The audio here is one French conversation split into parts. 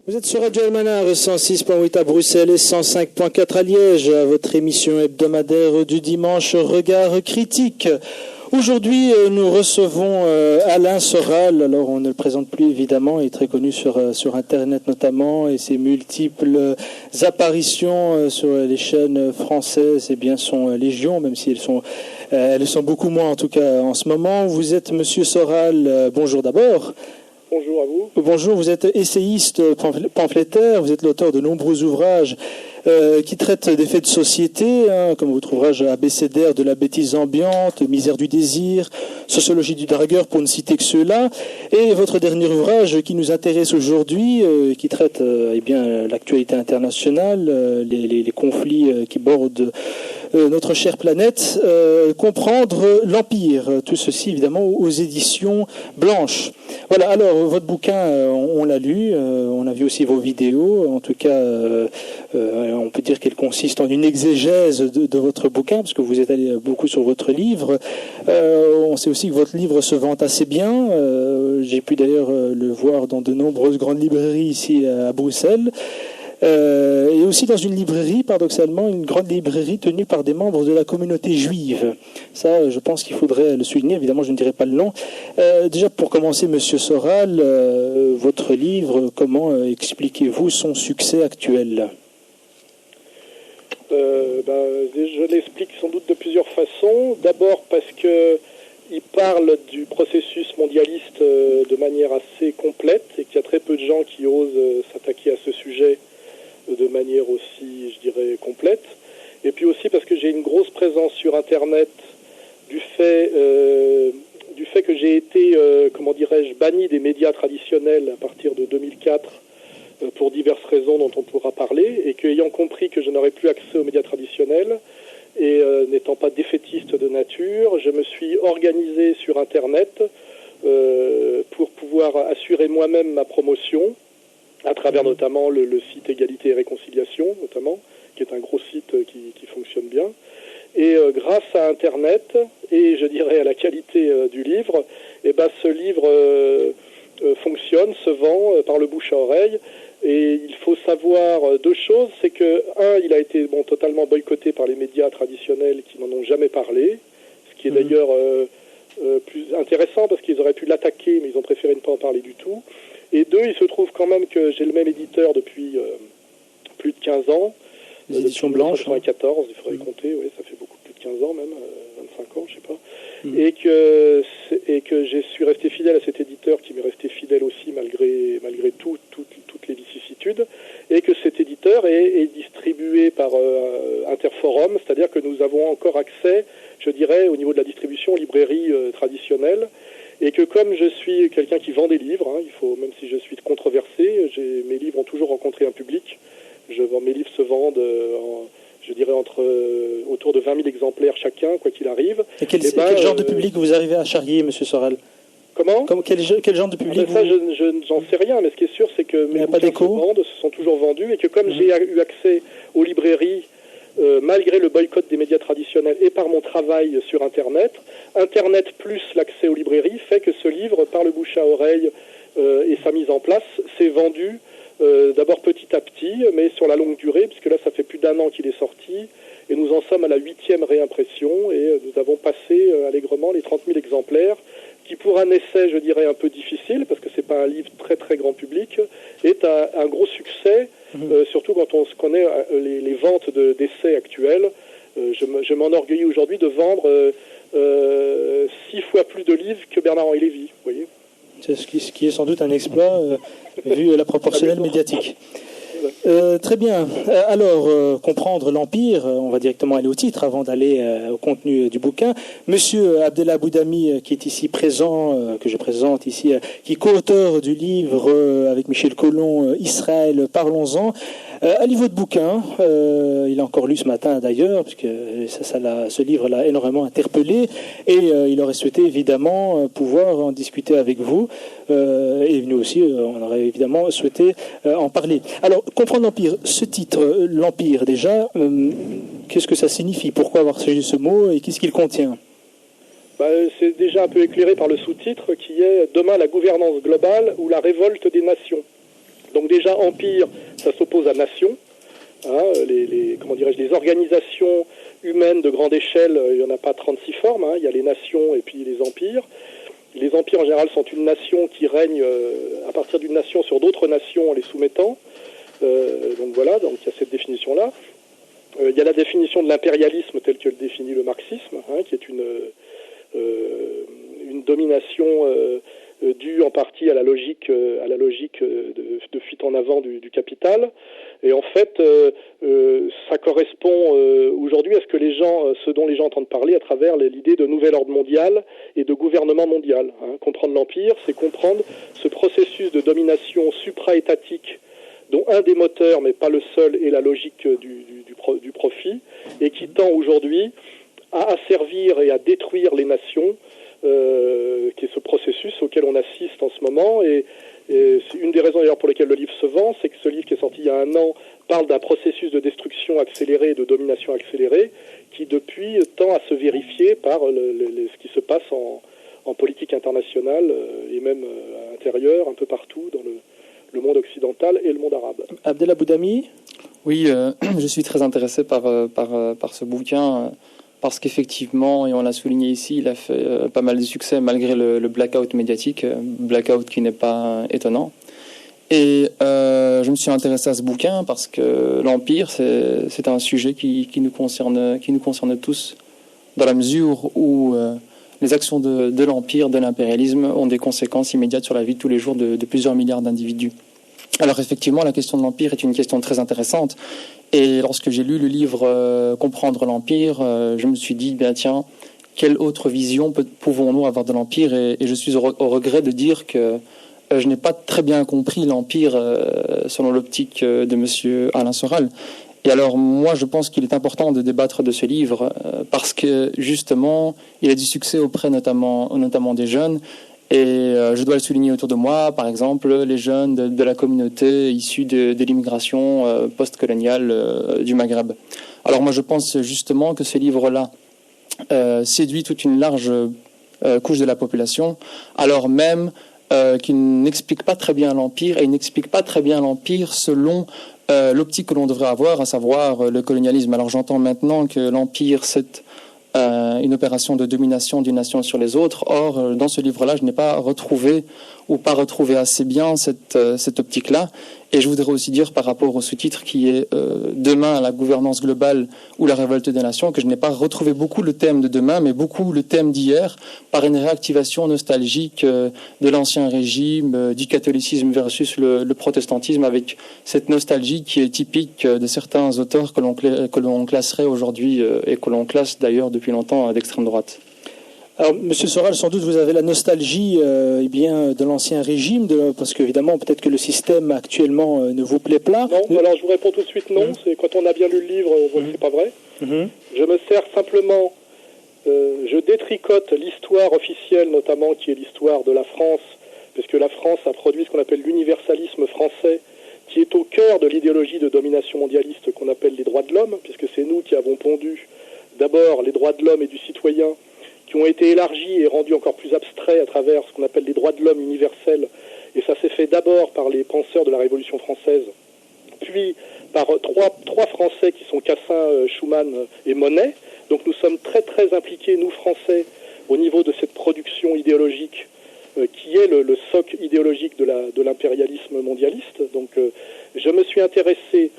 Vous êtes sur Radio Almanar, 106.8 à Bruxelles et 105.4 à Liège, à votre émission hebdomadaire du dimanche Regard critique. Aujourd'hui, nous recevons Alain Soral. Alors, on ne le présente plus évidemment, il est très connu sur Internet notamment, et ses multiples apparitions sur les chaînes françaises, et bien son légion, même si elles sont beaucoup moins en tout cas en ce moment. Vous êtes Monsieur Soral, bonjour d'abord. Bonjour à vous. Bonjour, vous êtes essayiste pamphlétaire, vous êtes l'auteur de nombreux ouvrages qui traitent des faits de société, comme votre ouvrage abécédaire de la bêtise ambiante, Misère du désir, Sociologie du dragueur, pour ne citer que ceux-là, et votre dernier ouvrage qui nous intéresse aujourd'hui, qui traite l'actualité internationale, les conflits qui bordent notre chère planète, comprendre l'Empire, tout ceci évidemment aux éditions Blanches. Voilà, alors votre bouquin, on l'a lu, on a vu aussi vos vidéos, en tout cas on peut dire qu'elle consiste en une exégèse de votre bouquin, parce que vous êtes allé beaucoup sur votre livre. On sait aussi que votre livre se vante assez bien, j'ai pu d'ailleurs le voir dans de nombreuses grandes librairies ici à Bruxelles. Et aussi dans une librairie, paradoxalement, une grande librairie tenue par des membres de la communauté juive. Ça, je pense qu'il faudrait le souligner. Évidemment, je ne dirai pas le nom. Déjà, pour commencer, Monsieur Soral, votre livre, comment expliquez-vous son succès actuel ? Je l'explique sans doute de plusieurs façons. D'abord parce qu'il parle du processus mondialiste de manière assez complète et qu'il y a très peu de gens qui osent s'attaquer à ce sujet de manière aussi, je dirais, complète. Et puis aussi parce que j'ai une grosse présence sur Internet du fait que j'ai été, banni des médias traditionnels à partir de 2004 pour diverses raisons dont on pourra parler, et qu'ayant compris que je n'aurais plus accès aux médias traditionnels, et n'étant pas défaitiste de nature, je me suis organisé sur Internet pour pouvoir assurer moi-même ma promotion, à travers notamment le site Égalité et Réconciliation, notamment, qui est un gros site qui fonctionne bien. Et grâce à Internet, et je dirais à la qualité du livre, ce livre fonctionne, se vend par le bouche à oreille. Et il faut savoir deux choses, c'est que, il a été totalement boycotté par les médias traditionnels qui n'en ont jamais parlé, ce qui est d'ailleurs plus intéressant parce qu'ils auraient pu l'attaquer, mais ils ont préféré ne pas en parler du tout. Et deux, il se trouve quand même que j'ai le même éditeur depuis plus de 15 ans. Les éditions Blanches. 1994, il faudrait compter, oui, ça fait beaucoup plus de 15 ans même, 25 ans, je sais pas. Et que je suis resté fidèle à cet éditeur qui m'est resté fidèle aussi malgré toutes les vicissitudes, et que cet éditeur est distribué par Interforum, c'est-à-dire que nous avons encore accès, je dirais, au niveau de la distribution aux librairies traditionnelles, et que comme je suis quelqu'un qui vend des livres, même si je suis controversé, mes livres ont toujours rencontré un public. Mes livres se vendent, je dirais, autour de 20 000 exemplaires chacun, quoi qu'il arrive. Et quel genre de public vous arrivez à charrier, Monsieur Soral ? Comment ? Quel genre de public Ça, j'en sais rien, mais ce qui est sûr, c'est que mes bouquins se sont toujours vendus, et que comme j'ai eu accès aux librairies, malgré le boycott des médias traditionnels et par mon travail sur Internet plus l'accès aux librairies fait que ce livre, par le bouche à oreille et sa mise en place, s'est vendu d'abord petit à petit, mais sur la longue durée, puisque là, ça fait plus d'1 an qu'il est sorti, et nous en sommes à la 8e réimpression, et nous avons passé allègrement les 30 000 exemplaires, qui pour un essai, je dirais, un peu difficile, parce que c'est pas un livre très très grand public, est un gros succès, surtout quand on se connaît les ventes d'essais actuels. Je m'enorgueillis aujourd'hui de vendre 6 fois plus de livres que Bernard-Henri Lévy, vous voyez. C'est ce qui est sans doute un exploit vu la proportionnelle médiatique. Très bien. Alors, comprendre l'Empire, on va directement aller au titre avant d'aller au contenu du bouquin. Monsieur Abdellah Boudami, qui est ici présent, que je présente ici, qui est co-auteur du livre avec Michel Collomb, Israël, parlons-en. À niveau de bouquin, il a encore lu ce matin d'ailleurs, puisque ce livre l'a énormément interpellé, et il aurait souhaité évidemment pouvoir en discuter avec vous, et nous aussi, on aurait évidemment souhaité en parler. Alors, comprendre l'Empire, ce titre, l'Empire déjà, qu'est-ce que ça signifie ? Pourquoi avoir choisi ce mot et qu'est-ce qu'il contient ? C'est déjà un peu éclairé par le sous-titre qui est « Demain la gouvernance globale ou la révolte des nations ». Donc déjà, empire, ça s'oppose à nation. Hein, les organisations humaines de grande échelle, il n'y en a pas 36 formes. Hein, il y a les nations et puis les empires. Les empires, en général, sont une nation qui règne à partir d'une nation sur d'autres nations en les soumettant. Donc voilà, donc il y a cette définition-là. Il y a la définition de l'impérialisme tel que le définit le marxisme, hein, qui est une domination due en partie à la logique de fuite en avant du capital. Et en fait, ça correspond aujourd'hui à ce dont les gens entendent parler à travers l'idée de nouvel ordre mondial et de gouvernement mondial. Hein. Comprendre l'empire, c'est comprendre ce processus de domination supra-étatique dont un des moteurs, mais pas le seul, est la logique du profit, et qui tend aujourd'hui à asservir et à détruire les nations, qui est ce processus auquel on assiste en ce moment. Et c'est une des raisons d'ailleurs pour lesquelles le livre se vend, c'est que ce livre qui est sorti il y a un an parle d'un processus de destruction accélérée, de domination accélérée, qui depuis tend à se vérifier par ce qui se passe en politique internationale et même intérieure, un peu partout dans le monde occidental et le monde arabe. Abdellah Boudami. Oui, je suis très intéressé par ce bouquin, parce qu'effectivement, et on l'a souligné ici, il a fait pas mal de succès malgré le blackout médiatique, blackout qui n'est pas étonnant. Et je me suis intéressé à ce bouquin parce que l'Empire, c'est un sujet qui nous concerne tous, dans la mesure où les actions de l'Empire, de l'impérialisme, ont des conséquences immédiates sur la vie de tous les jours de plusieurs milliards d'individus. Alors effectivement, la question de l'Empire est une question très intéressante. Et lorsque j'ai lu le livre Comprendre l'Empire, je me suis dit, bien tiens, quelle autre vision pouvons-nous avoir de l'Empire, et je suis au regret de dire que je n'ai pas très bien compris l'Empire selon l'optique de monsieur Alain Soral. Et alors, moi, je pense qu'il est important de débattre de ce livre parce que, justement, il a du succès auprès notamment des jeunes. Et je dois le souligner autour de moi, par exemple, les jeunes de la communauté issue de l'immigration post-coloniale du Maghreb. Alors moi, je pense justement que ce livre-là séduit toute une large couche de la population, alors même qu'il n'explique pas très bien l'Empire, et il n'explique pas très bien l'Empire selon l'optique que l'on devrait avoir, à savoir le colonialisme. Alors j'entends maintenant que l'Empire, c'est une opération de domination d'une nation sur les autres. Or, dans ce livre-là, je n'ai pas retrouvé assez bien cette optique-là. Et je voudrais aussi dire par rapport au sous-titre qui est Demain, la gouvernance globale ou la révolte des nations, que je n'ai pas retrouvé beaucoup le thème de demain, mais beaucoup le thème d'hier, par une réactivation nostalgique de l'ancien régime, du catholicisme versus le protestantisme, avec cette nostalgie qui est typique de certains auteurs que l'on classerait aujourd'hui, et que l'on classe d'ailleurs depuis longtemps d'extrême droite. Alors, Monsieur Soral, sans doute vous avez la nostalgie de l'ancien régime, parce qu'évidemment, peut-être que le système actuellement ne vous plaît pas. Non, alors je vous réponds tout de suite non. C'est quand on a bien lu le livre, on voit que c'est pas vrai. Je me sers simplement, je détricote l'histoire officielle, notamment qui est l'histoire de la France, parce que la France a produit ce qu'on appelle l'universalisme français, qui est au cœur de l'idéologie de domination mondialiste qu'on appelle les droits de l'homme, puisque c'est nous qui avons pondu d'abord les droits de l'homme et du citoyen, qui ont été élargis et rendus encore plus abstraits à travers ce qu'on appelle les droits de l'homme universels. Et ça s'est fait d'abord par les penseurs de la Révolution française, puis par trois Français qui sont Cassin, Schumann et Monet. Donc nous sommes très très impliqués, nous Français, au niveau de cette production idéologique qui est le socle idéologique de l'impérialisme mondialiste. Donc je me suis intéressé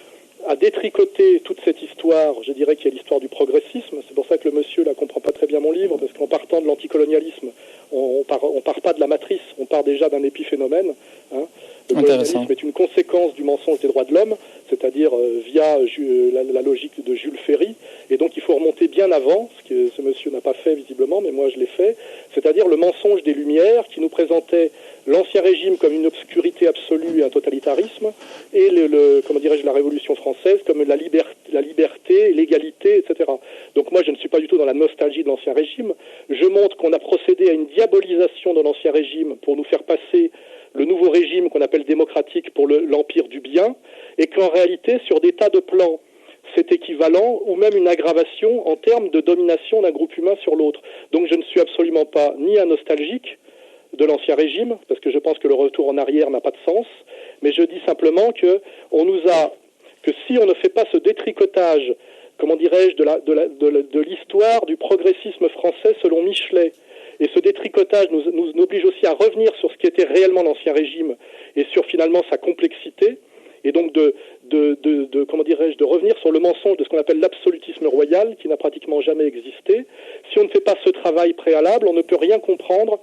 à détricoter toute cette histoire, je dirais qu'il y a l'histoire du progressisme. C'est pour ça que le monsieur là comprend pas très bien mon livre, parce qu'en partant de l'anticolonialisme, on part pas de la matrice, on part déjà d'un épiphénomène. Hein. Le colonialisme est une conséquence du mensonge des droits de l'homme, c'est-à-dire via la logique de Jules Ferry. Et donc il faut remonter bien avant, ce que ce monsieur n'a pas fait visiblement, mais moi je l'ai fait, c'est-à-dire le mensonge des Lumières qui nous présentait l'Ancien Régime comme une obscurité absolue et un totalitarisme, et la Révolution française comme la liberté, l'égalité, etc. Donc moi je ne suis pas du tout dans la nostalgie de l'Ancien Régime. Je montre qu'on a procédé à une diabolisation de l'Ancien Régime pour nous faire passer le nouveau régime qu'on appelle démocratique pour l'empire du bien, et qu'en réalité, sur des tas de plans, c'est équivalent, ou même une aggravation en termes de domination d'un groupe humain sur l'autre. Donc je ne suis absolument pas ni un nostalgique de l'Ancien Régime, parce que je pense que le retour en arrière n'a pas de sens, mais je dis simplement que si on ne fait pas ce détricotage, comment dirais-je, de l'histoire du progressisme français selon Michelet, et ce détricotage nous oblige aussi à revenir sur ce qui était réellement l'Ancien Régime et sur finalement sa complexité, et donc de revenir sur le mensonge de ce qu'on appelle l'absolutisme royal, qui n'a pratiquement jamais existé. Si on ne fait pas ce travail préalable, on ne peut rien comprendre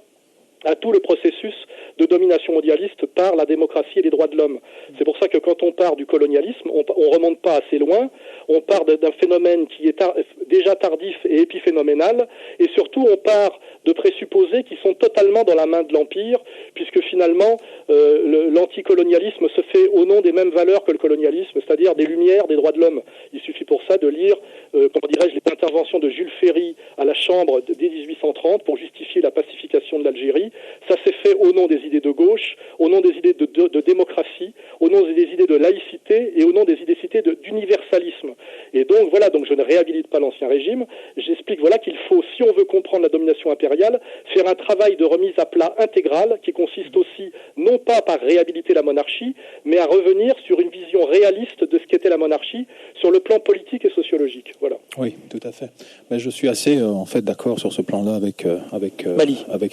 à tout le processus de domination mondialiste par la démocratie et les droits de l'homme. C'est pour ça que quand on part du colonialisme, on remonte pas assez loin, on part d'un phénomène qui est déjà tardif et épiphénoménal, et surtout on part de présupposés qui sont totalement dans la main de l'Empire, puisque finalement l'anticolonialisme se fait au nom des mêmes valeurs que le colonialisme, c'est-à-dire des lumières, des droits de l'homme. Il suffit pour ça de lire, les interventions de Jules Ferry à la Chambre dès 1830 pour justifier la pacification de l'Algérie. Ça s'est fait au nom des idées de gauche, au nom des idées de démocratie, au nom des idées de laïcité et au nom des idées d'universalisme. Et donc voilà, donc je ne réhabilite pas l'Ancien Régime, j'explique qu'il faut, si on veut comprendre la domination impériale, faire un travail de remise à plat intégrale qui consiste aussi, non pas par réhabiliter la monarchie, mais à revenir sur une vision réaliste de ce qu'était la monarchie sur le plan politique et sociologique. Voilà. Oui, tout à fait. Mais je suis assez d'accord sur ce plan-là avec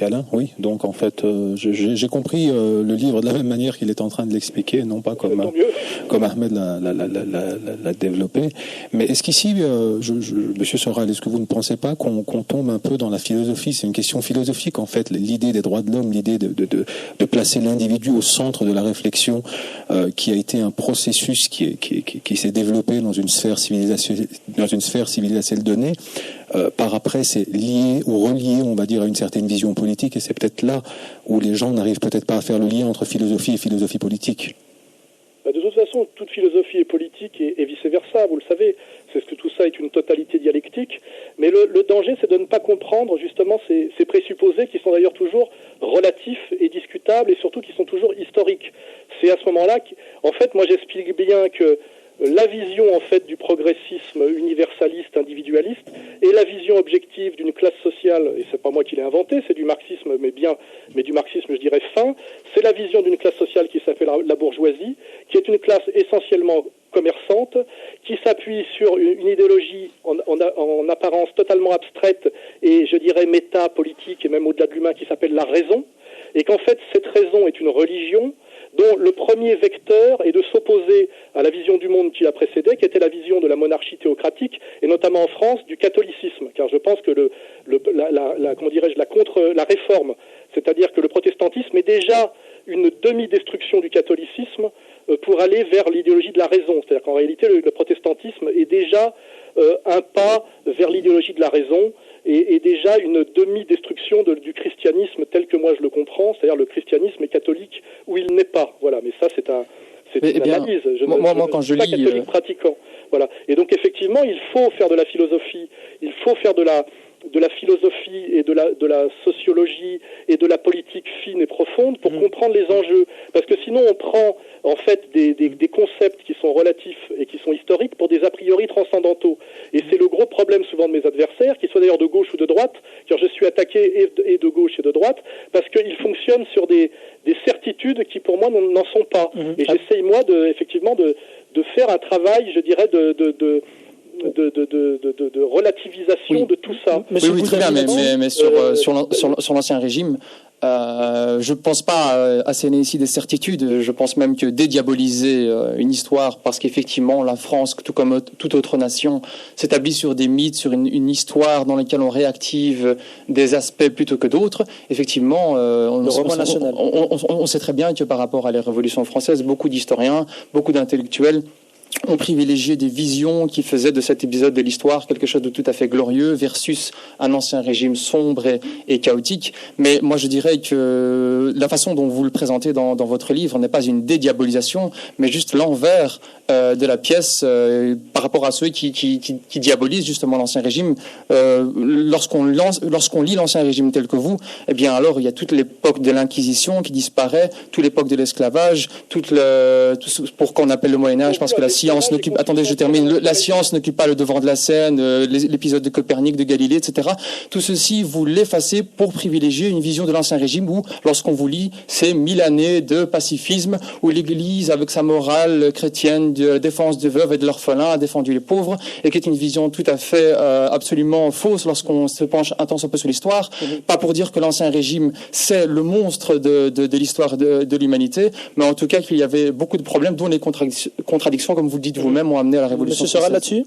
Alain. Oui, donc en fait, j'ai compris le livre de la même manière qu'il est en train de l'expliquer, non pas comme Ahmed l'a développé. Mais est-ce qu'ici, Monsieur Soral, est-ce que vous ne pensez pas qu'on tombe un peu dans la philosophie? C'est une question philosophique en fait, l'idée des droits de l'homme, l'idée de placer l'individu au centre de la réflexion, qui a été un processus qui s'est développé dans une sphère civilisationnelle donnée. Par après, c'est lié ou relié, on va dire, à une certaine vision politique, et c'est peut-être là où les gens n'arrivent peut-être pas à faire le lien entre philosophie et philosophie politique. De toute façon, toute philosophie est politique et vice-versa, vous le savez. C'est ce que tout ça est une totalité dialectique. Mais le danger, c'est de ne pas comprendre justement ces présupposés qui sont d'ailleurs toujours relatifs et discutables et surtout qui sont toujours historiques. C'est à ce moment-là en fait, moi j'explique bien que la vision en fait du progressisme universaliste, individualiste, et la vision objective d'une classe sociale, et c'est pas moi qui l'ai inventé, c'est du marxisme, mais du marxisme je dirais fin, c'est la vision d'une classe sociale qui s'appelle la bourgeoisie, qui est une classe essentiellement commerçante, qui s'appuie sur une idéologie en apparence totalement abstraite et je dirais méta-politique et même au-delà de l'humain qui s'appelle la raison, et qu'en fait cette raison est une religion dont le premier vecteur est de s'opposer à la vision du monde qui la précédait, qui était la vision de la monarchie théocratique, et notamment en France du catholicisme, car je pense que la réforme, c'est-à-dire que le protestantisme est déjà une demi-destruction du catholicisme pour aller vers l'idéologie de la raison, c'est-à-dire qu'en réalité le protestantisme est déjà un pas vers l'idéologie de la raison, et déjà une demi-destruction du christianisme tel que moi je le comprends, c'est-à-dire le christianisme est catholique où il n'est pas. Voilà, mais ça c'est une analyse. Moi, quand je suis pas lis, catholique pratiquant. Voilà. Et donc effectivement, il faut faire de la philosophie, il faut faire de la philosophie et de la sociologie et de la politique fine et profonde pour comprendre les enjeux. Parce que sinon on prend en fait des concepts qui sont relatifs et qui sont historiques pour des a priori transcendantaux. Et c'est le gros problème souvent de mes adversaires, qu'ils soient d'ailleurs de gauche ou de droite, car je suis attaqué et de gauche et de droite, parce qu'ils fonctionnent sur des certitudes qui pour moi n'en sont pas. Et j'essaye moi effectivement de faire un travail, je dirais, de relativisation de tout ça. Oui, très bien, mais sur l'Ancien Régime, je ne pense pas asséner ici des certitudes. Je pense même que dédiaboliser une histoire, parce qu'effectivement la France, tout comme toute autre nation, s'établit sur des mythes, sur une histoire dans laquelle on réactive des aspects plutôt que d'autres. Effectivement, on sait très bien que par rapport à la Révolution française, beaucoup d'historiens, beaucoup d'intellectuels ont privilégié des visions qui faisaient de cet épisode de l'histoire quelque chose de tout à fait glorieux versus un ancien régime sombre et chaotique. Mais moi, je dirais que la façon dont vous le présentez dans votre livre n'est pas une dédiabolisation, mais juste l'envers de la pièce par rapport à ceux qui diabolisent justement l'ancien régime. Lorsqu'on lit l'ancien régime tel que vous, eh bien alors il y a toute l'époque de l'Inquisition qui disparaît, toute l'époque de l'esclavage, pour qu'on appelle le Moyen-Âge, parce que la science n'occupe... Attendez, je termine. La science n'occupe pas le devant de la scène, l'épisode de Copernic, de Galilée, etc. Tout ceci, vous l'effacez pour privilégier une vision de l'Ancien Régime où, lorsqu'on vous lit, c'est 1000 années de pacifisme, où l'Église, avec sa morale chrétienne de défense des veuves et de l'orphelin, a défendu les pauvres, et qui est une vision tout à fait absolument fausse lorsqu'on se penche un temps soit peu sur l'histoire. Pas pour dire que l'Ancien Régime, c'est le monstre de l'histoire de l'humanité, mais en tout cas qu'il y avait beaucoup de problèmes, dont les contradictions, comme vous le dites vous-même, ont amené à la Révolution française. Monsieur Soral, là-dessus ?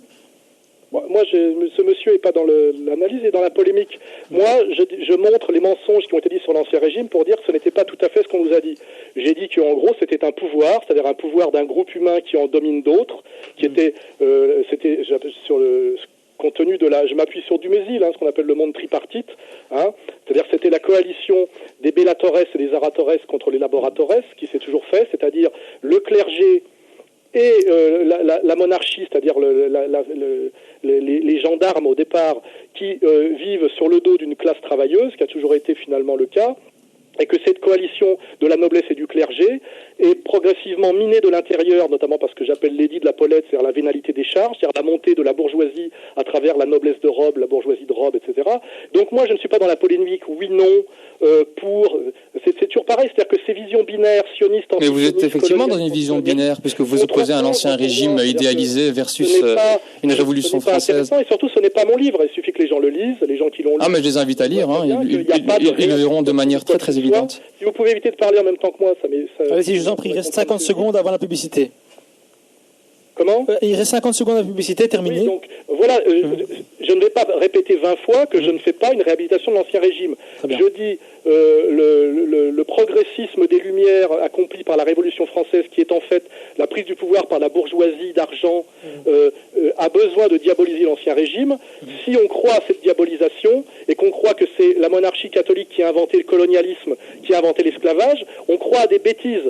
Moi, ce monsieur n'est pas dans l'analyse et dans la polémique. Moi, je montre les mensonges qui ont été dits sur l'Ancien Régime pour dire que ce n'était pas tout à fait ce qu'on nous a dit. J'ai dit qu'en gros, c'était un pouvoir, c'est-à-dire un pouvoir d'un groupe humain qui en domine d'autres, qui était, sur le contenu de je m'appuie sur Dumézil, ce qu'on appelle le monde tripartite, c'est-à-dire que c'était la coalition des bellatores et des aratores contre les laboratores, qui s'est toujours fait, c'est-à-dire le clergé et la monarchie, c'est-à-dire les gendarmes au départ, qui vivent sur le dos d'une classe travailleuse, qui a toujours été finalement le cas, et que cette coalition de la noblesse et du clergé est progressivement minée de l'intérieur, notamment parce que j'appelle l'édit de la Paulette, c'est-à-dire la vénalité des charges, c'est-à-dire la montée de la bourgeoisie à travers la noblesse de robe, la bourgeoisie de robe, etc. Donc moi, je ne suis pas dans la polémique, oui, non, c'est toujours pareil, c'est-à-dire que ces visions binaires, sionistes... Mais vous êtes effectivement dans une vision binaire, puisque vous opposez un ancien régime idéalisé versus une révolution française. Et surtout, ce n'est pas mon livre, il suffit que les gens le lisent, les gens qui l'ont lu... Ah, mais je les invite à lire, ils le verront de manière très très évidente. Si vous pouvez éviter de parler en même temps que moi, ça... Allez-y, je vous en prie, il reste 50 secondes avant la publicité. Comment ? Il reste 50 secondes à la publicité, terminé. Oui, donc, voilà, je ne vais pas répéter 20 fois que je ne fais pas une réhabilitation de l'Ancien Régime. Je dis le progressisme des Lumières accompli par la Révolution française, qui est en fait la prise du pouvoir par la bourgeoisie d'argent, a besoin de diaboliser l'Ancien Régime. Si on croit à cette diabolisation et qu'on croit que c'est la monarchie catholique qui a inventé le colonialisme, qui a inventé l'esclavage, on croit à des bêtises.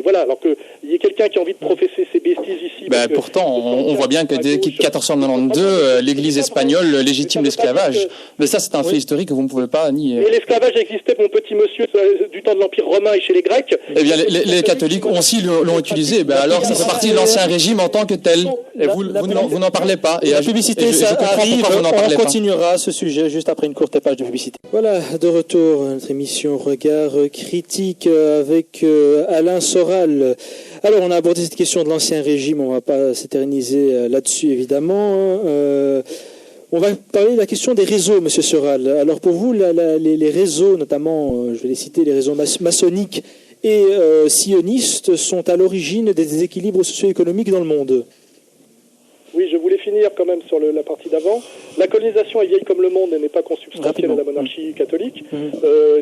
Voilà, alors qu'il y ait quelqu'un qui a envie de professer ces bêtises ici... pourtant, on voit bien que dès 1492, l'Église espagnole légitime l'esclavage. Mais ça, c'est un fait historique que vous ne pouvez pas nier. Et l'esclavage existait, mon petit monsieur, du temps de l'Empire romain et chez les Grecs. Eh bien, les catholiques aussi l'ont utilisé. Alors, ça fait partie de l'Ancien Régime en tant que tel. Et vous n'en parlez pas. Et la publicité, ça arrive. On continuera ce sujet juste après une courte page de publicité. Voilà, de retour à notre émission Regard critique avec Alain Soral. Alors, on a abordé cette question de l'Ancien Régime, on ne va pas s'éterniser là-dessus, évidemment. On va parler de la question des réseaux, Monsieur Soral. Alors, pour vous, les réseaux, notamment, je vais les citer, les réseaux maçonniques et sionistes, sont à l'origine des déséquilibres socio-économiques dans le monde. Oui, je voulais finir quand même sur la partie d'avant. La colonisation est vieille comme le monde et n'est pas consubstantielle à la monarchie catholique.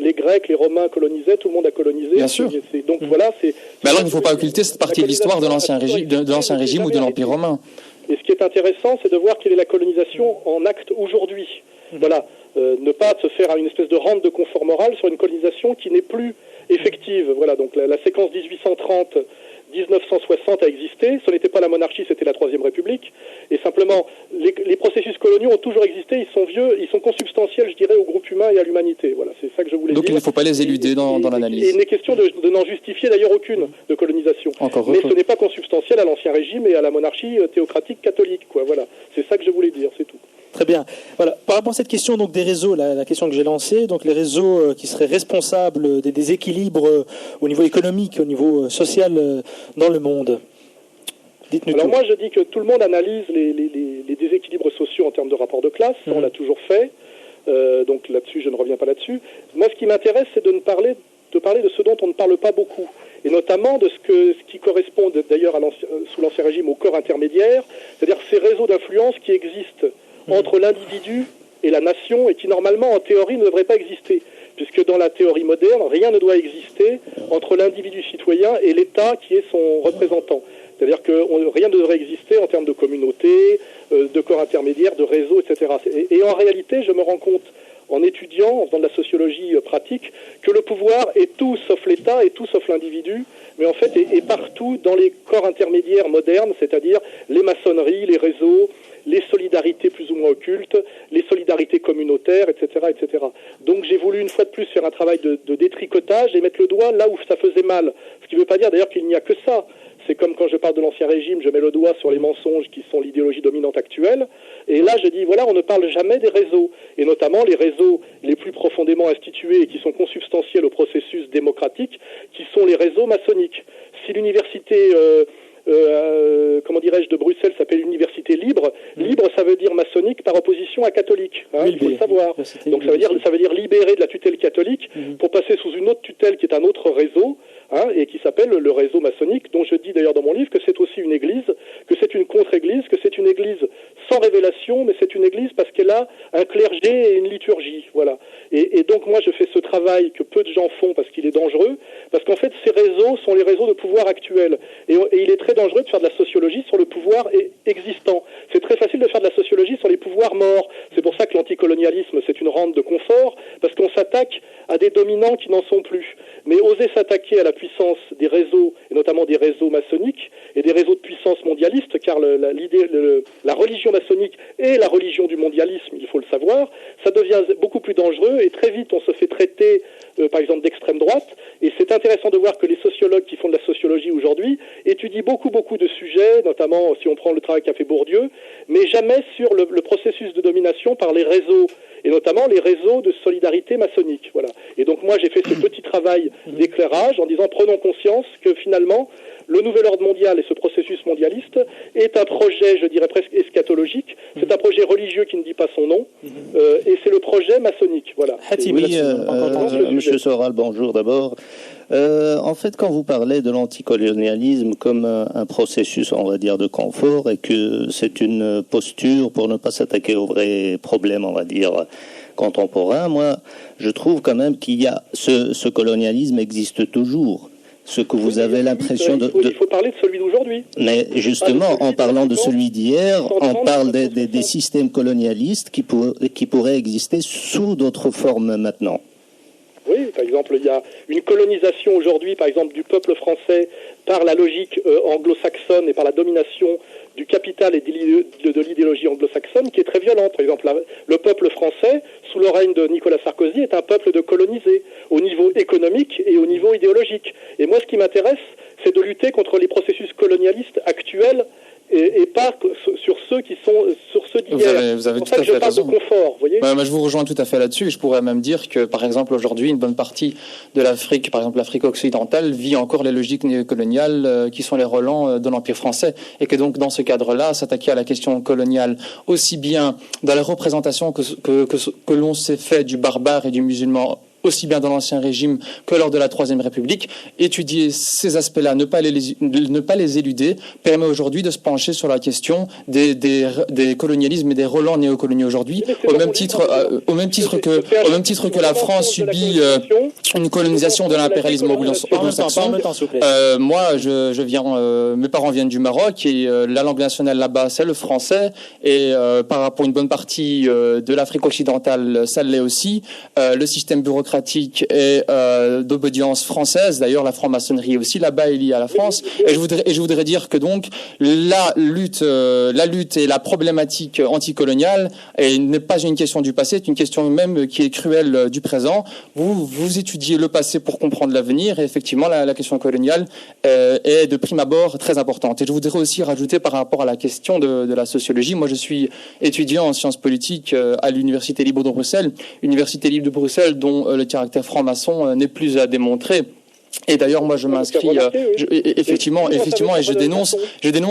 Les Grecs, les Romains colonisaient, tout le monde a colonisé. Bien sûr. Donc voilà, c'est... Mais alors il ne faut pas occulter cette partie de l'histoire de l'Ancien Régime ou de l'Empire romain. Et ce qui est intéressant, c'est de voir quelle est la colonisation en acte aujourd'hui. Voilà, ne pas se faire à une espèce de rente de confort moral sur une colonisation qui n'est plus effective. Voilà, donc la séquence 1830-1960 a existé, ce n'était pas la monarchie, c'était la Troisième République, et simplement, les processus coloniaux ont toujours existé, ils sont vieux, ils sont consubstantiels, je dirais, au groupe humain et à l'humanité. Voilà, c'est ça que je voulais dire. Donc il ne faut pas les éluder dans l'analyse. Et il n'est question de n'en justifier d'ailleurs aucune de colonisation. Mais ce n'est pas consubstantiel à l'Ancien Régime et à la monarchie théocratique catholique, quoi. Voilà, c'est ça que je voulais dire, c'est tout. Très bien. Voilà. Par rapport à cette question donc des réseaux, la question que j'ai lancée, donc les réseaux qui seraient responsables des déséquilibres au niveau économique, au niveau social dans le monde. Dites-nous. Alors moi je dis que tout le monde analyse les déséquilibres sociaux en termes de rapport de classe, ça, on l'a toujours fait, donc là-dessus je ne reviens pas là-dessus. Moi ce qui m'intéresse c'est de parler de ce dont on ne parle pas beaucoup, et notamment de ce qui correspond d'ailleurs sous l'Ancien Régime au corps intermédiaire, c'est-à-dire ces réseaux d'influence qui existent entre l'individu et la nation et qui normalement en théorie ne devraient pas exister, puisque dans la théorie moderne, rien ne doit exister entre l'individu citoyen et l'État qui est son représentant. C'est-à-dire que rien ne devrait exister en termes de communauté, de corps intermédiaire, de réseau, etc. Et en réalité, je me rends compte, en étudiant, en faisant de la sociologie pratique, que le pouvoir est tout sauf l'État et tout sauf l'individu, mais en fait est partout dans les corps intermédiaires modernes, c'est-à-dire les maçonneries, les réseaux, les solidarités plus ou moins occultes, les solidarités communautaires, etc., etc. Donc j'ai voulu une fois de plus faire un travail de détricotage et mettre le doigt là où ça faisait mal. Ce qui ne veut pas dire d'ailleurs qu'il n'y a que ça. c'est comme quand je parle de l'Ancien Régime, je mets le doigt sur les mensonges qui sont l'idéologie dominante actuelle. Et là, je dis, voilà, on ne parle jamais des réseaux, et notamment les réseaux les plus profondément institués et qui sont consubstantiels au processus démocratique, qui sont les réseaux maçonniques. Si l'université... de Bruxelles s'appelle l'université libre. Libre, ça veut dire maçonnique par opposition à catholique. Il faut le savoir. Donc ça veut dire libéré de la tutelle catholique pour passer sous une autre tutelle qui est un autre réseau, et qui s'appelle le réseau maçonnique, dont je dis d'ailleurs dans mon livre que c'est aussi une église, que c'est une contre-église, que c'est une église sans révélation, mais c'est une église parce qu'elle a un clergé et une liturgie. Voilà. Et donc moi je fais ce travail que peu de gens font parce qu'il est dangereux, parce qu'en fait ces réseaux sont les réseaux de pouvoir actuels. Et il est très dangereux de faire de la sociologie sur le pouvoir existant. C'est très facile de faire de la sociologie sur les pouvoirs morts. C'est pour ça que l'anticolonialisme, c'est une rente de confort, parce qu'on s'attaque à des dominants qui n'en sont plus. Mais oser s'attaquer à la puissance des réseaux, et notamment des réseaux maçonniques, et des réseaux de puissance mondialiste, car la religion maçonnique est la religion du mondialisme, il faut le savoir, ça devient beaucoup plus dangereux, et très vite on se fait traiter, par exemple, d'extrême droite, et c'est intéressant de voir que les sociologues qui font de la sociologie aujourd'hui étudient beaucoup de sujets, notamment si on prend le travail qu'a fait Bourdieu, mais jamais sur le processus de domination par les réseaux, et notamment les réseaux de solidarité maçonnique. Voilà. Et donc moi j'ai fait ce petit travail d'éclairage en disant prenons conscience que finalement le nouvel ordre mondial et ce processus mondialiste est un projet, je dirais presque eschatologique, c'est un projet religieux qui ne dit pas son nom, et c'est le projet maçonnique. Voilà. Oui, Monsieur Soral, bonjour d'abord. En fait, quand vous parlez de l'anticolonialisme comme un processus, on va dire, de confort, et que c'est une posture pour ne pas s'attaquer aux vrais problèmes, on va dire, contemporains, moi, je trouve quand même qu'il y a ce colonialisme existe toujours. Ce que vous avez l'impression il faut parler de celui d'aujourd'hui. Mais justement, en parlant de celui d'hier, on parle des systèmes colonialistes qui pourraient exister sous d'autres formes maintenant. Oui, par exemple, il y a une colonisation aujourd'hui, par exemple, du peuple français par la logique anglo-saxonne et par la domination du capital et de l'idéologie anglo-saxonne qui est très violente. Par exemple, le peuple français, sous le règne de Nicolas Sarkozy, est un peuple de colonisés au niveau économique et au niveau idéologique. Et moi, ce qui m'intéresse, c'est de lutter contre les processus colonialistes actuels et pas sur ceux qui sont sur ceux d'hier. Vous avez tout à fait raison. De confort, voyez. Moi, je vous rejoins tout à fait là-dessus. Et je pourrais même dire que, par exemple, aujourd'hui, une bonne partie de l'Afrique, par exemple l'Afrique occidentale, vit encore les logiques néocoloniales qui sont les relents de l'Empire français. Et que donc, dans ce cadre-là, s'attaquer à la question coloniale, aussi bien dans la représentation que l'on s'est fait du barbare et du musulman, aussi bien dans l'Ancien Régime que lors de la Troisième République. Étudier ces aspects-là, ne pas les éluder, permet aujourd'hui de se pencher sur la question des colonialismes et des relents néocoloniaux aujourd'hui, au même titre que la France subit une colonisation de l'impérialisme anglo-saxon. Moi, mes parents viennent du Maroc et la langue nationale là-bas, c'est le français, et pour une bonne partie de l'Afrique occidentale, ça l'est aussi. Le système bureaucratique et d'obédience française, d'ailleurs la franc-maçonnerie aussi là-bas est liée à la France, et je voudrais dire que donc la lutte et la problématique anticoloniale n'est pas une question du passé, c'est une question même qui est cruelle du présent. Vous étudiez le passé pour comprendre l'avenir, et effectivement la question coloniale est de prime abord très importante. Et je voudrais aussi rajouter par rapport à la question de la sociologie, moi je suis étudiant en sciences politiques à l'Université libre de Bruxelles, Université libre de Bruxelles dont le caractère franc-maçon n'est plus à démontrer. Et d'ailleurs, moi, je m'inscris effectivement, et je dénonce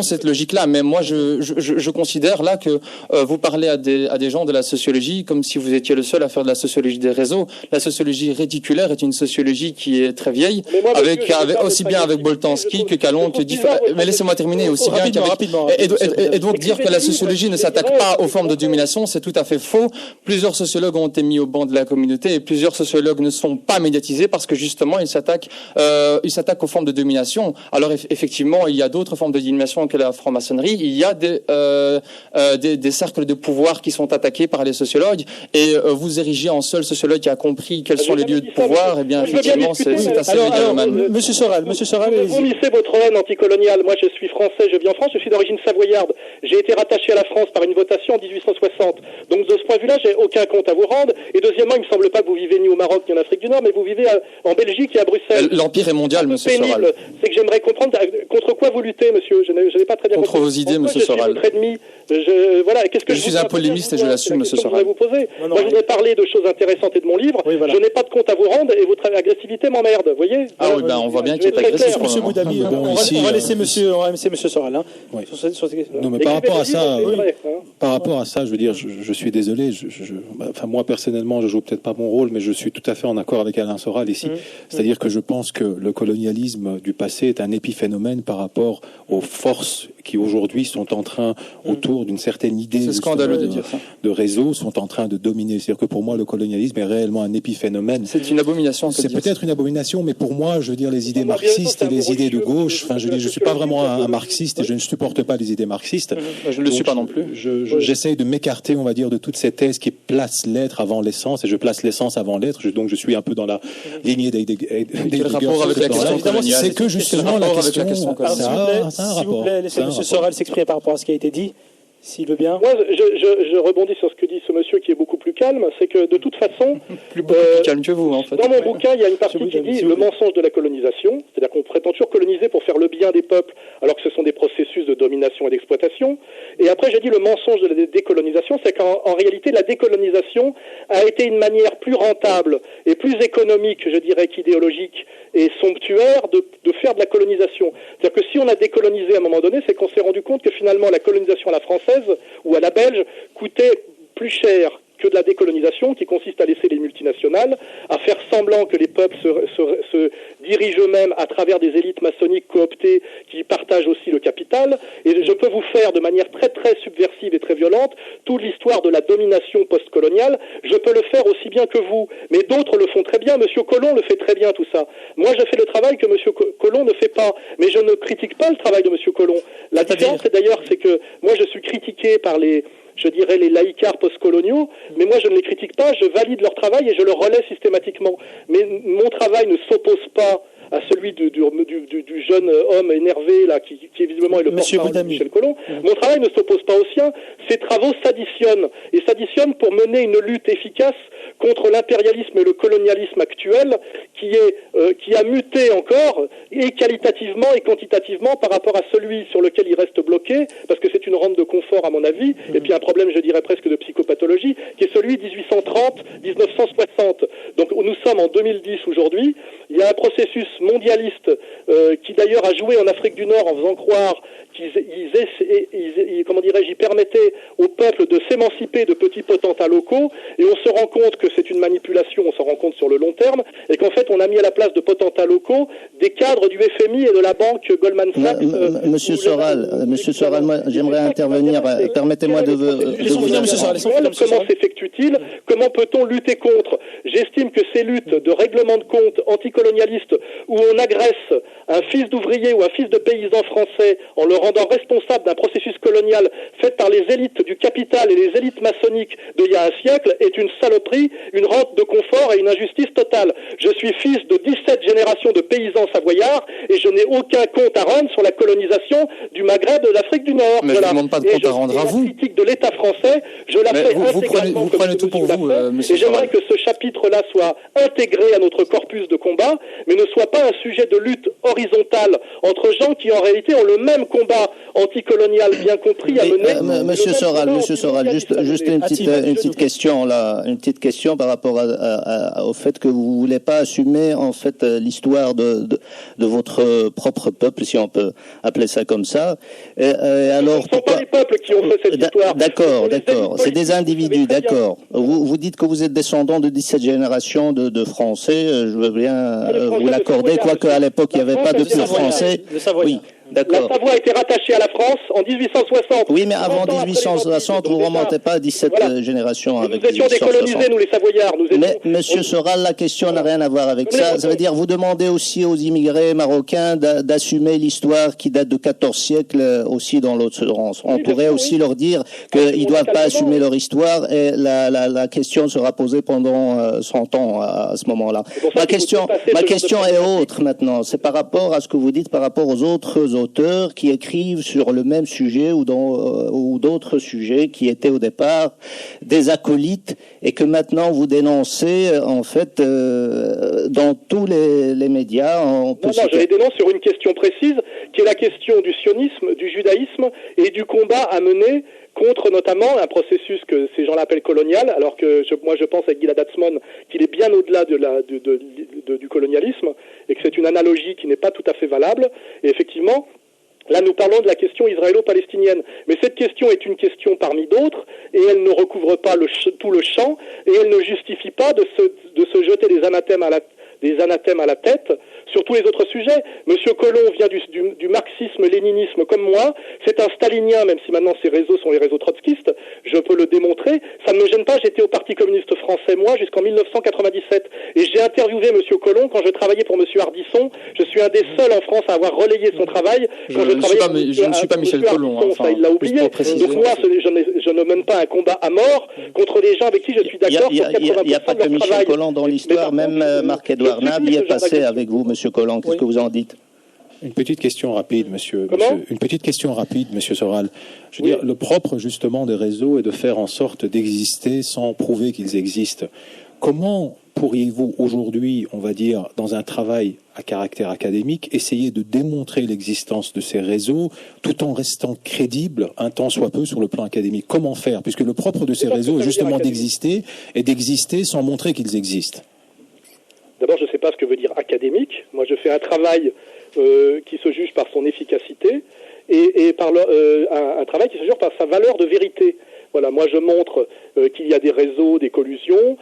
cette logique-là. Mais moi, je considère là que vous parlez à des gens de la sociologie comme si vous étiez le seul à faire de la sociologie des réseaux. La sociologie réticulaire est une sociologie qui est très vieille, aussi bien avec Boltanski que Calon, mais laissez-moi terminer aussi bien et donc dire que la sociologie ne s'attaque pas aux formes de domination, c'est tout à fait faux. Plusieurs sociologues ont été mis au banc de la communauté et plusieurs sociologues ne sont pas médiatisés parce que justement ils s'attaquent aux formes de domination. Alors effectivement, il y a d'autres formes de domination que la franc-maçonnerie. Il y a des cercles de pouvoir qui sont attaqués par les sociologues. Et vous érigez en seul sociologue qui a compris quels sont les lieux de pouvoir. Et bien effectivement, c'est assez mégalomane. Monsieur Soral, vous missez votre haine anticoloniale. Moi, je suis français, je vis en France, je suis d'origine savoyarde. J'ai été rattaché à la France par une votation en 1860. Donc de ce point de vue-là, j'ai aucun compte à vous rendre. Et deuxièmement, il me semble pas que vous vivez ni au Maroc ni en Afrique du Nord, mais vous vivez en Belgique et à Bruxelles. l'empire est mondial, monsieur Soral. C'est que j'aimerais comprendre contre quoi vous luttez, monsieur. Je n'ai pas très bien compris. Contre vos idées, monsieur Soral. Je suis un polémiste et je l'assume, monsieur Soral. Moi, je voudrais parler de choses intéressantes et de mon livre. Oui, voilà. Je n'ai pas de compte à vous rendre et votre agressivité m'emmerde, vous voyez. Ah oui, on voit bien qu'il est agressif. Monsieur Boudami, on va laisser monsieur Soral. Hein. Oui. Non, mais par rapport à ça, je veux dire, je suis désolé. Moi, personnellement, je joue peut-être pas mon rôle, mais je suis tout à fait en accord avec Alain Soral ici. C'est-à-dire que je pense que le colonialisme du passé est un épiphénomène par rapport aux forces qui aujourd'hui sont en train, autour d'une certaine idée de réseau, sont en train de dominer. C'est-à-dire que pour moi, le colonialisme est réellement un épiphénomène. C'est une abomination. C'est peut-être une abomination, mais pour moi, je veux dire, les idées marxistes et les idées de gauche, je suis pas vraiment un marxiste et je ne supporte pas les idées marxistes. Je ne le suis pas non plus. J'essaye de m'écarter, on va dire, de toutes ces thèses qui placent l'être avant l'essence, et je place l'essence avant l'être. Donc je suis un peu dans la lignée des rapport avec la question coloniale. C'est que justement la question. S'il vous plaît, laissez M. Soral s'exprimer par rapport à ce qui a été dit. S'il veut bien. Moi, je rebondis sur ce que dit ce monsieur qui est beaucoup plus calme. C'est que de toute façon, plus calme que vous, en fait. Dans mon bouquin, il y a une partie qui dit le mensonge de la colonisation, c'est-à-dire qu'on prétend toujours coloniser pour faire le bien des peuples, alors que ce sont des processus de domination et d'exploitation. Et après, j'ai dit le mensonge de la décolonisation, c'est qu'en réalité, la décolonisation a été une manière plus rentable et plus économique, je dirais, qu'idéologique et somptuaire de faire de la colonisation. C'est-à-dire que si on a décolonisé à un moment donné, c'est qu'on s'est rendu compte que finalement la colonisation à la française ou à la belge coûtait plus cher que de la décolonisation, qui consiste à laisser les multinationales, à faire semblant que les peuples se dirigent eux-mêmes à travers des élites maçonniques cooptées qui partagent aussi le capital. Et je peux vous faire de manière très très subversive et très violente toute l'histoire de la domination postcoloniale. Je peux le faire aussi bien que vous, mais d'autres le font très bien. Monsieur Colomb le fait très bien, tout ça. Moi, je fais le travail que Monsieur Colomb ne fait pas, mais je ne critique pas le travail de Monsieur Colomb. La différence, c'est que moi, je suis critiqué par les laïcards postcoloniaux, mais moi je ne les critique pas, je valide leur travail et je le relais systématiquement. Mais mon travail ne s'oppose pas à celui du jeune homme énervé là qui visiblement est le porte-parole de Michel Colomb. Mon travail ne s'oppose pas au sien. Ces travaux s'additionnent pour mener une lutte efficace contre l'impérialisme et le colonialisme actuel qui a muté encore et qualitativement et quantitativement par rapport à celui sur lequel il reste bloqué, parce que c'est une rampe de confort à mon avis, et puis un problème, je dirais presque de psychopathologie, qui est celui 1830-1960. Donc nous sommes en 2010 aujourd'hui. Il y a un processus mondialiste qui d'ailleurs a joué en Afrique du Nord en faisant croire qu'ils permettaient au peuple de s'émanciper de petits potentats locaux, et on se rend compte que c'est une manipulation, on s'en rend compte sur le long terme, et qu'en fait on a mis à la place de potentats locaux des cadres du FMI et de la banque Goldman Sachs. Monsieur Soral, moi j'aimerais intervenir. Permettez-moi de comment s'effectue-t-il? Comment peut-on lutter contre? J'estime que ces luttes de règlement de compte anticolonialistes où on agresse un fils d'ouvrier ou un fils de paysan français en le rendant responsable d'un processus colonial fait par les élites du capital et les élites maçonniques d'il y a un siècle est une saloperie, une rente de confort et une injustice totale. Je suis fils de 17 générations de paysans savoyards et je n'ai aucun compte à rendre sur la colonisation du Maghreb et de l'Afrique du Nord. Mais je ne demande pas de compte à rendre à vous. La critique de l'État français, je la fais intégralement. Vous prenez tout pour vous, monsieur. Et j'aimerais que ce chapitre-là soit intégré à notre corpus de combat, mais ne soit pas un sujet de lutte horizontale entre gens qui en réalité ont le même combat anticolonial bien compris à mener. Monsieur Soral, juste une petite question là, une petite question par rapport au fait que vous voulez pas assumer en fait l'histoire de votre propre peuple, si on peut appeler ça comme ça. Alors, ce ne sont pas les peuples qui ont fait cette histoire. D'accord. C'est des individus, d'accord. Vous dites que vous êtes descendant de 17 générations de Français. Je veux bien vous l'accorder, quoique à l'époque il n'y avait pas de pur français. Oui. D'accord. La Savoie a été rattachée à la France en 1860. Oui, mais avant 1860, vous ne remontez pas à 17 générations avec 1860. Nous étions décolonisés, nous les Savoyards. Mais, monsieur Soral, la question n'a rien à voir avec ça. Ça veut dire, vous demandez aussi aux immigrés marocains d'assumer l'histoire qui date de 14 siècles aussi dans l'autre sens. On pourrait aussi leur dire qu'ils ne doivent pas assumer leur histoire et la question sera posée pendant 100 ans à ce moment-là. Ma question est autre maintenant. C'est par rapport à ce que vous dites par rapport aux autres auteurs qui écrivent sur le même sujet ou d'autres sujets qui étaient au départ des acolytes et que maintenant vous dénoncez en fait dans tous les médias. Je les dénonce sur une question précise qui est la question du sionisme, du judaïsme et du combat à mener contre notamment un processus que ces gens l'appellent colonial, alors que moi je pense avec Gilad Atzmon qu'il est bien au-delà du colonialisme et que c'est une analogie qui n'est pas tout à fait valable. Et effectivement, là, nous parlons de la question israélo-palestinienne. Mais cette question est une question parmi d'autres, et elle ne recouvre pas tout le champ, et elle ne justifie pas de se jeter des anathèmes à la tête sur tous les autres sujets. Monsieur Collomb vient du marxisme-léninisme comme moi. C'est un stalinien, même si maintenant ces réseaux sont les réseaux trotskistes. Je peux le démontrer. Ça ne me gêne pas. J'étais au Parti communiste français, moi, jusqu'en 1997. Et j'ai interviewé Monsieur Collomb quand je travaillais pour Monsieur Ardisson. Je suis un des seuls en France à avoir relayé son travail. Je ne suis pas Michel Collomb. Enfin, ça, il l'a oublié. Donc moi, je ne mène pas un combat à mort contre des gens avec qui je suis d'accord sur 80% de leur travail. Il n'y a pas que Michel Collomb dans l'histoire. Même Marc-Édouard Nab y est passé avec vous, Monsieur Collomb. Qu'est-ce que vous en dites? Une petite question rapide, monsieur Soral. Je veux dire, le propre, justement, des réseaux est de faire en sorte d'exister sans prouver qu'ils existent. Comment pourriez-vous aujourd'hui, on va dire, dans un travail à caractère académique, essayer de démontrer l'existence de ces réseaux tout en restant crédible, un tant soit peu, sur le plan académique? Comment faire? Puisque le propre de ces réseaux est justement d'exister sans montrer qu'ils existent. D'abord, je ne sais pas ce que veut dire académique. Moi, je fais un travail qui se juge par son efficacité et par un travail qui se juge par sa valeur de vérité. Voilà, moi je montre qu'il y a des réseaux, des collusions.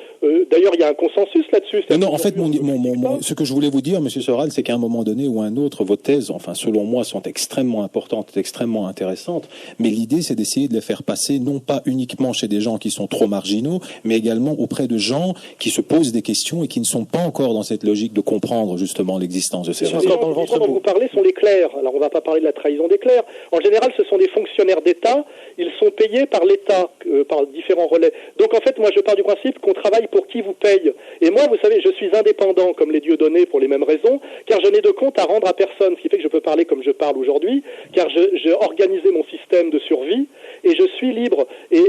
D'ailleurs, il y a un consensus là-dessus. Non, en fait, ce que je voulais vous dire, Monsieur Soral, c'est qu'à un moment donné ou un autre, vos thèses, enfin, selon moi, sont extrêmement importantes, extrêmement intéressantes. Mais l'idée, c'est d'essayer de les faire passer, non pas uniquement chez des gens qui sont trop marginaux, mais également auprès de gens qui se posent des questions et qui ne sont pas encore dans cette logique de comprendre justement l'existence de ces réseaux. Les gens dont vous parlez sont les clercs. Alors, on ne va pas parler de la trahison des clercs. En général, ce sont des fonctionnaires d'État. Ils sont payés par l'État. Par différents relais. Donc en fait, moi je pars du principe qu'on travaille pour qui vous paye. Et moi, vous savez, je suis indépendant comme les dieudonnés pour les mêmes raisons, car je n'ai de compte à rendre à personne, ce qui fait que je peux parler comme je parle aujourd'hui, car j'ai organisé mon système de survie et je suis libre. Et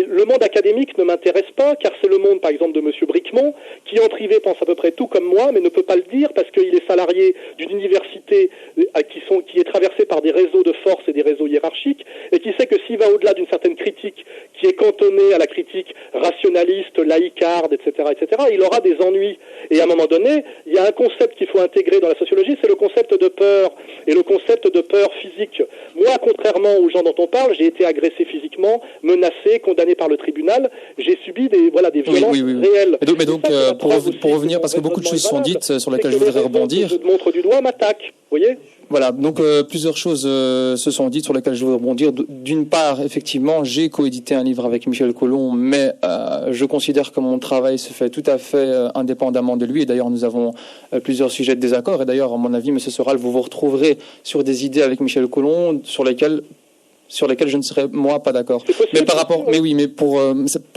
le monde académique ne m'intéresse pas, car c'est le monde, par exemple, de Monsieur Bricmont, qui en privé pense à peu près tout comme moi, mais ne peut pas le dire parce qu'il est salarié d'une université qui est traversée par des réseaux de force et des réseaux hiérarchiques, et qui sait que s'il va au-delà d'une certaine critique qui est cantonné à la critique rationaliste, laïcarde, etc., il aura des ennuis. Et à un moment donné, il y a un concept qu'il faut intégrer dans la sociologie, c'est le concept de peur, et le concept de peur physique. Moi, contrairement aux gens dont on parle, j'ai été agressé physiquement, menacé, condamné par le tribunal, j'ai subi des violences réelles. Mais donc pour revenir, parce que beaucoup de choses sont dites sur lesquelles je voudrais rebondir. Je te montre du doigt, m'attaque, vous voyez ? Voilà, donc plusieurs choses se sont dites sur lesquelles je veux rebondir. D'une part, effectivement, j'ai coédité un livre avec Michel Collomb, mais je considère que mon travail se fait tout à fait indépendamment de lui. Et d'ailleurs, nous avons plusieurs sujets de désaccord. Et d'ailleurs, à mon avis, M. Soral, vous retrouverez sur des idées avec Michel Collomb sur lesquelles je ne serais moi pas d'accord. Mais par rapport,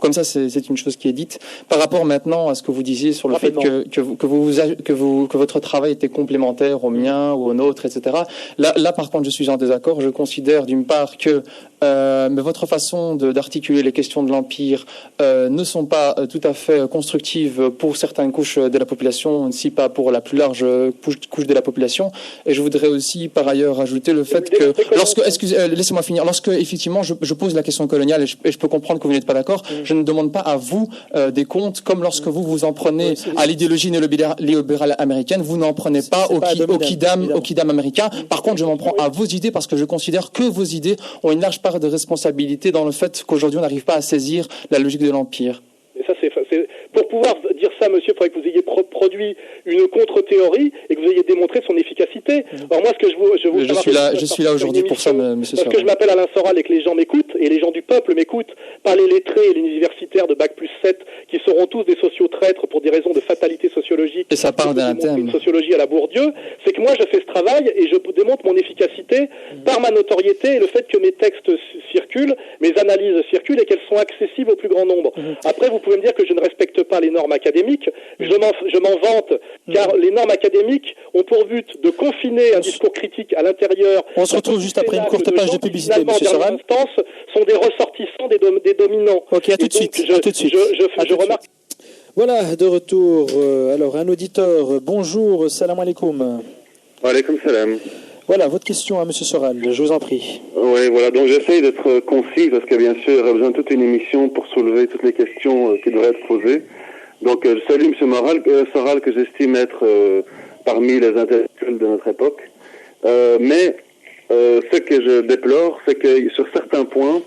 comme ça, c'est une chose qui est dite. Par rapport maintenant à ce que vous disiez sur le fait que votre travail était complémentaire au mien ou au nôtre, etc. Là, par contre, je suis en désaccord. Je considère d'une part que mais votre façon d'articuler les questions de l'Empire ne sont pas tout à fait constructives pour certaines couches de la population, si pas pour la plus large couche de la population. Et je voudrais aussi, par ailleurs, ajouter le fait que laissez-moi finir. Lorsque, effectivement, je pose la question coloniale et je peux comprendre que vous n'êtes pas d'accord, je ne demande pas à vous des comptes, comme lorsque vous en prenez à l'idéologie néolibérale américaine, vous n'en prenez pas au kidam américain. Par contre, je m'en prends à vos idées parce que je considère que vos idées ont une large part de responsabilité dans le fait qu'aujourd'hui on n'arrive pas à saisir la logique de l'Empire. Et ça, pour pouvoir dire ça, monsieur, il faudrait que vous ayez produit une contre-théorie et que vous ayez démontré son efficacité. Alors moi, ce que je suis là aujourd'hui pour ça, monsieur Soral. Parce que je m'appelle Alain Soral et que les gens m'écoutent, et les gens du peuple m'écoutent, pas les lettrés et les universitaires de Bac+7 qui seront tous des sociotraîtres pour des raisons de fatalité sociologique. Et ça parle d'un thème. Une sociologie à la Bourdieu. C'est que moi, je fais ce travail et je démontre mon efficacité par ma notoriété et le fait que mes textes circulent. circulent, mes analyses circulent et qu'elles sont accessibles au plus grand nombre. Après, vous pouvez me dire que je ne respecte pas les normes académiques. Je m'en vante, car les normes académiques ont pour but de confiner un discours critique à l'intérieur. On se retrouve juste après une courte page de publicité, M. Soral. Sont des ressortissants des dominants. Ok, à tout de suite. Je remarque. Voilà, de retour. Alors, un auditeur. Bonjour, salam alaikum. Wa alaikum salam. Voilà, votre question à M. Soral, je vous en prie. Oui, voilà, donc j'essaye d'être concis parce que bien sûr, il y aura besoin de toute une émission pour soulever toutes les questions qui devraient être posées. Donc, je salue M. Soral, que j'estime être parmi les intellectuels de notre époque. Mais ce que je déplore, c'est que sur certains points,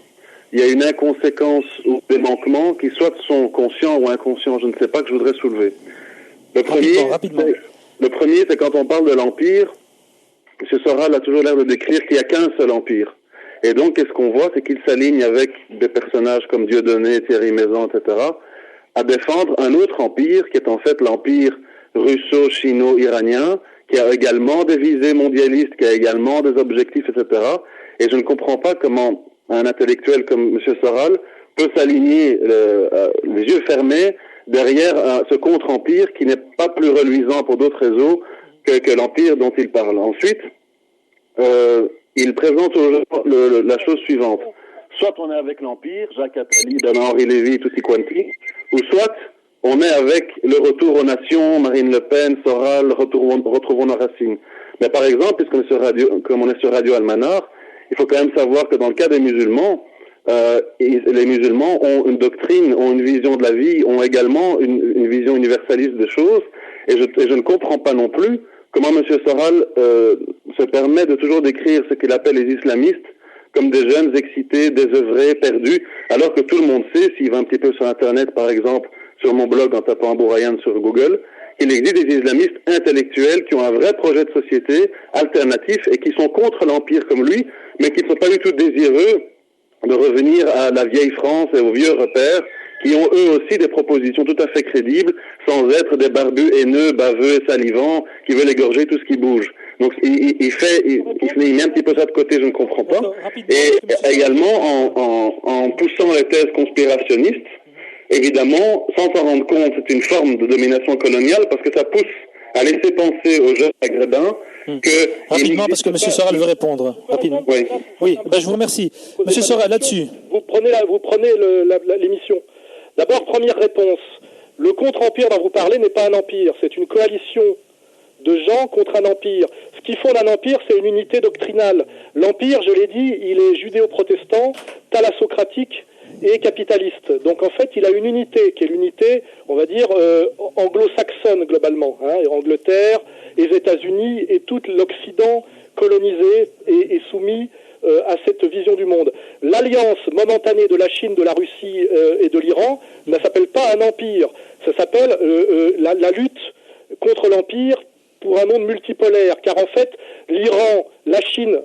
il y a une inconséquence ou des manquements qui soit sont conscients ou inconscients, je ne sais pas, que je voudrais soulever. Le premier, c'est quand on parle de l'Empire, M. Soral a toujours l'air de décrire qu'il n'y a qu'un seul empire. Et donc, qu'est-ce qu'on voit, c'est qu'il s'aligne avec des personnages comme Dieudonné, Thierry Mézan, etc., à défendre un autre empire, qui est en fait l'empire russo-chino-iranien, qui a également des visées mondialistes, qui a également des objectifs, etc. Et je ne comprends pas comment un intellectuel comme M. Soral peut s'aligner les yeux fermés derrière ce contre-empire qui n'est pas plus reluisant pour d'autres réseaux que l'empire dont il parle. Ensuite, il présente la chose suivante. Soit on est avec l'empire, Jacques Attali, Bernard-Henri Lévy, tutti quanti, ou soit on est avec le retour aux nations, Marine Le Pen, Soral, retrouvons nos racines. Mais par exemple, comme on est sur Radio Almanar, il faut quand même savoir que dans le cas des musulmans, les musulmans ont une doctrine, ont une vision de la vie, ont également une vision universaliste des choses, et je ne comprends pas non plus comment M. Soral se permet de toujours décrire ce qu'il appelle les islamistes comme des jeunes excités, désœuvrés, perdus, alors que tout le monde sait, s'il va un petit peu sur Internet, par exemple, sur mon blog en tapant Bourayan sur Google, qu'il existe des islamistes intellectuels qui ont un vrai projet de société alternatif et qui sont contre l'Empire comme lui, mais qui ne sont pas du tout désireux de revenir à la vieille France et aux vieux repères, qui ont eux aussi des propositions tout à fait crédibles, sans être des barbus haineux, baveux et salivants, qui veulent égorger tout ce qui bouge. Donc il met un petit peu ça de côté, je ne comprends pas. Et également en poussant les thèses conspirationnistes, évidemment, sans s'en rendre compte, c'est une forme de domination coloniale, parce que ça pousse à laisser penser aux jeunes maghrébins que... Rapidement, parce que M. Soral veut répondre. Rapidement. Oui, je vous remercie. M. Soral, là-dessus. Vous prenez l'émission. D'abord, première réponse. Le contre-empire dont vous parlez n'est pas un empire, c'est une coalition de gens contre un empire. Ce qui fonde un empire, c'est une unité doctrinale. L'empire, je l'ai dit, il est judéo-protestant, thalassocratique et capitaliste. Donc en fait, il a une unité, qui est l'unité, on va dire, anglo-saxonne globalement. Angleterre, les États-Unis et tout l'Occident colonisé et soumis à cette vision du monde. L'alliance momentanée de la Chine, de la Russie et de l'Iran ne s'appelle pas un empire. Ça s'appelle la lutte contre l'empire pour un monde multipolaire. Car en fait, l'Iran, la Chine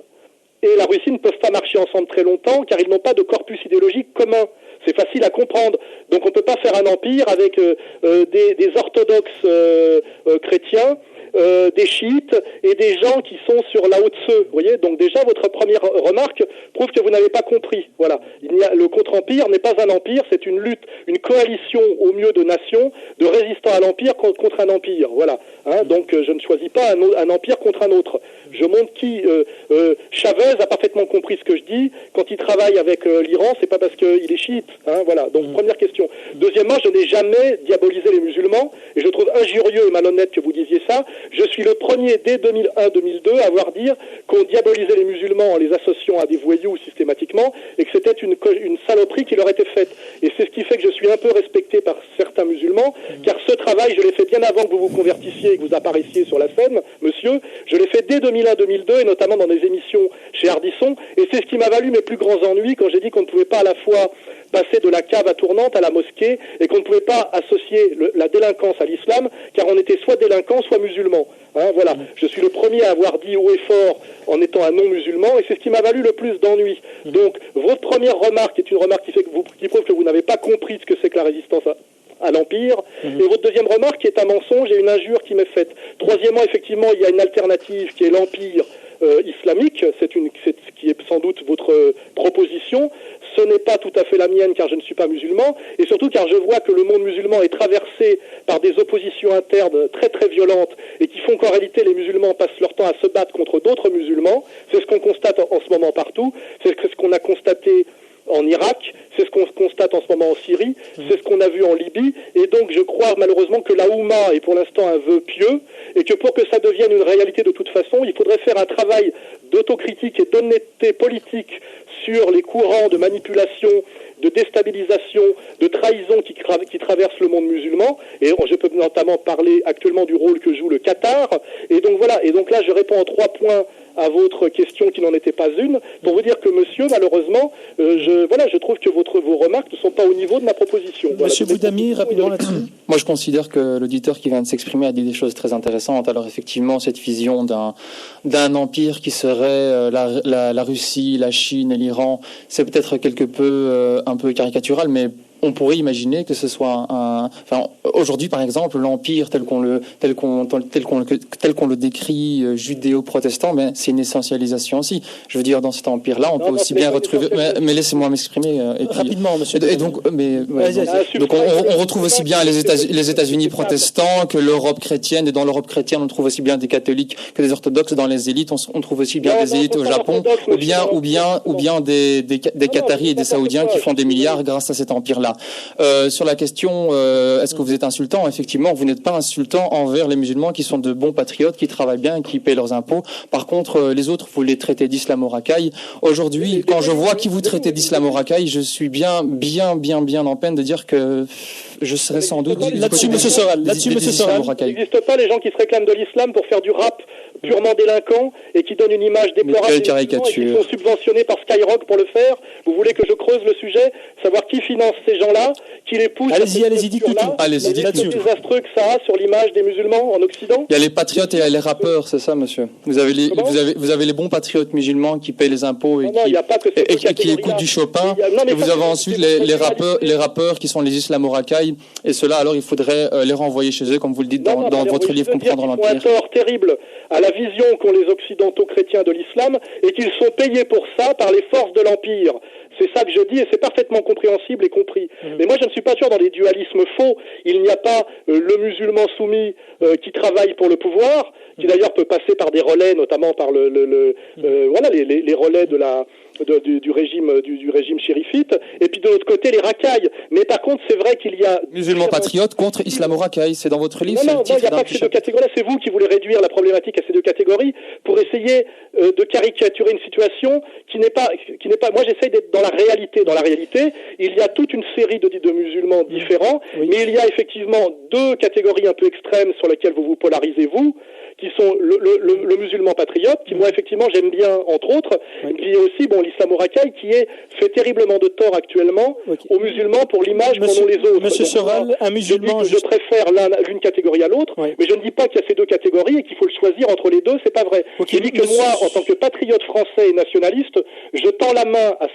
et la Russie ne peuvent pas marcher ensemble très longtemps car ils n'ont pas de corpus idéologique commun. C'est facile à comprendre. Donc on ne peut pas faire un empire avec des orthodoxes chrétiens, des chiites et des gens qui sont sur la Haute-Seu. Vous voyez, donc déjà votre première remarque prouve que vous n'avez pas compris. Voilà, le contre-empire n'est pas un empire, c'est une lutte, une coalition au mieux de nations, de résistants à l'empire contre un empire. Voilà. Donc je ne choisis pas un empire contre un autre. Je montre qui Chavez a parfaitement compris ce que je dis. Quand il travaille avec l'Iran, c'est pas parce qu'il est chiite. Voilà. Donc première question. Deuxièmement, je n'ai jamais diabolisé les musulmans et je trouve injurieux et malhonnête que vous disiez ça. Je suis le premier dès 2001-2002 à avoir dit qu'on diabolisait les musulmans en les associant à des voyous systématiquement et que c'était une saloperie qui leur était faite. Et c'est ce qui fait que je suis un peu respecté par certains musulmans, car ce travail, je l'ai fait bien avant que vous vous convertissiez et que vous apparaissiez sur la scène, monsieur. Je l'ai fait dès 2001-2002 et notamment dans des émissions chez Ardisson. Et c'est ce qui m'a valu mes plus grands ennuis quand j'ai dit qu'on ne pouvait pas à la fois passer de la cave à tournante à la mosquée et qu'on ne pouvait pas associer la délinquance à l'islam, car on était soit délinquants, soit musulmans. Voilà. Je suis le premier à avoir dit haut et fort en étant un non-musulman, et c'est ce qui m'a valu le plus d'ennuis. Donc, votre première remarque est une remarque qui prouve que vous n'avez pas compris ce que c'est que la résistance à l'Empire. Et votre deuxième remarque qui est un mensonge et une injure qui m'est faite. Troisièmement, effectivement, il y a une alternative qui est l'Empire islamique, c'est ce qui est sans doute votre proposition. pas tout à fait la mienne car je ne suis pas musulman, et surtout car je vois que le monde musulman est traversé par des oppositions internes très très violentes et qui font qu'en réalité les musulmans passent leur temps à se battre contre d'autres musulmans. C'est ce qu'on constate en ce moment partout, c'est ce qu'on a constaté en Irak, c'est ce qu'on constate en ce moment en Syrie, c'est ce qu'on a vu en Libye, et donc je crois malheureusement que la Oumma est pour l'instant un vœu pieux, et que pour que ça devienne une réalité de toute façon, il faudrait faire un travail d'autocritique et d'honnêteté politique sur les courants de manipulation, de déstabilisation, de trahison qui traversent le monde musulman, et je peux notamment parler actuellement du rôle que joue le Qatar, et donc voilà, et donc là je réponds en 3 points à votre question qui n'en était pas une, pour vous dire que monsieur, malheureusement, je trouve que vos remarques ne sont pas au niveau de ma proposition. Monsieur Boudami, rapidement là-dessus. Moi, je considère que l'auditeur qui vient de s'exprimer a dit des choses très intéressantes. Alors, effectivement, cette vision d'un empire qui serait la Russie, la Chine et l'Iran, c'est peut-être quelque peu un peu caricatural, mais on pourrait imaginer que ce soit aujourd'hui, par exemple, l'empire tel qu'on le décrit judéo-protestant, mais c'est une essentialisation aussi. Je veux dire, dans cet empire-là, on peut aussi bien retrouver. Mais laissez-moi m'exprimer. Rapidement, monsieur. Et donc, on retrouve aussi bien les États-Unis protestants que l'Europe chrétienne. Et dans l'Europe chrétienne, on trouve aussi bien des catholiques que des orthodoxes. Dans les élites, on trouve aussi bien des élites au Japon, ou bien des Qataris et des Saoudiens qui font des milliards grâce à cet empire-là. Sur la question, est-ce que vous êtes insultant? Effectivement, vous n'êtes pas insultant envers les musulmans qui sont de bons patriotes, qui travaillent bien, qui paient leurs impôts. Par contre, les autres, vous les traitez d'islamo-racailles. Aujourd'hui, quand je vois qui vous traitez d'islamo-racailles, je suis bien en peine de dire que je serais sans doute... Là-dessus, monsieur Soral. Il n'existe pas les gens qui se réclament de l'islam pour faire du rap purement délinquant et qui donnent une image déplorable et qui sont subventionnés par Skyrock pour le faire. Vous voulez que je creuse le sujet, savoir qui finance ces gens-là, qui les pousse allez-y, dites tout. Allez-y, dites tout. C'est désastreux que ça a sur l'image des musulmans en Occident. Il y a les patriotes et il y a les rappeurs, c'est ça, monsieur. Vous avez les bons patriotes musulmans qui payent les impôts et qui écoutent du Chopin. Et vous avez ensuite les rappeurs qui sont les islamo-racailles. Et ceux-là, alors, il faudrait les renvoyer chez eux, comme vous le dites dans votre livre Comprendre l'Empire. Ils ont un tort terrible à la vision qu'ont les occidentaux chrétiens de l'islam et qu'ils sont payés pour ça par les forces de l'Empire. C'est ça que je dis et c'est parfaitement compréhensible et compris. Mais moi je ne suis pas sûr dans les dualismes faux. Il n'y a pas le musulman soumis qui travaille pour le pouvoir, qui d'ailleurs peut passer par des relais, notamment par les relais du régime chérifite, et puis de l'autre côté les racailles. Mais par contre c'est vrai qu'il y a... Musulmans patriotes contre islamo-racailles, c'est dans votre livre? Non, il n'y a pas que ces deux catégories-là, c'est vous qui voulez réduire la problématique à ces deux catégories pour essayer de caricaturer une situation qui n'est pas... Moi j'essaye d'être dans la réalité. Dans la réalité, il y a toute une série de musulmans différents, mais il y a effectivement deux catégories un peu extrêmes sur lesquelles vous vous polarisez, vous, qui sont le musulman patriote, qui moi effectivement j'aime bien entre autres, qui est aussi l'islamo-racaille qui fait terriblement de tort actuellement aux musulmans pour l'image qu'en ont les autres. Monsieur Soral, un musulman... Je préfère l'une catégorie à l'autre, mais je ne dis pas qu'il y a ces deux catégories et qu'il faut le choisir entre les deux, c'est pas vrai. Je dis que moi, en tant que patriote français et nationaliste, je tends la main à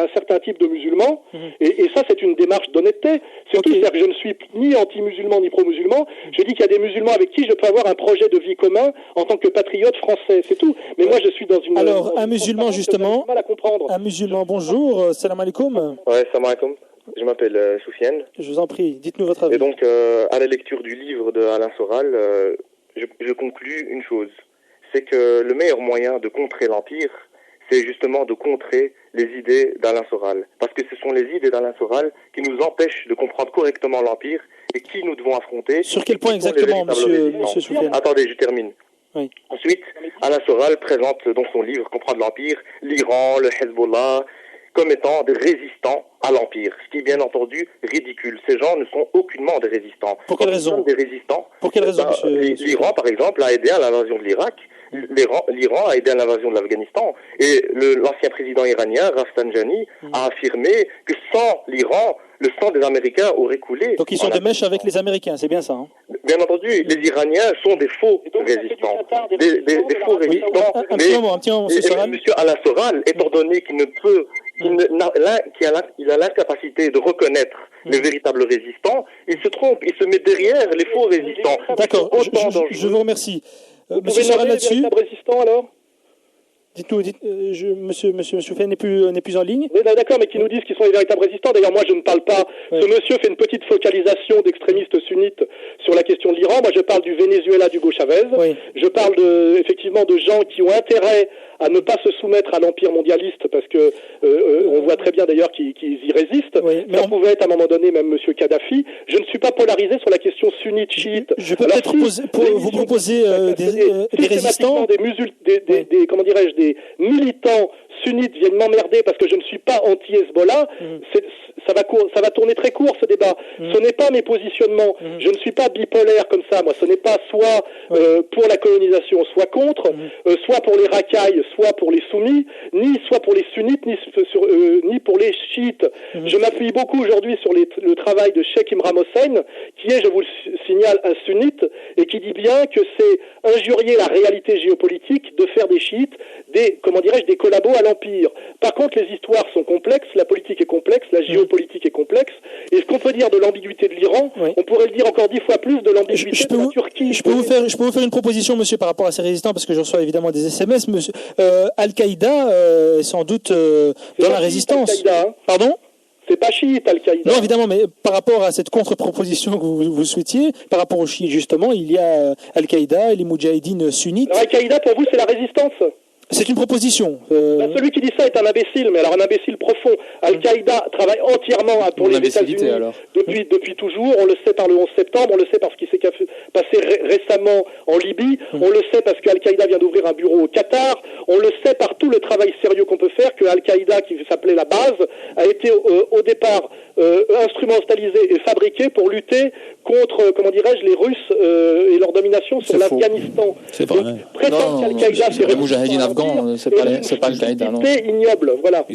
un certain type de musulmans, et ça c'est une démarche d'honnêteté. C'est tout, c'est-à-dire que je ne suis ni anti-musulman ni pro-musulman, je dis qu'il y a des musulmans avec qui je peux avoir un projet de vie commun en tant que patriote français, c'est tout. Mais moi je suis dans une... Alors, un musulman justement, un musulman, bonjour, salam alaikum. Ouais, salam alaikum. Je m'appelle Soufiane. Je vous en prie, dites-nous votre avis. Et donc, à la lecture du livre de Alain Soral, je conclus une chose. C'est que le meilleur moyen de contrer l'Empire, c'est justement de contrer les idées d'Alain Soral. Parce que ce sont les idées d'Alain Soral qui nous empêchent de comprendre correctement l'Empire et qui nous devons affronter. Sur quel point exactement, monsieur Soufiane? Attendez, je termine. Oui. Ensuite, Alain Soral présente dans son livre Comprendre l'Empire, l'Iran, le Hezbollah, comme étant des résistants à l'Empire, ce qui est bien entendu ridicule. Ces gens ne sont aucunement des résistants. Pour quelle raison? Des résistants. Pour quelle raison, monsieur? L'Iran, par exemple, a aidé à l'invasion de l'Irak. L'Iran a aidé à l'invasion de l'Afghanistan. Et l'ancien président iranien, Rafsanjani, a affirmé que sans l'Iran, le sang des Américains aurait coulé. Donc ils sont de mèche avec les Américains, c'est bien ça, hein? Bien entendu, les Iraniens sont des faux résistants. Des faux résistants. Un petit moment, monsieur Soral. Monsieur Alain Soral, étant donné qu'il ne peut... il a l'incapacité de reconnaître les véritables résistants, il se trompe, il se met derrière les faux résistants. D'accord, je vous remercie. Vous pouvez nommer les véritables résistants alors? Dites-nous, monsieur Fay n'est plus en ligne. Oui, d'accord, mais qui nous disent qu'ils sont les véritables résistants. D'ailleurs, moi, je ne parle pas. Oui. Ce monsieur fait une petite focalisation d'extrémistes sunnites sur la question de l'Iran. Moi, je parle du Venezuela d'Hugo Chavez. Oui. Je parle effectivement de gens qui ont intérêt à ne pas se soumettre à l'empire mondialiste parce que on voit très bien d'ailleurs qu'ils y résistent. Oui, mais ça pouvait être à un moment donné même monsieur Kadhafi. Je ne suis pas polarisé sur la question sunnite chiite. Je peux peut-être vous proposer des résistants, des comment dirais-je, des militants sunnites viennent m'emmerder parce que je ne suis pas anti-Hezbollah. Ça va tourner très court ce débat. Ce n'est pas mes positionnements. Je ne suis pas bipolaire comme ça. Moi, ce n'est pas soit pour la colonisation, soit contre, soit pour les racailles, soit pour les soumis, ni soit pour les sunnites, ni pour les chiites. Je m'appuie beaucoup aujourd'hui sur le travail de Cheikh Imran Hossein, qui est, je vous le signale, un sunnite, et qui dit bien que c'est injurier la réalité géopolitique de faire des chiites des collabos à l'empire. Par contre, les histoires sont complexes, la politique est complexe, la géopolitique est complexe, et ce qu'on peut dire de l'ambiguïté de l'Iran, on pourrait le dire encore 10 fois plus de l'ambiguïté de la Turquie. Je peux vous faire une proposition, monsieur, par rapport à ces résistants, parce que je reçois évidemment des SMS. Monsieur, Al-Qaïda est sans doute dans la résistance. Al-Qaïda, hein. Pardon ? C'est pas chiite, Al-Qaïda. Non, évidemment, mais par rapport à cette contre-proposition que vous souhaitiez, par rapport aux chiites, justement, il y a Al-Qaïda et les moudjahidines sunnites. Alors, Al-Qaïda, pour vous, c'est la résistance ? C'est une proposition. Celui qui dit ça est un imbécile, mais alors un imbécile profond. Al-Qaïda travaille entièrement pour les États-Unis depuis toujours. On le sait par le 11 septembre, on le sait parce qu'il s'est passé récemment en Libye, on le sait parce qu'Al-Qaïda vient d'ouvrir un bureau au Qatar, on le sait par tout le travail sérieux qu'on peut faire que Al-Qaïda, qui s'appelait la base, a été au départ instrumentalisé et fabriqué pour lutter contre, comment dirais-je, les Russes et leur domination sur l'Afghanistan. C'est vrai. Prétendre qu'Al-Qaïda c'est les moudjahidines afghans, c'est pas Al-Qaïda, non. C'est ignoble, voilà.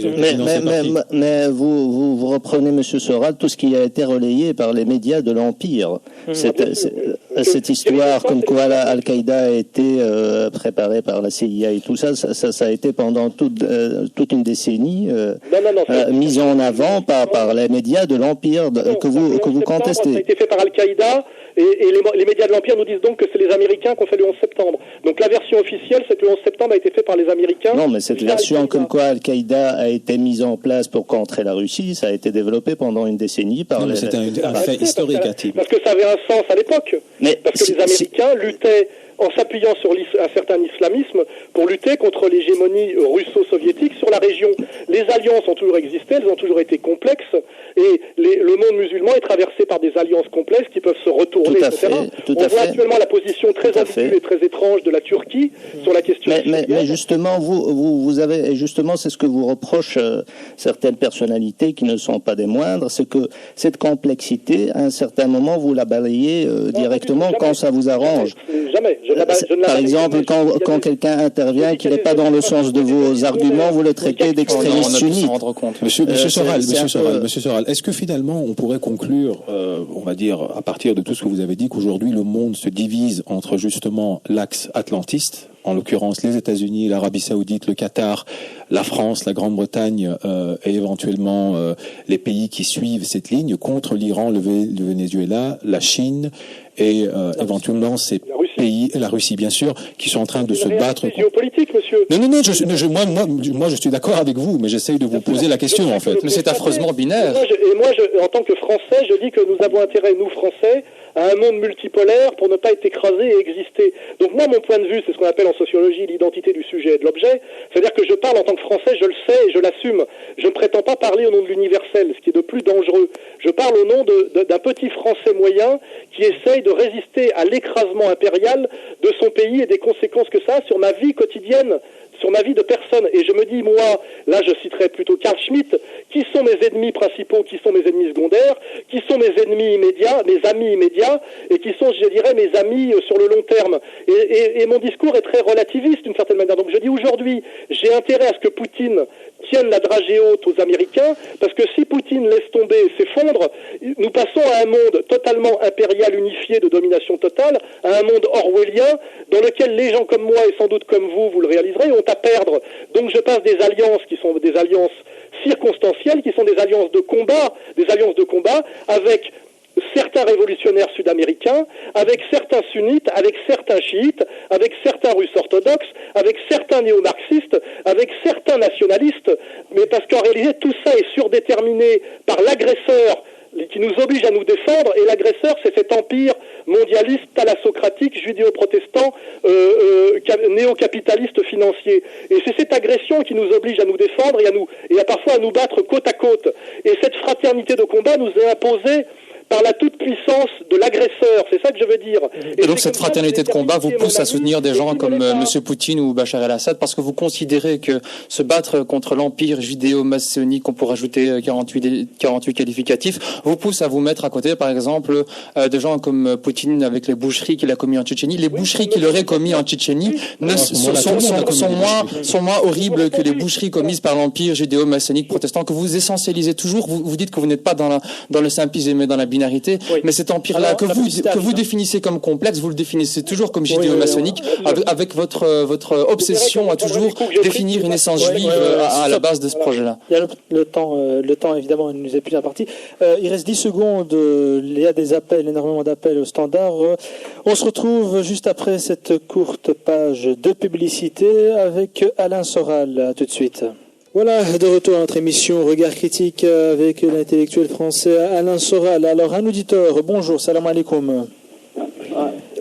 Mais vous reprenez, monsieur Soral, tout ce qui a été relayé par les médias de l'Empire. Cette histoire comme quoi Al-Qaïda a été préparée par la CIA et tout ça, ça a été pendant toute une décennie mise en avant par les médias de l'Empire que vous contestez. Ça a été fait par Al-Qaïda et les médias de l'Empire nous disent donc que c'est les Américains qui ont fait le 11 septembre. Donc la version officielle, c'est que le 11 septembre a été fait par les Américains. Non, mais cette version comme quoi Al-Qaïda a été mise en place pour contrer la Russie, ça a été développé pendant une décennie par les... C'est un fait historique, parce que ça avait un sens à l'époque. Parce que les Américains luttaient en s'appuyant sur un certain islamisme pour lutter contre l'hégémonie russo-soviétique sur la région. Les alliances ont toujours existé, elles ont toujours été complexes, et le monde musulman est traversé par des alliances complexes qui peuvent se retourner, etc. On voit actuellement la position très ambiguë et très étrange de la Turquie sur la question. Mais justement, vous avez, et justement, c'est ce que vous reprochent certaines personnalités qui ne sont pas des moindres, c'est que cette complexité, à un certain moment, vous la balayez directement quand ça vous arrange. Jamais. Par exemple, quand quelqu'un intervient qui n'est pas dans le sens de vos arguments, vous le traitez d'extrémiste sunnite. Monsieur Soral, est-ce que finalement on pourrait conclure, on va dire, à partir de tout ce que vous avez dit, qu'aujourd'hui le monde se divise entre justement l'axe atlantiste, en l'occurrence les États-Unis, l'Arabie Saoudite, le Qatar, la France, la Grande-Bretagne et éventuellement les pays qui suivent cette ligne, contre l'Iran, le Venezuela, la Chine et éventuellement ces pays, la Russie bien sûr, qui sont en train de se battre. C'est géopolitique, monsieur. Non, moi je suis d'accord avec vous, mais j'essaye de vous poser la question en fait. Mais c'est affreusement binaire. Moi, en tant que Français, je dis que nous avons intérêt, nous Français, à un monde multipolaire pour ne pas être écrasé et exister. Donc moi, mon point de vue, c'est ce qu'on appelle en sociologie l'identité du sujet et de l'objet. C'est-à-dire que je parle en tant que Français, je le sais et je l'assume. Je ne prétends pas parler au nom de l'universel, ce qui est de plus dangereux. Je parle au nom d'un petit Français moyen qui essaye de résister à l'écrasement impérial de son pays et des conséquences que ça a sur ma vie quotidienne, sur ma vie de personne. Et je me dis, moi, là je citerai plutôt Carl Schmitt, qui sont mes ennemis principaux, qui sont mes ennemis secondaires, qui sont mes ennemis immédiats, mes amis immédiats, et qui sont, je dirais, mes amis sur le long terme. Et mon discours est très relativiste d'une certaine manière. Donc je dis aujourd'hui, j'ai intérêt à ce que Poutine tienne la dragée haute aux Américains, parce que si Poutine laisse tomber et s'effondre, nous passons à un monde totalement impérial, unifié, de domination totale, à un monde orwellien, dans lequel les gens comme moi, et sans doute comme vous le réaliserez, ont à perdre. Donc je passe des alliances qui sont des alliances circonstancielles, qui sont des alliances de combat avec certains révolutionnaires sud-américains, avec certains sunnites, avec certains chiites, avec certains russes orthodoxes, avec certains néo-marxistes, avec certains nationalistes, mais parce qu'en réalité tout ça est surdéterminé par l'agresseur qui nous oblige à nous défendre, et l'agresseur c'est cet empire mondialiste, thalassocratique, judéo-protestant, néo-capitaliste financier. Et c'est cette agression qui nous oblige à nous défendre et parfois à nous battre côte à côte. Et cette fraternité de combat nous est imposée par la toute-puissance de l'agresseur, c'est ça que je veux dire. Et donc cette fraternité de combat vous pousse à soutenir des gens comme M. Poutine ou Bachar el-Assad, parce que vous considérez que se battre contre l'empire judéo-maçonnique, on pourrait ajouter 48 qualificatifs, vous pousse à vous mettre à côté, par exemple, de gens comme Poutine avec les boucheries qu'il a commis en Tchétchénie. Les boucheries qu'il aurait commis en Tchétchénie sont moins horribles que les boucheries commises par l'empire judéo-maçonnique protestant, que vous essentialisez toujours. Vous dites que vous n'êtes pas dans le simplisme mais dans la binarité, mais cet empire-là que vous définissez comme complexe, vous le définissez toujours comme judéo-maçonnique, avec votre obsession à toujours définir une essence juive à la base de ce projet-là. Il y a le temps évidemment nous est plus imparti. Il reste 10 secondes, il y a des appels, énormément d'appels au standard. On se retrouve juste après cette courte page de publicité avec Alain Soral. À tout de suite. Voilà, de retour à notre émission Regard critique avec l'intellectuel français Alain Soral. Alors, un auditeur, bonjour, salam alaikum.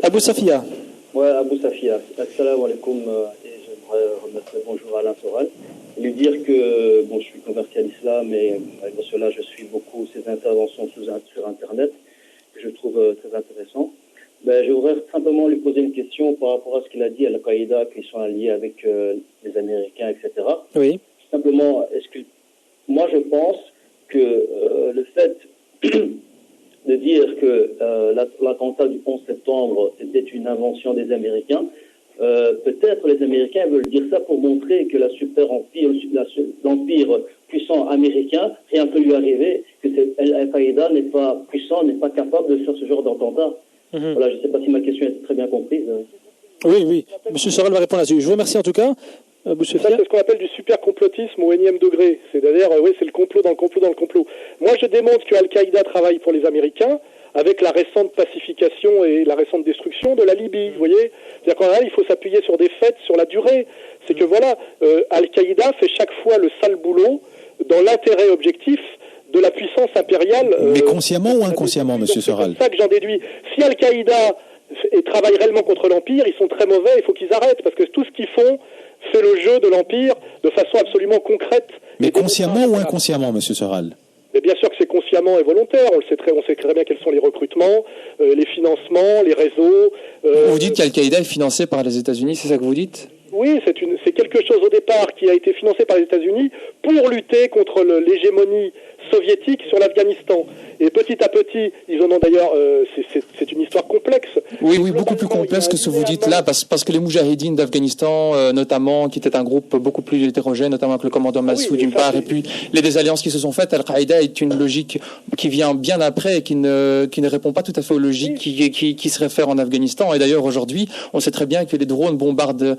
Abou Safia. Ouais, Abou Safia. Assalamu alaikum. Et j'aimerais remettre bonjour à Alain Soral. Et lui dire que, je suis converti à l'islam et pour cela, je suis beaucoup ses interventions sur Internet, que je trouve très intéressant. Je voudrais simplement lui poser une question par rapport à ce qu'il a dit à Al-Qaïda, qu'ils sont alliés avec les Américains, etc. Oui. Simplement, moi je pense que le fait de dire que l'attentat du 11 septembre était une invention des Américains, peut-être les Américains veulent dire ça pour montrer que l'empire puissant américain, rien ne peut lui arriver, que Al-Qaïda n'est pas puissant, n'est pas capable de faire ce genre d'attentat. Voilà, je ne sais pas si ma question est très bien comprise. Oui. Monsieur Sorel va répondre là-dessus. Je vous remercie en tout cas. Ça, c'est ce qu'on appelle du super complotisme au énième degré. C'est-à-dire, c'est le complot dans le complot dans le complot. Moi, je démontre que Al-Qaïda travaille pour les Américains avec la récente pacification et la récente destruction de la Libye, vous voyez. C'est-à-dire qu'en réalité, il faut s'appuyer sur des faits, sur la durée. C'est que Al-Qaïda fait chaque fois le sale boulot dans l'intérêt objectif de la puissance impériale. Mais consciemment ou inconsciemment, monsieur Soral ? C'est ça que j'en déduis. Si Al-Qaïda travaille réellement contre l'Empire, ils sont très mauvais, il faut qu'ils arrêtent, parce que tout ce qu'ils font fait le jeu de l'Empire de façon absolument concrète. Mais consciemment ou inconsciemment, monsieur Soral ? Mais bien sûr que c'est consciemment et volontaire. On sait très bien quels sont les recrutements, les financements, les réseaux. Vous dites qu'Al-Qaïda est financé par les États-Unis, c'est ça que vous dites ? Oui, c'est quelque chose au départ qui a été financé par les États-Unis pour lutter contre l'hégémonie soviétique sur l'Afghanistan. Et petit à petit, ils en ont d'ailleurs... c'est une histoire complexe. Oui, beaucoup plus complexe que ce que vous dites là, parce que les Moudjahidines d'Afghanistan, notamment, qui était un groupe beaucoup plus hétérogène, notamment avec le commandant Massoud d'une part, et puis les désalliances qui se sont faites, Al-Qaïda est une logique qui vient bien après et qui ne répond pas tout à fait aux logiques qui se réfèrent en Afghanistan. Et d'ailleurs, aujourd'hui, on sait très bien que les drones bombardent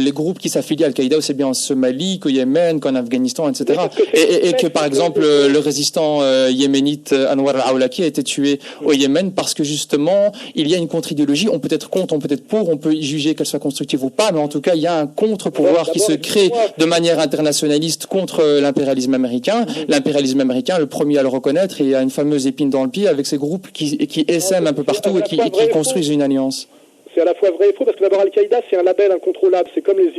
les groupes qui s'affilient à Al-Qaïda aussi bien en Somalie qu'au Yémen, qu'en Afghanistan, etc. Et que, par exemple, le résistant yéménite Anwar al-Awlaki a été tué au Yémen parce que, justement, il y a une contre-idéologie. On peut être contre, on peut être pour, on peut y juger qu'elle soit constructive ou pas, mais en tout cas, il y a un contre-pouvoir qui se crée de manière internationaliste contre l'impérialisme américain. L'impérialisme américain, le premier à le reconnaître, et il y a une fameuse épine dans le pied avec ces groupes qui essaiment un peu partout et qui construisent une alliance. C'est à la fois vrai et faux, parce que d'abord Al-Qaïda, c'est un label incontrôlable. C'est comme les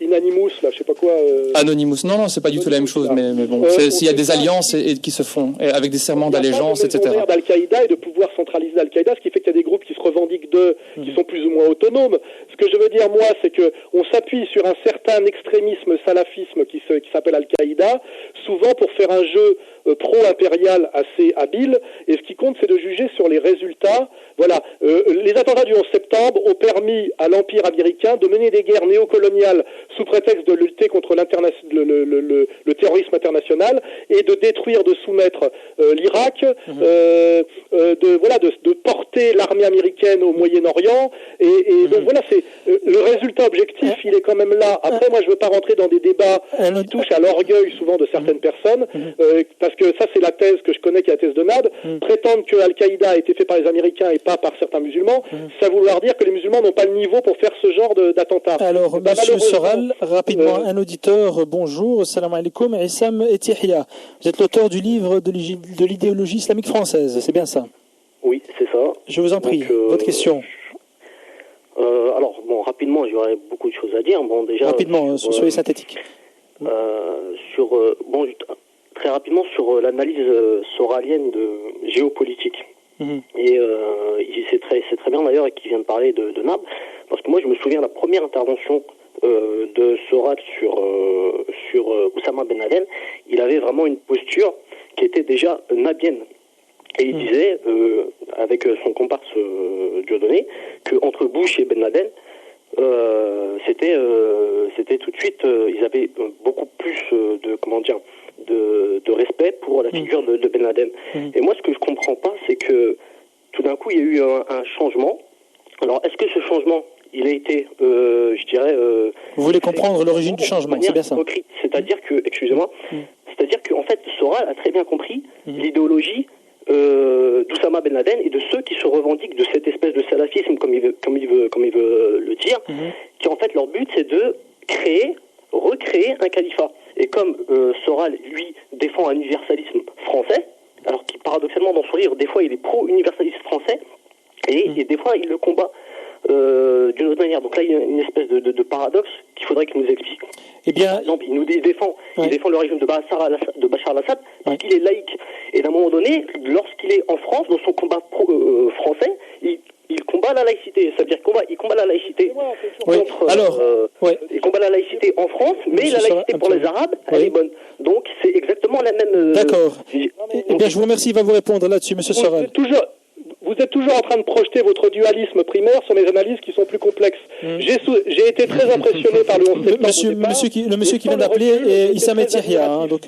Unanimous, là, je sais pas quoi. Anonymous, non, c'est pas du tout la même chose, mais bon, s'il y a des alliances qui se font, avec des serments d'allégeance, etc. Le d'Al-Qaïda et de pouvoir centraliser Al-Qaïda, ce qui fait qu'il y a des groupes qui se revendiquent qui sont plus ou moins autonomes. Ce que je veux dire, moi, c'est que on s'appuie sur un certain extrémisme salafisme qui s'appelle Al-Qaïda, souvent pour faire un jeu pro-impérial assez habile, et ce qui compte, c'est de juger sur les résultats. Voilà, les attentats du 11 septembre ont permis à l'Empire américain de mener des guerres néocoloniales sous prétexte de lutter contre le terrorisme international et de détruire, de soumettre l'Irak, de porter l'armée américaine au Moyen-Orient. Et donc voilà, c'est le résultat objectif, il est quand même là. Après, moi, je veux pas rentrer dans des débats qui touchent à l'orgueil souvent de certaines personnes, parce que ça, c'est la thèse que je connais, qui est la thèse de Nab. Prétendre que Al-Qaïda a été fait par les Américains et pas par certains musulmans, ça vouloir dire que les musulmans n'ont pas le niveau pour faire ce genre d'attentat. Alors, Monsieur Soral, rapidement, un auditeur, bonjour, salam alaikum, Issam Etihia. Vous êtes l'auteur du livre de l'idéologie islamique française, c'est bien ça? Oui, c'est ça. Je vous en prie, votre question. Alors, bon, rapidement, j'aurais beaucoup de choses à dire. Bon, déjà, rapidement, soyez synthétique. Très rapidement sur l'analyse soralienne de géopolitique. Et c'est très bien d'ailleurs qu'il vient de parler de Nab, parce que moi je me souviens de la première intervention de Soral sur Oussama Ben Laden. Il avait vraiment une posture qui était déjà nabienne. Et il disait, avec son comparse Dieudonné, qu'entre Bush et Ben Laden, c'était tout de suite, ils avaient beaucoup plus de respect pour la figure de Ben Laden. Et moi, ce que je comprends pas, c'est que tout d'un coup, il y a eu un changement. Alors, est-ce que ce changement, il a été, vous voulez comprendre l'origine du changement, c'est bien ça. C'est-à-dire que, excusez-moi, c'est-à-dire qu'en fait, Soral a très bien compris l'idéologie d'Oussama Ben Laden et de ceux qui se revendiquent de cette espèce de salafisme, comme il veut le dire, qui en fait leur but c'est de recréer un califat. Et comme Soral, lui, défend un universalisme français, alors qu'il paradoxalement dans son livre, des fois il est pro-universaliste français, et des fois il le combat d'une autre manière. Donc là il y a une espèce de paradoxe qu'il faudrait qu'il nous explique. Eh bien, par exemple, il défend le régime de Bachar al-Assad parce qu'il est laïque. Et d'un moment donné, lorsqu'il est en France, dans son combat français, il combat la laïcité. Ça veut dire qu'il combat la laïcité il combat la laïcité en France, mais la laïcité pour les Arabes, elle est bonne. Donc c'est exactement la même... D'accord. Eh bien, je vous remercie, il va vous répondre là-dessus, Monsieur Soral. Vous êtes toujours en train de projeter votre dualisme primaire sur mes analyses qui sont plus complexes. J'ai été très impressionné par le 11 septembre. Le monsieur qui vient d'appeler est Issam Etihia, donc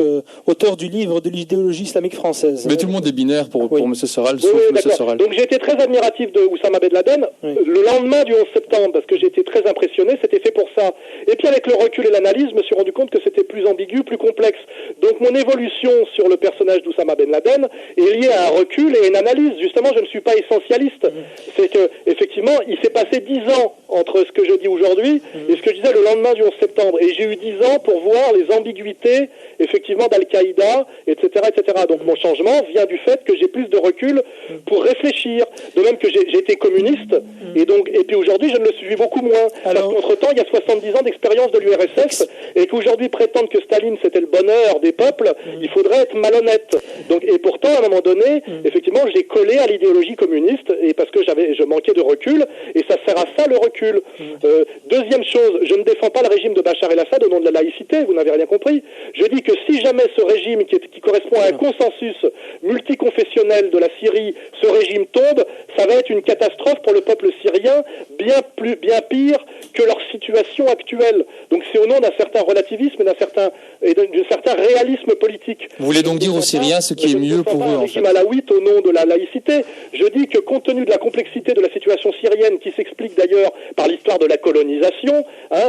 auteur du livre de l'idéologie islamique française. Mais tout le monde est binaire pour M. Soral, sauf M. Soral. Donc j'ai été très admiratif de Oussama Ben Laden le lendemain du 11 septembre, parce que j'ai été très impressionné, c'était fait pour ça. Et puis avec le recul et l'analyse, je me suis rendu compte que c'était plus ambigu, plus complexe. Donc mon évolution sur le personnage d'Oussama Ben Laden est liée à un recul et à une analyse. Justement, je ne suis pas essentialiste. C'est que, effectivement, il s'est passé 10 ans entre ce que je dis aujourd'hui et ce que je disais le lendemain du 11 septembre. Et j'ai eu 10 ans pour voir les ambiguïtés, effectivement, d'Al-Qaïda, etc., etc. Donc mon changement vient du fait que j'ai plus de recul pour réfléchir. De même que j'ai été communiste, et puis aujourd'hui, je ne le suis beaucoup moins. Parce qu'entre-temps, il y a 70 ans d'expérience de l'URSS, et qu'aujourd'hui, prétendre que Staline, c'était le bonheur des peuples, il faudrait être malhonnête. Donc, et pourtant, à un moment donné, effectivement, j'ai collé à l'idéologie communiste, et parce que je manquais de recul, et ça sert à ça le recul. Deuxième chose, je ne défends pas le régime de Bachar el-Assad au nom de la laïcité, vous n'avez rien compris. Je dis que si jamais ce régime qui correspond à un consensus multiconfessionnel de la Syrie, ce régime tombe, ça va être une catastrophe pour le peuple syrien, bien pire que leur situation actuelle. Donc c'est au nom d'un certain relativisme et d'un certain réalisme politique. Vous voulez donc dire aux Syriens ce qui est mieux pour eux, en fait. Malawite au nom de la laïcité. Je dis que compte tenu de la complexité de la situation syrienne, qui s'explique d'ailleurs par l'histoire de la colonisation,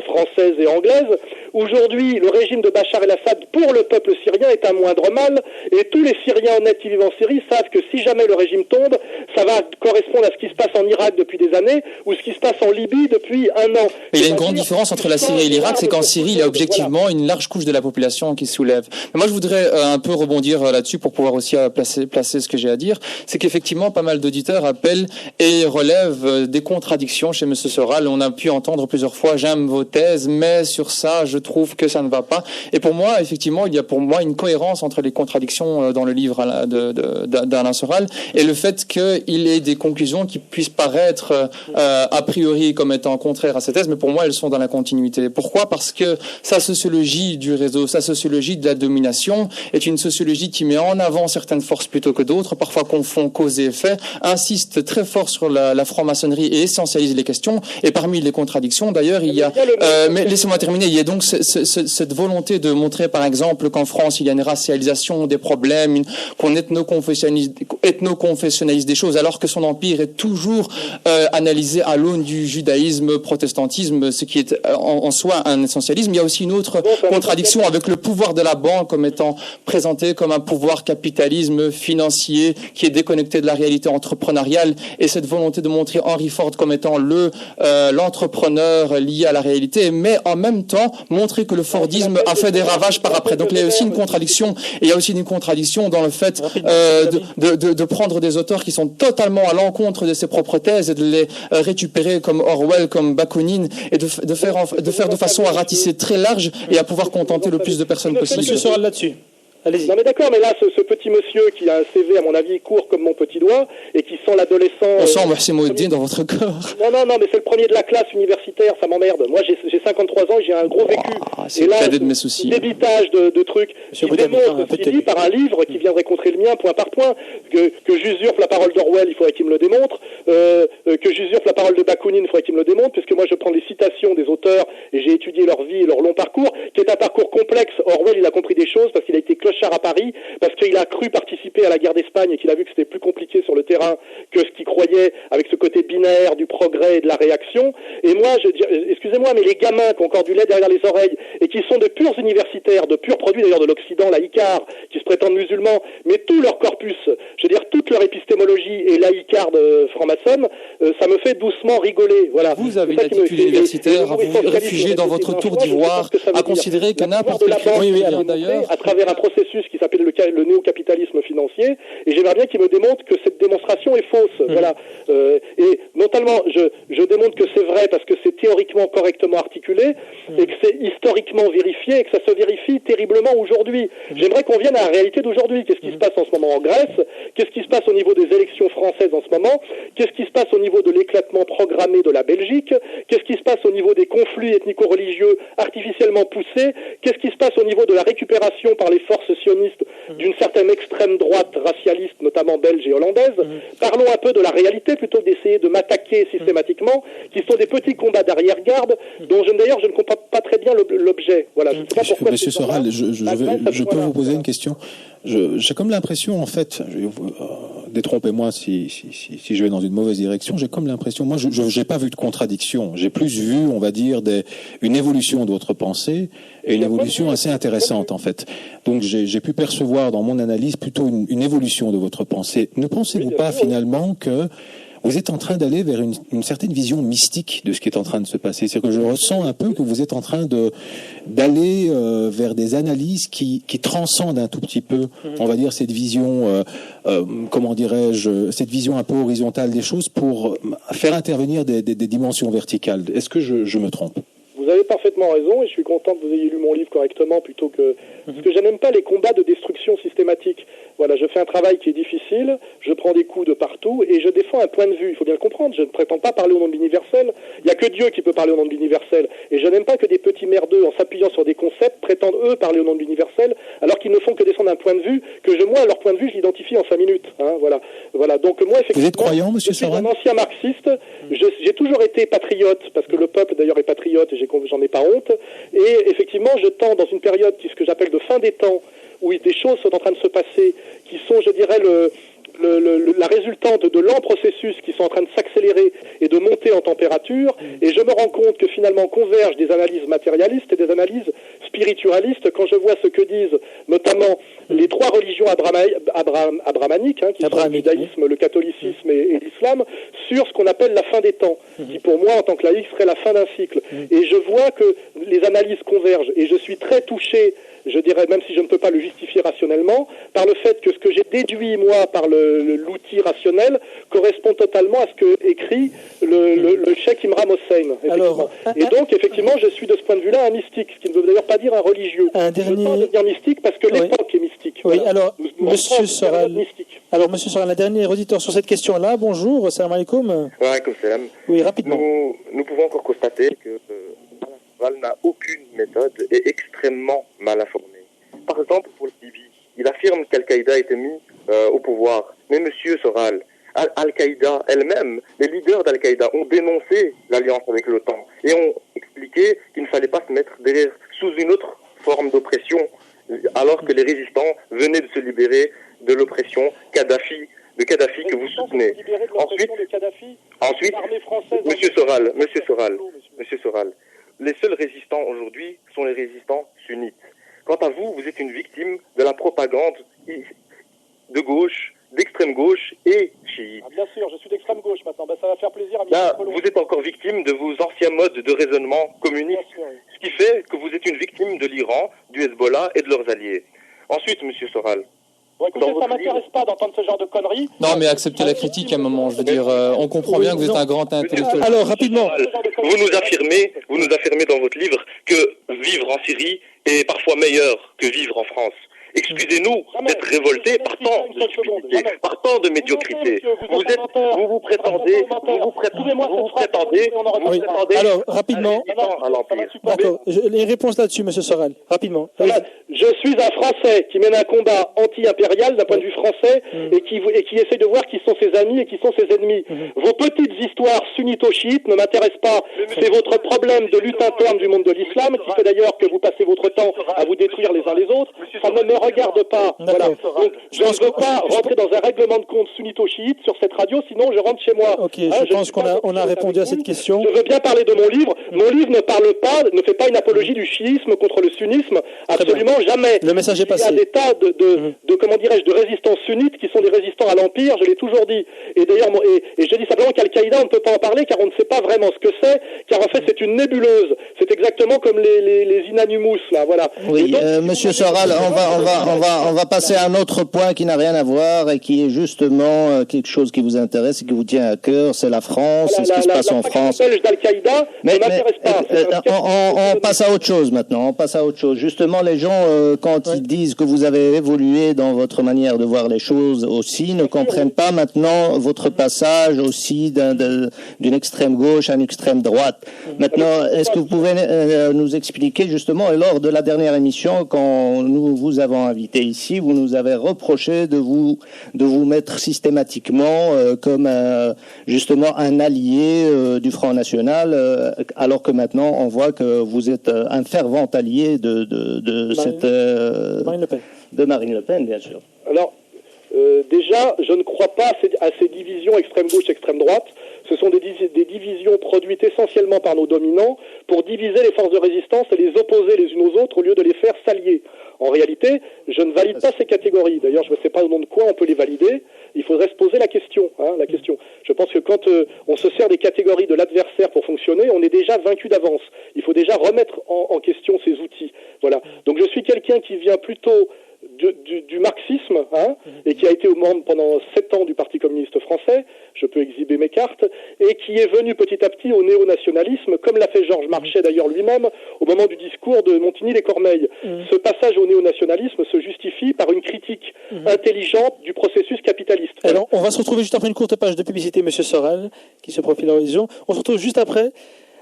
française et anglaise, aujourd'hui le régime de Bachar el-Assad pour le peuple syrien est un moindre mal, et tous les Syriens honnêtes qui vivent en Syrie savent que si jamais le régime tombe, ça va correspondre à ce qui se passe en Irak depuis des années, ou ce qui se passe en Libye depuis un an. Mais il y a une grande différence entre la Syrie et l'Irak, c'est qu'en Syrie, il y a objectivement une large couche de la population qui se soulève. Mais moi, je voudrais un peu rebondir là-dessus pour pouvoir aussi placer ce que j'ai à dire. C'est qu'effectivement, pas mal d'auditeurs appellent et relèvent des contradictions chez M. Soral. On a pu entendre plusieurs fois, j'aime vos thèses, mais sur ça, je trouve que ça ne va pas. Et pour moi, effectivement, il y a pour moi une cohérence entre les contradictions dans le livre d'Alain Soral et le fait qu'il ait des conclusions qui puissent paraître a priori comme étant contraires à ces thèses, mais pour moi, elles sont dans la continuité. Pourquoi ? Parce que sa sociologie du réseau, sa sociologie de la domination est une sociologie qui met en avant certaines forces plutôt que d'autres, parfois confond cause et effet, insiste très fort sur la franc-maçonnerie et essentialise les questions. Et parmi les contradictions, d'ailleurs, il y a... mais laissez-moi terminer. Il y a donc cette volonté de montrer, par exemple, qu'en France, il y a une racialisation des problèmes, qu'on ethnoconfessionnalise des choses, alors que son empire est toujours analysé à l'aune du judaïsme, protestantisme, ce qui est en soi un essentialisme. Il y a aussi une autre contradiction avec le pouvoir de la banque comme étant présenté comme un pouvoir capitalisme financier qui est déconnecté de la réalité entrepreneuriale, et cette volonté de montrer Henry Ford comme étant l'entrepreneur lié à la réalité, mais en même temps montrer que le Fordisme a fait des ravages par après. Donc il y a aussi une contradiction, et il y a aussi une contradiction dans le fait de prendre des auteurs qui sont totalement à l'encontre de ses propres thèses et de les récupérer comme Orwell, comme Bakounine, et de faire de façon à ratisser très large et à pouvoir contenter le plus de personnes possible. Monsieur Soral là-dessus. Allez-y. Non mais d'accord, mais là, ce petit monsieur qui a un CV, à mon avis, court comme mon petit doigt, et qui sent l'adolescent... On sent Merci Maudine dans votre corps. Non, mais c'est le premier de la classe universitaire, ça m'emmerde. Moi, j'ai 53 ans et j'ai un gros vécu. C'est le cadet de mes soucis. Débitage de trucs qui démontrent ce qu'il dit par un livre qui viendrait contrer le mien, point par point, que j'usurpe la parole d'Orwell, il faudrait qu'il me le démontre, que j'usurpe la parole de Bakounine, il faudrait qu'il me le démontre, puisque moi, je prends les citations des auteurs, et j'ai étudié leur vie et leur long parcours, qui est un parcours complexe. Orwell, il a compris des choses, parce qu'il a été clochard à Paris, parce qu'il a cru participer à la guerre d'Espagne et qu'il a vu que c'était plus compliqué sur le terrain que ce qu'il croyait, avec ce côté binaire du progrès et de la réaction. Et moi, excusez-moi, mais les gamins qui ont encore du lait derrière les oreilles et qui sont de purs universitaires, de purs produits d'ailleurs de l'Occident, laïcard, qui se prétendent musulmans, mais tout leur corpus, je veux dire toute leur épistémologie est laïcarde franc-maçonne, ça me fait doucement rigoler. Voilà. Vous avez une attitude universitaire à vous réfugier dans votre tour d'ivoire, à considérer que n'importe quel d'ailleurs, à travers un processus qui s'appelle le néo-capitalisme financier, et j'aimerais bien qu'il me démontre que cette démonstration est fausse. Voilà. Et notamment, je démontre que c'est vrai parce que c'est théoriquement correctement articulé, et que c'est historiquement vérifié, et que ça se vérifie terriblement aujourd'hui. J'aimerais qu'on vienne à la réalité d'aujourd'hui. Qu'est-ce qui se passe en ce moment en Grèce? Qu'est-ce qui se passe au niveau des élections françaises en ce moment? Qu'est-ce qui se passe au niveau de l'éclatement programmé de la Belgique? Qu'est-ce qui se passe au niveau des conflits ethnico-religieux artificiellement poussés? Qu'est-ce qui se passe au niveau de la récupération par les forces sionistes d'une certaine extrême droite racialiste, notamment belge et hollandaise? Parlons un peu de la réalité plutôt que d'essayer de m'attaquer systématiquement, qui sont des petits combats d'arrière-garde dont d'ailleurs je ne comprends pas très bien l'objet. Voilà. Je sais pas pourquoi. Monsieur Soral, je peux vous poser une question. J'ai comme l'impression, en fait, détrompez-moi si je vais dans une mauvaise direction, j'ai comme l'impression, moi je n'ai pas vu de contradiction, j'ai plus vu, on va dire, une évolution de votre pensée et une évolution assez intéressante en fait. Donc j'ai pu percevoir dans mon analyse plutôt une évolution de votre pensée. Ne pensez-vous pas finalement que vous êtes en train d'aller vers une certaine vision mystique de ce qui est en train de se passer? C'est-à-dire que je ressens un peu que vous êtes en train d'aller vers des analyses qui transcendent un tout petit peu, on va dire, cette vision, comment dirais-je, cette vision un peu horizontale des choses pour faire intervenir des dimensions verticales. Est-ce que je me trompe? Vous avez parfaitement raison, et je suis content que vous ayez lu mon livre correctement plutôt que... Parce que je n'aime pas les combats de destruction systématique. Voilà, je fais un travail qui est difficile, je prends des coups de partout, et je défends un point de vue. Il faut bien le comprendre, je ne prétends pas parler au nom de l'universel. Il n'y a que Dieu qui peut parler au nom de l'universel. Et je n'aime pas que des petits merdeux, en s'appuyant sur des concepts, prétendent eux parler au nom de l'universel, alors qu'ils ne font que descendre un point de vue, que moi, leur point de vue, je l'identifie en 5 minutes. Hein, voilà. Donc moi, effectivement... Vous êtes croyant, monsieur Soral? Je suis un ancien marxiste, j'ai toujours été patriote, parce que le peuple d'ailleurs est patriote, et j'en ai pas honte, et effectivement, je tends dans une période ce que j'appelle de fin des temps, où des choses sont en train de se passer, qui sont, je dirais, la résultante de lents processus qui sont en train de s'accélérer et de monter en température, et je me rends compte que finalement convergent des analyses matérialistes et des analyses spiritualistes quand je vois ce que disent notamment les 3 religions abrahamiques, qui sont le judaïsme, le catholicisme et l'islam, sur ce qu'on appelle la fin des temps, qui pour moi en tant que laïc serait la fin d'un cycle. Et je vois que les analyses convergent, et je suis très touché, je dirais, même si je ne peux pas le justifier rationnellement, par le fait que ce que j'ai déduit, moi, par l'outil rationnel, correspond totalement à ce que écrit le cheikh Imran Hossein. Et donc, effectivement, je suis de ce point de vue-là un mystique, ce qui ne veut d'ailleurs pas dire un religieux. Je ne veux pas devenir mystique parce que l'époque est mystique. Oui, voilà. Alors, Monsieur Soral, un dernier auditeur sur cette question-là. Bonjour, salam alaikum. Wa alaikum salam. Oui, rapidement. Nous pouvons encore constater que Val n'a aucune méthode et est extrêmement mal informé. Par exemple, pour le Libye, il affirme qu'Al-Qaïda a été mis au pouvoir. Mais monsieur Soral, Al-Qaïda elle-même, les leaders d'Al-Qaïda ont dénoncé l'alliance avec l'OTAN et ont expliqué qu'il ne fallait pas se mettre derrière sous une autre forme d'oppression, alors que les résistants venaient de se libérer de l'oppression de Kadhafi que vous soutenez. Ensuite, Monsieur Soral, les seuls résistants aujourd'hui sont les résistants sunnites. Quant à vous, vous êtes une victime de la propagande de gauche, d'extrême gauche et chiite. Bien sûr, je suis d'extrême gauche maintenant. Ça va faire plaisir à vous êtes encore victime de vos anciens modes de raisonnement communistes, ce qui fait que vous êtes une victime de l'Iran, du Hezbollah et de leurs alliés. Ensuite, Monsieur Soral. Bon, écoutez, ça m'intéresse pas d'entendre ce genre de conneries. Non, mais acceptez la critique à un moment. Je veux dire, on comprend bien que vous êtes un grand intellectuel. Alors, rapidement. Vous nous affirmez dans votre livre que vivre en Syrie est parfois meilleur que vivre en France. Excusez-nous d'être révoltés par tant de stupidité, par tant de médiocrité. Vous prétendez. Alors, rapidement. D'accord. Les réponses là-dessus, Monsieur Soral. Rapidement. Je suis un Français qui mène un combat anti-impérial d'un point de vue français et qui essaie de voir qui sont ses amis et qui sont ses ennemis. Vos petites histoires sunnito-chiites ne m'intéressent pas. C'est votre problème de lutte interne du monde de l'islam qui fait d'ailleurs que vous passez votre temps à vous détruire les uns les autres. Ça ne me regarde pas. Voilà. Donc, je ne veux pas rentrer dans un règlement de compte sunnito-chiite sur cette radio, sinon je rentre chez moi. Ok, je pense qu'on a répondu à cette question. Je veux bien parler de mon livre. Mon livre ne fait pas une apologie du chiisme contre le sunnisme. Absolument jamais. Le message est passé. Il y a des tas de résistants sunnites qui sont des résistants à l'Empire, je l'ai toujours dit. Et d'ailleurs, et je dis simplement qu'Al-Qaïda, on ne peut pas en parler car on ne sait pas vraiment ce que c'est, car en fait c'est une nébuleuse. C'est exactement comme les Inanimus, là, voilà. Oui, donc, Monsieur Soral, on va passer à un autre point qui n'a rien à voir et qui est justement quelque chose qui vous intéresse et qui vous tient à cœur, c'est la France, c'est ce qui se passe en France. Mais on passe à autre chose maintenant, Justement, les gens, quand ils disent que vous avez évolué dans votre manière de voir les choses aussi, ne comprennent pas maintenant votre passage aussi d'une extrême gauche à une extrême droite. Maintenant, est-ce que vous pouvez nous expliquer justement, et lors de la dernière émission, quand nous vous avons invité ici, vous nous avez reproché de vous mettre systématiquement comme justement un allié du Front National, alors que maintenant on voit que vous êtes un fervent allié de Marine Le Pen, bien sûr. Alors, déjà, je ne crois pas à ces divisions extrême gauche, extrême droite. Ce sont des divisions produites essentiellement par nos dominants pour diviser les forces de résistance et les opposer les unes aux autres au lieu de les faire s'allier. En réalité, je ne valide pas ces catégories. D'ailleurs, je ne sais pas au nom de quoi on peut les valider. Il faudrait se poser la question. Je pense que quand on se sert des catégories de l'adversaire pour fonctionner, on est déjà vaincu d'avance. Il faut déjà remettre en question ces outils. Voilà. Donc je suis quelqu'un qui vient plutôt du marxisme, et qui a été membre pendant 7 ans du Parti communiste français, je peux exhiber mes cartes, et qui est venu petit à petit au néo-nationalisme, comme l'a fait Georges Marchais d'ailleurs lui-même, au moment du discours de Montigny-les-Cormeilles. Ce passage au néo-nationalisme se justifie par une critique intelligente du processus capitaliste. Alors, on va se retrouver juste après une courte page de publicité, Monsieur Soral, qui se profile à l'horizon. On se retrouve juste après.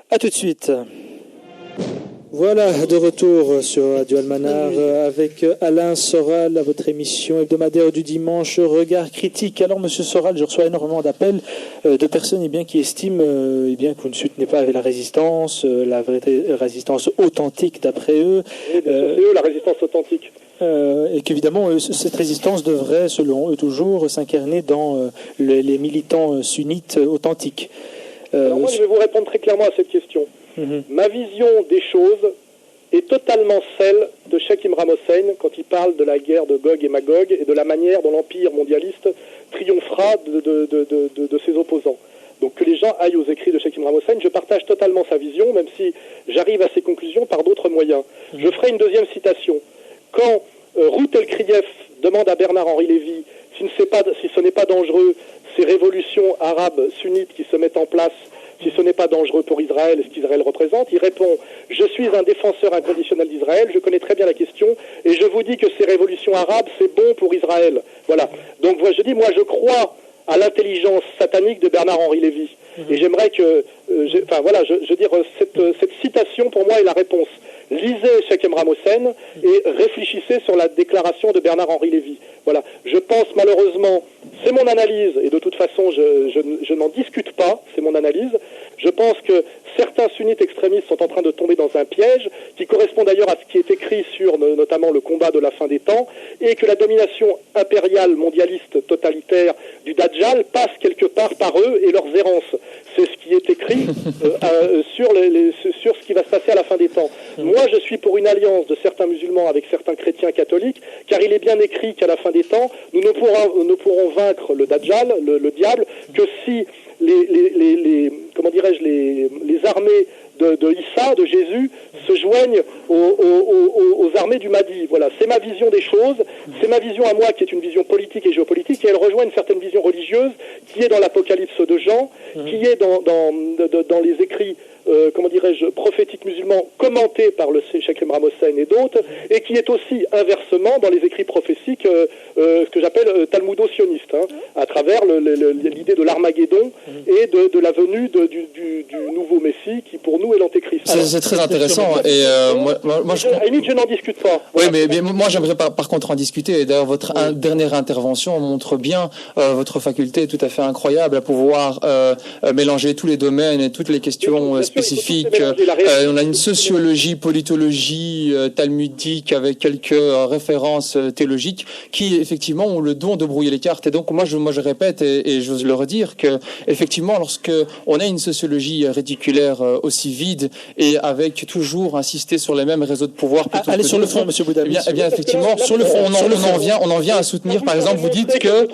À tout de suite. Voilà, de retour sur Radio Almanar avec Alain Soral à votre émission hebdomadaire du dimanche, Regard critique. Alors, Monsieur Soral, je reçois énormément d'appels de personnes qui estiment que vous ne soutenez pas la résistance, la vraie résistance authentique d'après eux. Oui, c'est eux, la résistance authentique. Et qu'évidemment, cette résistance devrait, selon eux toujours, s'incarner dans les militants sunnites authentiques. Alors moi, je vais vous répondre très clairement à cette question. Ma vision des choses est totalement celle de Cheikh Imran Hossein quand il parle de la guerre de Gog et Magog et de la manière dont l'empire mondialiste triomphera de ses opposants. Donc que les gens aillent aux écrits de Cheikh Imran Hossein, je partage totalement sa vision, même si j'arrive à ses conclusions par d'autres moyens. Je ferai une deuxième citation. Quand Ruth El-Krief demande à Bernard-Henri Lévy si ce n'est pas dangereux, ces révolutions arabes sunnites qui se mettent en place, si ce n'est pas dangereux pour Israël et ce qu'Israël représente, il répond « Je suis un défenseur inconditionnel d'Israël, je connais très bien la question, et je vous dis que ces révolutions arabes, c'est bon pour Israël. » Voilà. Donc je dis, moi je crois à l'intelligence satanique de Bernard-Henri Lévy. Et j'aimerais que... cette citation, pour moi, est la réponse. Lisez Cheikh Imran Hossein et réfléchissez sur la déclaration de Bernard-Henri Lévy. Voilà. Je pense malheureusement c'est mon analyse, et de toute façon, je n'en discute pas, c'est mon analyse. Je pense que certains sunnites extrémistes sont en train de tomber dans un piège qui correspond d'ailleurs à ce qui est écrit sur notamment le combat de la fin des temps, et que la domination impériale, mondialiste, totalitaire du Dajjal passe quelque part par eux et leurs errances. C'est ce qui est écrit sur ce qui va se passer à la fin des temps. Moi, je suis pour une alliance de certains musulmans avec certains chrétiens catholiques, car il est bien écrit qu'à la fin des temps, nous ne pourrons vaincre le Dajjal, le diable, que si les armées de Issa, de Jésus, se joignent aux armées du Mahdi. Voilà, c'est ma vision des choses, c'est ma vision à moi qui est une vision politique et géopolitique, et elle rejoint une certaine vision religieuse qui est dans l'Apocalypse de Jean, qui est dans les écrits prophétiques musulmans commentés par le Cheikh Imran Hossein et d'autres, et qui est aussi inversement dans les écrits prophétiques ce que j'appelle talmudo-sionistes, à travers l'idée de l'Armageddon et de la venue du nouveau Messie qui pour nous est l'Antéchrist. C'est très intéressant, et moi à la limite je n'en discute pas. Oui, mais moi j'aimerais par contre en discuter, et d'ailleurs votre dernière intervention montre bien votre faculté tout à fait incroyable à pouvoir mélanger tous les domaines et toutes les questions spécifiques. On a une sociologie, politologie, talmudique avec quelques références théologiques qui effectivement ont le don de brouiller les cartes. Et donc moi je répète et j'ose le redire que effectivement lorsque on a une sociologie réticulaire aussi vide et avec toujours insisté sur les mêmes réseaux de pouvoir. Allez sur le fond, Monsieur Boudabi. Eh bien effectivement sur le fond on en vient à soutenir par exemple, vous dites que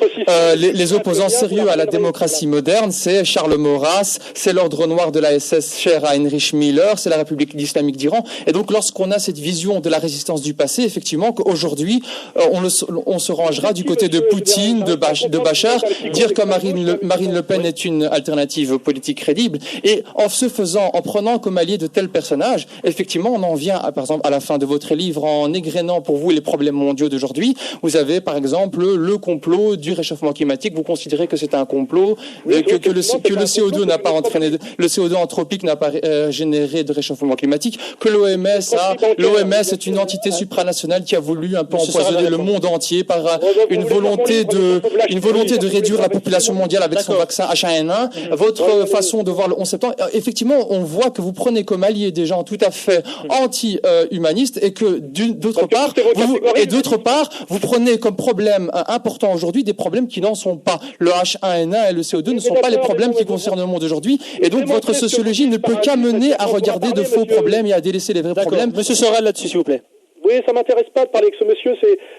les opposants sérieux à la démocratie moderne, c'est Charles Maurras, c'est l'ordre noir de la SS cher à Heinrich Miller, c'est la République islamique d'Iran. Et donc lorsqu'on a cette vision de la résistance du passé, effectivement qu'aujourd'hui on se rangera du côté de Poutine, de Bachar, dire que Marine Le Pen est une alternative politique crédible. Et en se faisant, en prenant comme allié de tels personnages, effectivement on en vient par exemple à la fin de votre livre en égrénant pour vous les problèmes mondiaux d'aujourd'hui. Vous avez par exemple le complot du réchauffement climatique. Vous considérez que c'est un complot, que le CO2 n'a pas entraîné, le CO2 anthropique n'a pas généré de réchauffement climatique, que l'OMS est une entité supranationale qui a voulu un peu empoisonner le monde entier par une volonté de réduire la population mondiale avec son vaccin H1N1. Votre façon de voir le 11 septembre, effectivement, on voit que vous prenez comme alliés des gens tout à fait anti-humanistes et que d'autre part, vous prenez comme problème important aujourd'hui des problèmes qui n'en sont pas. Le H1N1 et le CO2 ne sont pas les problèmes qui concernent le monde aujourd'hui. Et donc votre sociologie ne peut qu'amener à regarder de faux problèmes et à délaisser les vrais problèmes. Monsieur Soral, là-dessus, s'il vous plaît. Oui, ça m'intéresse pas de parler avec ce monsieur.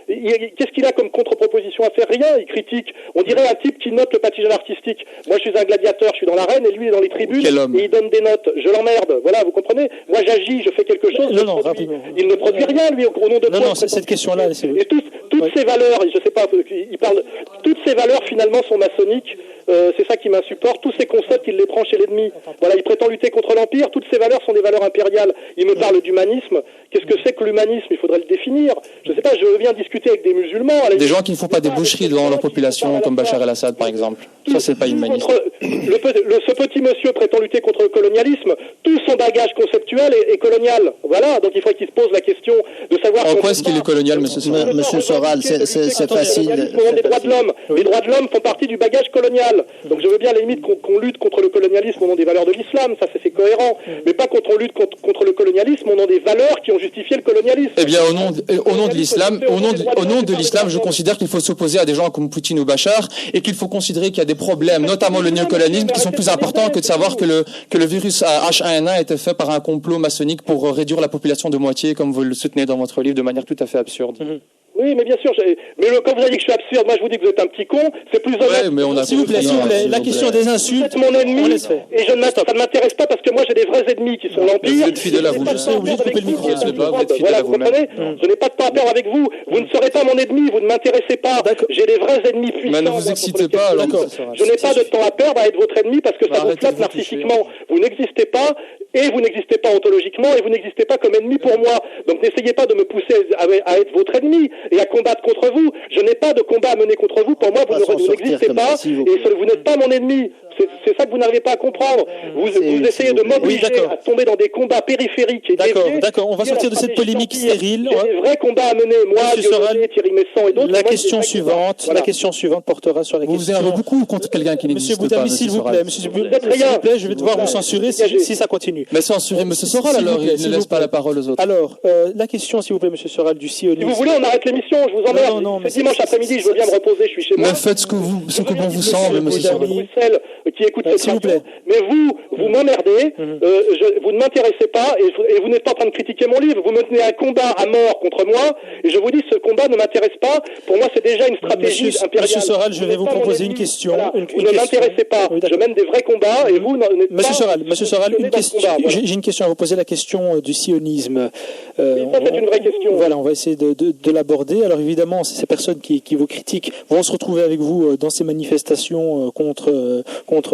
Qu'est-ce qu'il a comme contre-proposition à faire? Rien. Il critique. On dirait un type qui note le patinage artistique. Moi, je suis un gladiateur, je suis dans l'arène, et lui est dans les tribunes. Et il donne des notes. Je l'emmerde. Voilà, vous comprenez? Moi, j'agis, je fais quelque chose. Rapidement. Il ne produit rien, lui, au nom de quoi? Non, cette question-là. Et toutes ces valeurs, je sais pas, il parle. Toutes ces valeurs finalement sont maçonniques. C'est ça qui m'insupporte. Tous ces concepts, il les prend chez l'ennemi. Voilà, il prétend lutter contre l'empire. Toutes ces valeurs sont des valeurs impériales. Il me parle d'humanisme. Qu'est-ce que c'est que l'humanisme? Il faudrait le définir. Je sais pas, je viens discuter avec des musulmans. Des gens qui ne font pas des boucheries dans leur population, comme Bachar el-Assad, par exemple. Ça, c'est pas humaniste. Ce petit monsieur prétend lutter contre le colonialisme. Tout son bagage conceptuel est colonial. Voilà, donc il faut qu'il se pose la question de savoir... En quoi est-ce qu'il est colonial, monsieur Soral? Monsieur Soral, c'est facile. Des droits de l'homme. Les droits de l'homme font partie du bagage colonial. Donc je veux bien à la limite qu'on lutte contre le colonialisme au nom des valeurs de l'islam, ça c'est cohérent, mais pas qu'on lutte contre le colonialisme au nom des valeurs qui ont justifié le colonialisme. Eh bien, au nom de l'islam, je considère qu'il faut s'opposer à des gens comme Poutine ou Bachar et qu'il faut considérer qu'il y a des problèmes, notamment le néocolonialisme, qui sont plus importants que de savoir que le virus H1N1 a été fait par un complot maçonnique pour réduire la population de moitié, comme vous le soutenez dans votre livre de manière tout à fait absurde. Oui, mais bien sûr, quand vous avez dit que je suis absurde, moi je vous dis que vous êtes un petit con, c'est plus honnête. Ouais, s'il vous plaît, la question des insultes. Vous êtes mon ennemi, et ça ne m'intéresse pas parce que moi j'ai des vrais ennemis qui sont l'Empire. Vous êtes fidèle à vous, je sais, obligé de couper le micro. Voilà, vous comprenez? Je n'ai pas de temps à perdre avec vous. Vous ne serez pas mon ennemi, vous ne m'intéressez pas. J'ai des vrais ennemis puissants. Mais ne vous excitez pas, alors. Je n'ai pas de temps à perdre à être votre ennemi parce que ça vous flatte narcissiquement. Vous n'existez pas. Et vous n'existez pas ontologiquement, et vous n'existez pas comme ennemi pour moi. Donc n'essayez pas de me pousser à être votre ennemi et à combattre contre vous. Je n'ai pas de combat à mener contre vous. Pour moi, vous n'existez pas, et vous n'êtes pas mon ennemi. C'est ça que vous n'arrivez pas à comprendre. Vous essayez de m'obliger à tomber dans des combats périphériques et déviés. D'accord, on va sortir de cette polémique stérile. Il y a des vrais combats à mener. Moi, Thierry Messon et d'autres. La question suivante portera sur la question. Vous énervez beaucoup contre quelqu'un qui n'existe pas. Monsieur Boudami, s'il vous plaît, je vais devoir vous censurer si ça continue. Mais censurez M. Soral, alors il ne laisse pas la parole aux autres. Alors, la question, s'il vous plaît, M. Soral, du sionisme. Si vous voulez, on arrête l'émission, je vous emmerde. C'est dimanche après-midi, je veux bien me reposer, je suis chez moi. Mais faites ce que bon vous semble, M. Soral. Qui écoute cette radio. Mais vous m'emmerdez, vous ne m'intéressez pas, et vous n'êtes pas en train de critiquer mon livre. Vous me tenez un combat à mort contre moi, et je vous dis, ce combat ne m'intéresse pas. Pour moi, c'est déjà une stratégie impériale. Monsieur Soral, je vais vous proposer une question. Vous ne m'intéressez pas. Je mène des vrais combats, et vous n'êtes pas... Monsieur Soral, une question. J'ai une question à vous poser, la question du sionisme. Ça, c'est une vraie question. Voilà, on va essayer de l'aborder. Alors évidemment, ces personnes qui vous critiquent vont se retrouver avec vous dans ces manifestations contre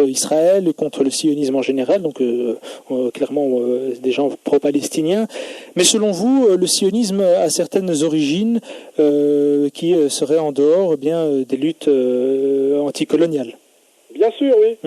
Israël et contre le sionisme en général, donc clairement des gens pro-palestiniens. Mais selon vous, le sionisme a certaines origines qui seraient en dehors des luttes anticoloniales. Bien sûr, oui.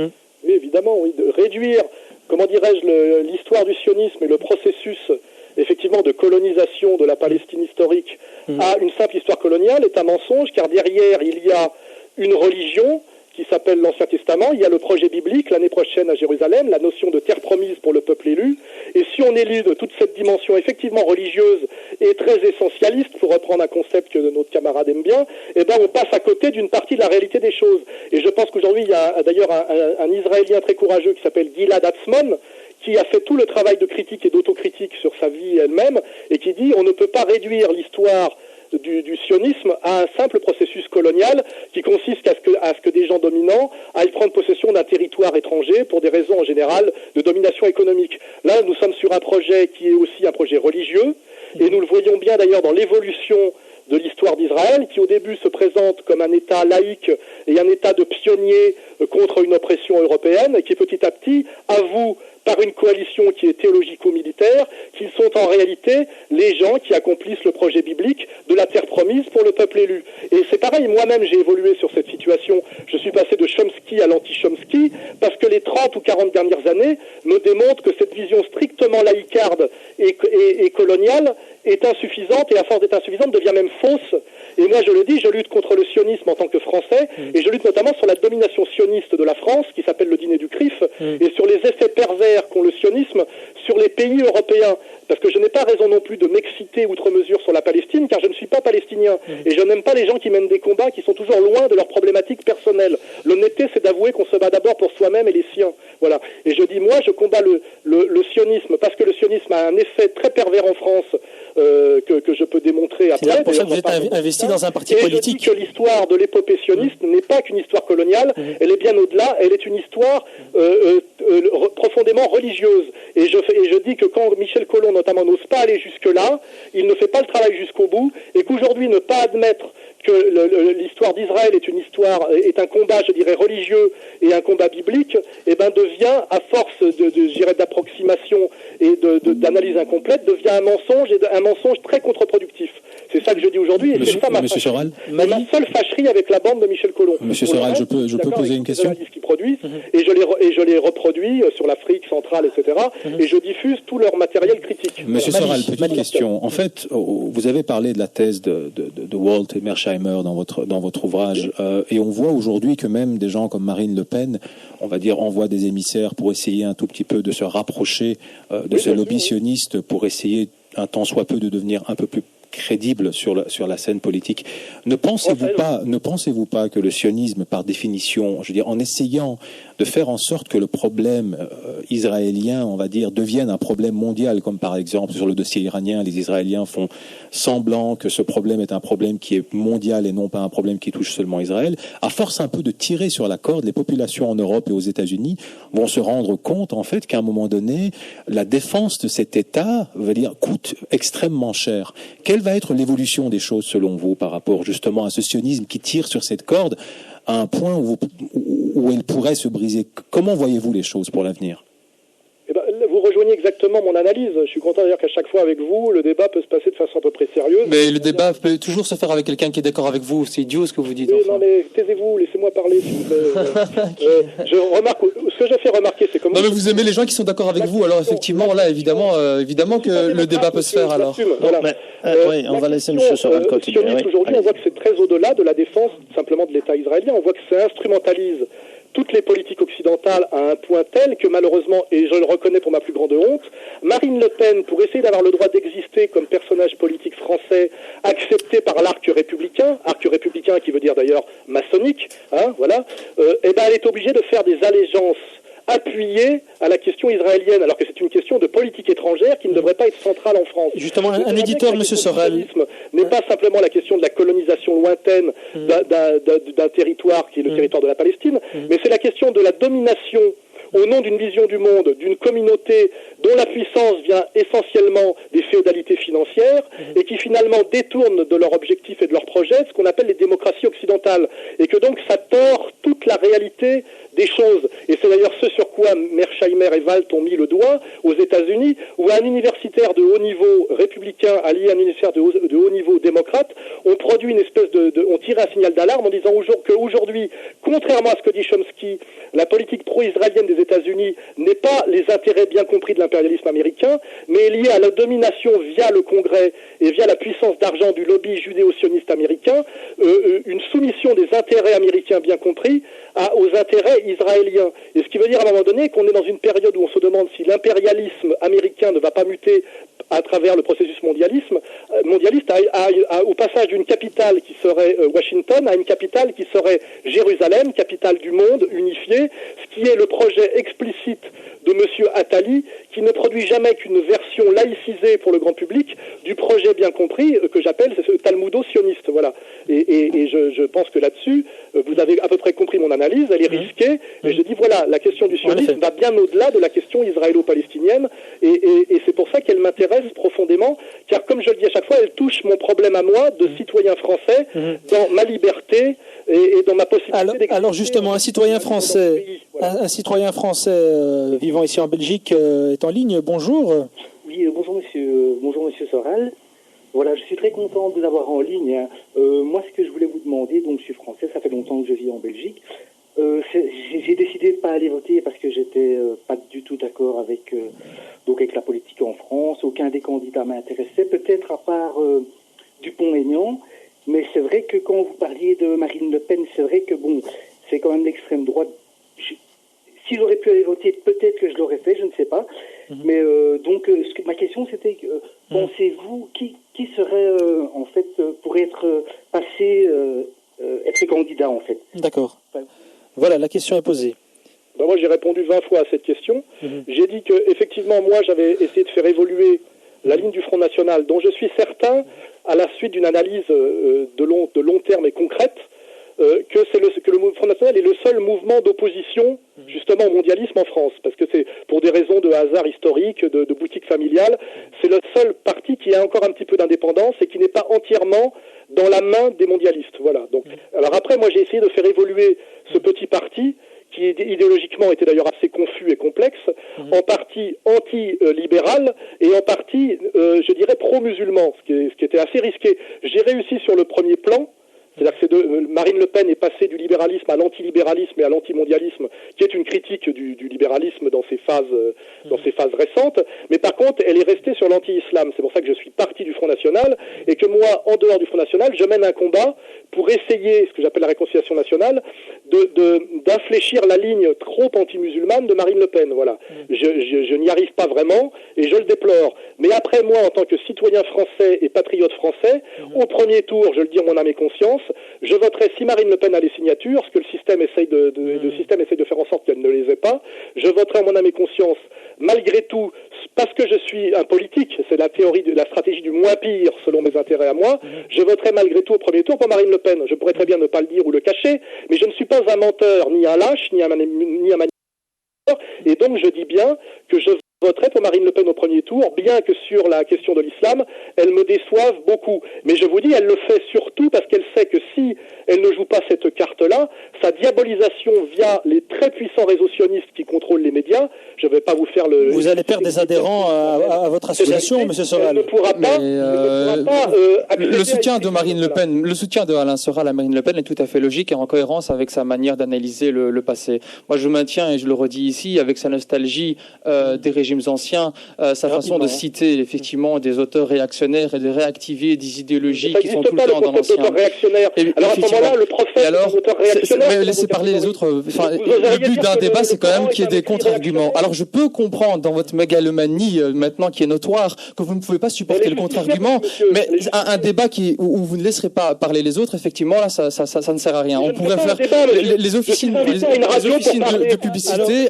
Oui, évidemment, oui. De réduire, comment dirais-je, l'histoire du sionisme et le processus effectivement de colonisation de la Palestine historique à une simple histoire coloniale est un mensonge, car derrière il y a une religion qui s'appelle l'Ancien Testament, il y a le projet biblique l'année prochaine à Jérusalem, la notion de terre promise pour le peuple élu, et si on élude toute cette dimension effectivement religieuse et très essentialiste, pour reprendre un concept que notre camarade aime bien, eh ben on passe à côté d'une partie de la réalité des choses. Et je pense qu'aujourd'hui il y a d'ailleurs un Israélien très courageux qui s'appelle Gilad Atzmon, qui a fait tout le travail de critique et d'autocritique sur sa vie elle-même, et qui dit on ne peut pas réduire l'histoire du sionisme à un simple processus colonial qui consiste à ce que des gens dominants aillent prendre possession d'un territoire étranger pour des raisons en général de domination économique. Là, nous sommes sur un projet qui est aussi un projet religieux, et nous le voyons bien d'ailleurs dans l'évolution de l'histoire d'Israël, qui au début se présente comme un État laïque et un État de pionniers contre une oppression européenne, et qui petit à petit avoue par une coalition qui est théologico-militaire, qu'ils sont en réalité les gens qui accomplissent le projet biblique de la terre promise pour le peuple élu. Et c'est pareil, moi-même j'ai évolué sur cette situation. Je suis passé de Chomsky à l'anti-Chomsky, parce que les 30 ou 40 dernières années me démontrent que cette vision strictement laïcarde et coloniale est insuffisante, et à force d'être insuffisante devient même fausse. Et moi je le dis, je lutte contre le sionisme en tant que Français, et je lutte notamment sur la domination sioniste de la France, qui s'appelle le dîner du CRIF, et sur les effets pervers qu'ont le sionisme sur les pays européens. Parce que je n'ai pas raison non plus de m'exciter outre mesure sur la Palestine, car je ne suis pas palestinien. Et je n'aime pas les gens qui mènent des combats qui sont toujours loin de leurs problématiques personnelles. L'honnêteté, c'est d'avouer qu'on se bat d'abord pour soi-même et les siens. Voilà. Et je dis, moi, je combats le sionisme, parce que le sionisme a un effet très pervers en France, que je peux démontrer après. C'est pour ça que vous êtes investi dans un parti politique. Je dis que l'histoire de l'épopée sioniste n'est pas qu'une histoire coloniale, elle est bien au-delà, elle est une histoire profondément religieuse. Et je dis que quand Michel Colomb notamment n'ose pas aller jusque-là, il ne fait pas le travail jusqu'au bout, et qu'aujourd'hui ne pas admettre que l'histoire d'Israël est un combat, je dirais, religieux et un combat biblique, eh ben devient, à force d'approximation et d'analyse incomplète, devient un mensonge très contre-productif. C'est ça que je dis aujourd'hui, et c'est ça ma seule fâcherie avec la bande de Michel Colomb. Monsieur Soral, je peux poser une question qu'ils produisent, et je les reproduis sur l'Afrique centrale, etc., et je diffuse tout leur matériel critique. Monsieur Soral, petite question. En fait, vous avez parlé de la thèse de Walt et Mearsheimer dans votre ouvrage, et on voit aujourd'hui que même des gens comme Marine Le Pen, on va dire, envoient des émissaires pour essayer un tout petit peu de se rapprocher de ce lobby sioniste, pour essayer un tant soit peu de devenir un peu plus crédible sur la scène politique. Ne pensez-vous pas que le sionisme, par définition, je veux dire, en essayant de faire en sorte que le problème israélien, on va dire, devienne un problème mondial, comme par exemple sur le dossier iranien, les Israéliens font semblant que ce problème est un problème qui est mondial et non pas un problème qui touche seulement Israël, à force un peu de tirer sur la corde, les populations en Europe et aux États-Unis vont se rendre compte, en fait, qu'à un moment donné, la défense de cet État, coûte extrêmement cher. Quelle va être l'évolution des choses selon vous par rapport justement à ce sionisme qui tire sur cette corde à un point où elle pourrait se briser? Comment voyez-vous les choses pour l'avenir? Eh ben, vous rejoignez exactement mon analyse. Je suis content d'ailleurs qu'à chaque fois avec vous, le débat peut se passer de façon à peu près sérieuse. Mais le débat peut toujours se faire avec quelqu'un qui est d'accord avec vous. C'est idiot ce que vous dites. Oui, non mais taisez-vous, laissez-moi parler s'il vous plaît. Ce que je fais remarquer, c'est comment... Non mais vous aimez les gens qui sont d'accord avec vous, alors effectivement, là, évidemment que le débat peut se faire alors. Voilà. Oui, on va laisser M. Soral continuer. Aujourd'hui, on voit que c'est très au-delà de la défense simplement de l'État israélien. On voit que ça instrumentalise toutes les politiques occidentales à un point tel que malheureusement, et je le reconnais pour ma plus grande honte, Marine Le Pen, pour essayer d'avoir le droit d'exister comme personnage politique français accepté par l'arc républicain qui veut dire d'ailleurs maçonnique, voilà, elle est obligée de faire des allégeances appuyé à la question israélienne, alors que c'est une question de politique étrangère qui ne devrait pas être centrale en France. Justement, un éditeur, M. Sorel, n'est pas simplement la question de la colonisation lointaine d'un territoire qui est le territoire de la Palestine, mais c'est la question de la domination au nom d'une vision du monde, d'une communauté dont la puissance vient essentiellement des féodalités financières et qui finalement détournent de leur objectif et de leur projet ce qu'on appelle les démocraties occidentales. Et que donc ça tord toute la réalité des choses. Et c'est d'ailleurs ce sur quoi Mearsheimer et Walt ont mis le doigt aux États-Unis, où un universitaire de haut niveau républicain allié à un universitaire de haut niveau démocrate ont produit une espèce ont tiré un signal d'alarme en disant qu'aujourd'hui, contrairement à ce que dit Chomsky, la politique pro-israélienne des États-Unis n'est pas les intérêts bien compris de l'impérialisme américain, mais est liée à la domination via le Congrès et via la puissance d'argent du lobby judéo-sioniste américain, une soumission des intérêts américains bien compris aux intérêts israéliens. Et ce qui veut dire à un moment donné qu'on est dans une période où on se demande si l'impérialisme américain ne va pas muter à travers le processus mondialiste au passage d'une capitale qui serait Washington à une capitale qui serait Jérusalem, capitale du monde unifiée, ce qui est le projet explicite de M. Attali, qui ne produit jamais qu'une version laïcisée pour le grand public du projet bien compris que j'appelle ce talmudo-sioniste. Voilà. Et je pense que là-dessus, vous avez à peu près compris mon analyse, elle est risquée, et je dis voilà, la question du sionisme va bien au-delà de la question israélo-palestinienne, et c'est pour ça qu'elle m'intéresse profondément, car comme je le dis à chaque fois, elle touche mon problème à moi de citoyen français dans ma liberté et dans ma possibilité alors justement, un citoyen français, un citoyen français vivant ici en Belgique est en ligne. Bonjour. Oui, bonjour monsieur Sorel. Voilà, je suis très content de vous avoir en ligne. Moi, ce que je voulais vous demander, donc je suis français, ça fait longtemps que je vis en Belgique. J'ai décidé de ne pas aller voter parce que j'étais pas du tout d'accord avec la politique en France. Aucun des candidats m'intéressait, peut-être à part Dupont-Aignan. Mais c'est vrai que quand vous parliez de Marine Le Pen, c'est vrai que bon, c'est quand même l'extrême droite. Si j'aurais pu aller voter, peut-être que je l'aurais fait, je ne sais pas. Mais ma question c'était, pensez-vous qui serait en fait pour être passé, être candidat en fait? D'accord. Voilà, la question est posée. Moi, j'ai répondu 20 fois à cette question. J'ai dit que effectivement, moi, j'avais essayé de faire évoluer la ligne du Front National, dont je suis certain, à la suite d'une analyse de long terme et concrète, que le Front National est le seul mouvement d'opposition justement au mondialisme en France, parce que c'est pour des raisons de hasard historique, de boutique familiale, c'est le seul parti qui a encore un petit peu d'indépendance et qui n'est pas entièrement dans la main des mondialistes. Voilà. Donc, alors après, moi j'ai essayé de faire évoluer ce petit parti qui idéologiquement était d'ailleurs assez confus et complexe, en partie anti-libéral et en partie, je dirais, pro-musulman, ce qui était assez risqué. J'ai réussi sur le premier plan. C'est-à-dire que Marine Le Pen est passée du libéralisme à l'antilibéralisme et à l'antimondialisme, qui est une critique du libéralisme dans ses phases récentes. Mais par contre, elle est restée sur l'anti-islam. C'est pour ça que je suis parti du Front National et que moi, en dehors du Front National, je mène un combat pour essayer, ce que j'appelle la réconciliation nationale, d'infléchir la ligne trop anti-musulmane de Marine Le Pen. Voilà. Je n'y arrive pas vraiment et je le déplore. Mais après, moi, en tant que citoyen français et patriote français, au premier tour, je le dis en mon âme et conscience, je voterai si Marine Le Pen a les signatures, ce que le système essaye de faire en sorte qu'elle ne les ait pas. Je voterai en mon âme et conscience, malgré tout, parce que je suis un politique, c'est la stratégie du moins pire selon mes intérêts à moi, je voterai malgré tout au premier tour pour Marine Le Pen. Je pourrais très bien ne pas le dire ou le cacher, mais je ne suis pas un menteur, ni un lâche, ni un manipulateur, et donc je dis bien que je voterai pour Marine Le Pen au premier tour, bien que sur la question de l'islam, elle me déçoive beaucoup. Mais je vous dis, elle le fait surtout parce qu'elle sait que si elle ne joue pas cette carte-là, sa diabolisation via les très puissants réseaux sionistes qui contrôlent les médias. Je ne vais pas vous faire le... Vous allez perdre des adhérents à votre association, M. Soral. Elle ne pourra pas... Le soutien de Marine Le Pen, le soutien de Alain Soral à Marine Le Pen est tout à fait logique et en cohérence avec sa manière d'analyser le passé. Moi, je maintiens, et je le redis ici, avec sa nostalgie des régimes anciens, sa façon de citer effectivement des auteurs réactionnaires et de réactiver des idéologies qui sont tout le temps dans l'ancien. Alors à ce moment-là, le prophète des auteurs réactionnaires... Mais laissez parler les autres. Enfin, le but d'un débat, c'est quand même qu'il y ait des contre-arguments. Alors je peux comprendre dans votre mégalomanie maintenant qui est notoire que vous ne pouvez pas supporter le contre-argument, mais un débat où vous ne laisserez pas parler les autres, effectivement, là, ça ne sert à rien. On pourrait faire les officines de publicité.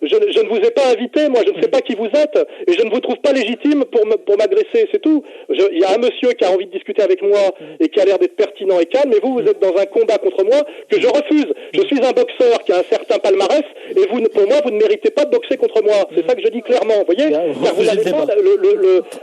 Je ne vous ai pas invité, moi, je ne sais pas qui vous êtes, et je ne vous trouve pas légitime pour m'agresser, c'est tout. Il y a un monsieur qui a envie de discuter avec moi et qui a l'air d'être pertinent et calme, mais vous êtes dans un combat contre moi que je refuse. Je suis un boxeur qui a un certain palmarès, et vous, pour moi, vous ne méritez pas de boxer contre moi. C'est ça que je dis clairement, vous voyez, car vous n'avez pas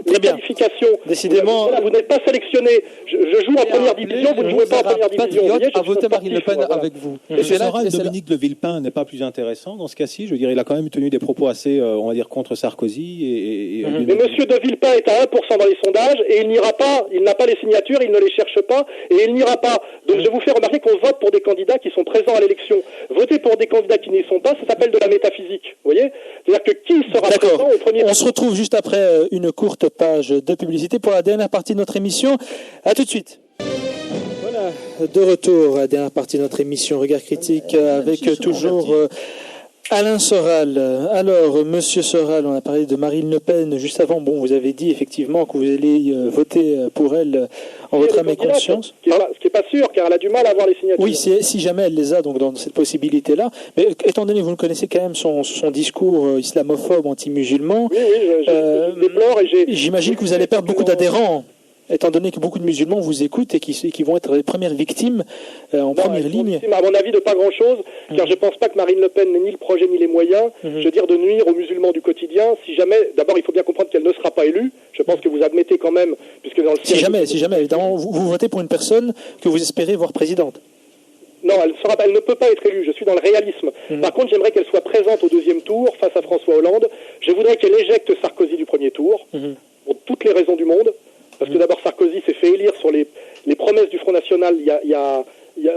les qualifications. Décidément, vous n'êtes pas sélectionné. Je joue en première division, vous ne jouez pas en première division. À voter Marine Le Pen avec vous. Dominique de Villepin n'est pas plus intéressant dans ce cas-ci. Je veux dire, il a quand même tenu des propos assez, on va dire, contre Sarkozy. Mais Monsieur de Villepin est à 1% dans les sondages et il n'ira pas. Il n'a pas les signatures, il ne les cherche pas et il n'ira pas. Donc je vous fais remarquer qu'on vote pour des candidats qui sont présents à l'élection. Voter pour des candidats qui n'y sont pas, ça s'appelle de la métaphysique. Vous voyez ? C'est-à-dire que qui sera présent au premier tour ? On se retrouve juste après une courte page de publicité pour la dernière partie de notre émission. À tout de suite. Voilà, de retour à la dernière partie de notre émission Regard Critique avec toujours Alain Soral. Alors, Monsieur Soral, on a parlé de Marine Le Pen juste avant. Bon, vous avez dit effectivement que vous allez voter pour elle en votre âme et conscience. Ce qui n'est pas sûr, car elle a du mal à avoir les signatures. Oui, si jamais elle les a, donc dans cette possibilité-là. Mais étant donné que vous connaissez quand même son discours islamophobe, anti-musulman, je déplore et j'imagine que vous allez perdre beaucoup d'adhérents. Étant donné que beaucoup de musulmans vous écoutent et qui vont être les premières victimes en première ligne. À mon avis, de pas grand-chose, car je ne pense pas que Marine Le Pen n'ait ni le projet ni les moyens, je veux dire, de nuire aux musulmans du quotidien. Si jamais, d'abord, il faut bien comprendre qu'elle ne sera pas élue. Je pense que vous admettez quand même, puisque dans le si jamais, évidemment, vous votez pour une personne que vous espérez voir présidente. Non, elle ne peut pas être élue. Je suis dans le réalisme. Par contre, j'aimerais qu'elle soit présente au deuxième tour face à François Hollande. Je voudrais qu'elle éjecte Sarkozy du premier tour, pour toutes les raisons du monde. Parce que d'abord, Sarkozy s'est fait élire sur les promesses du Front National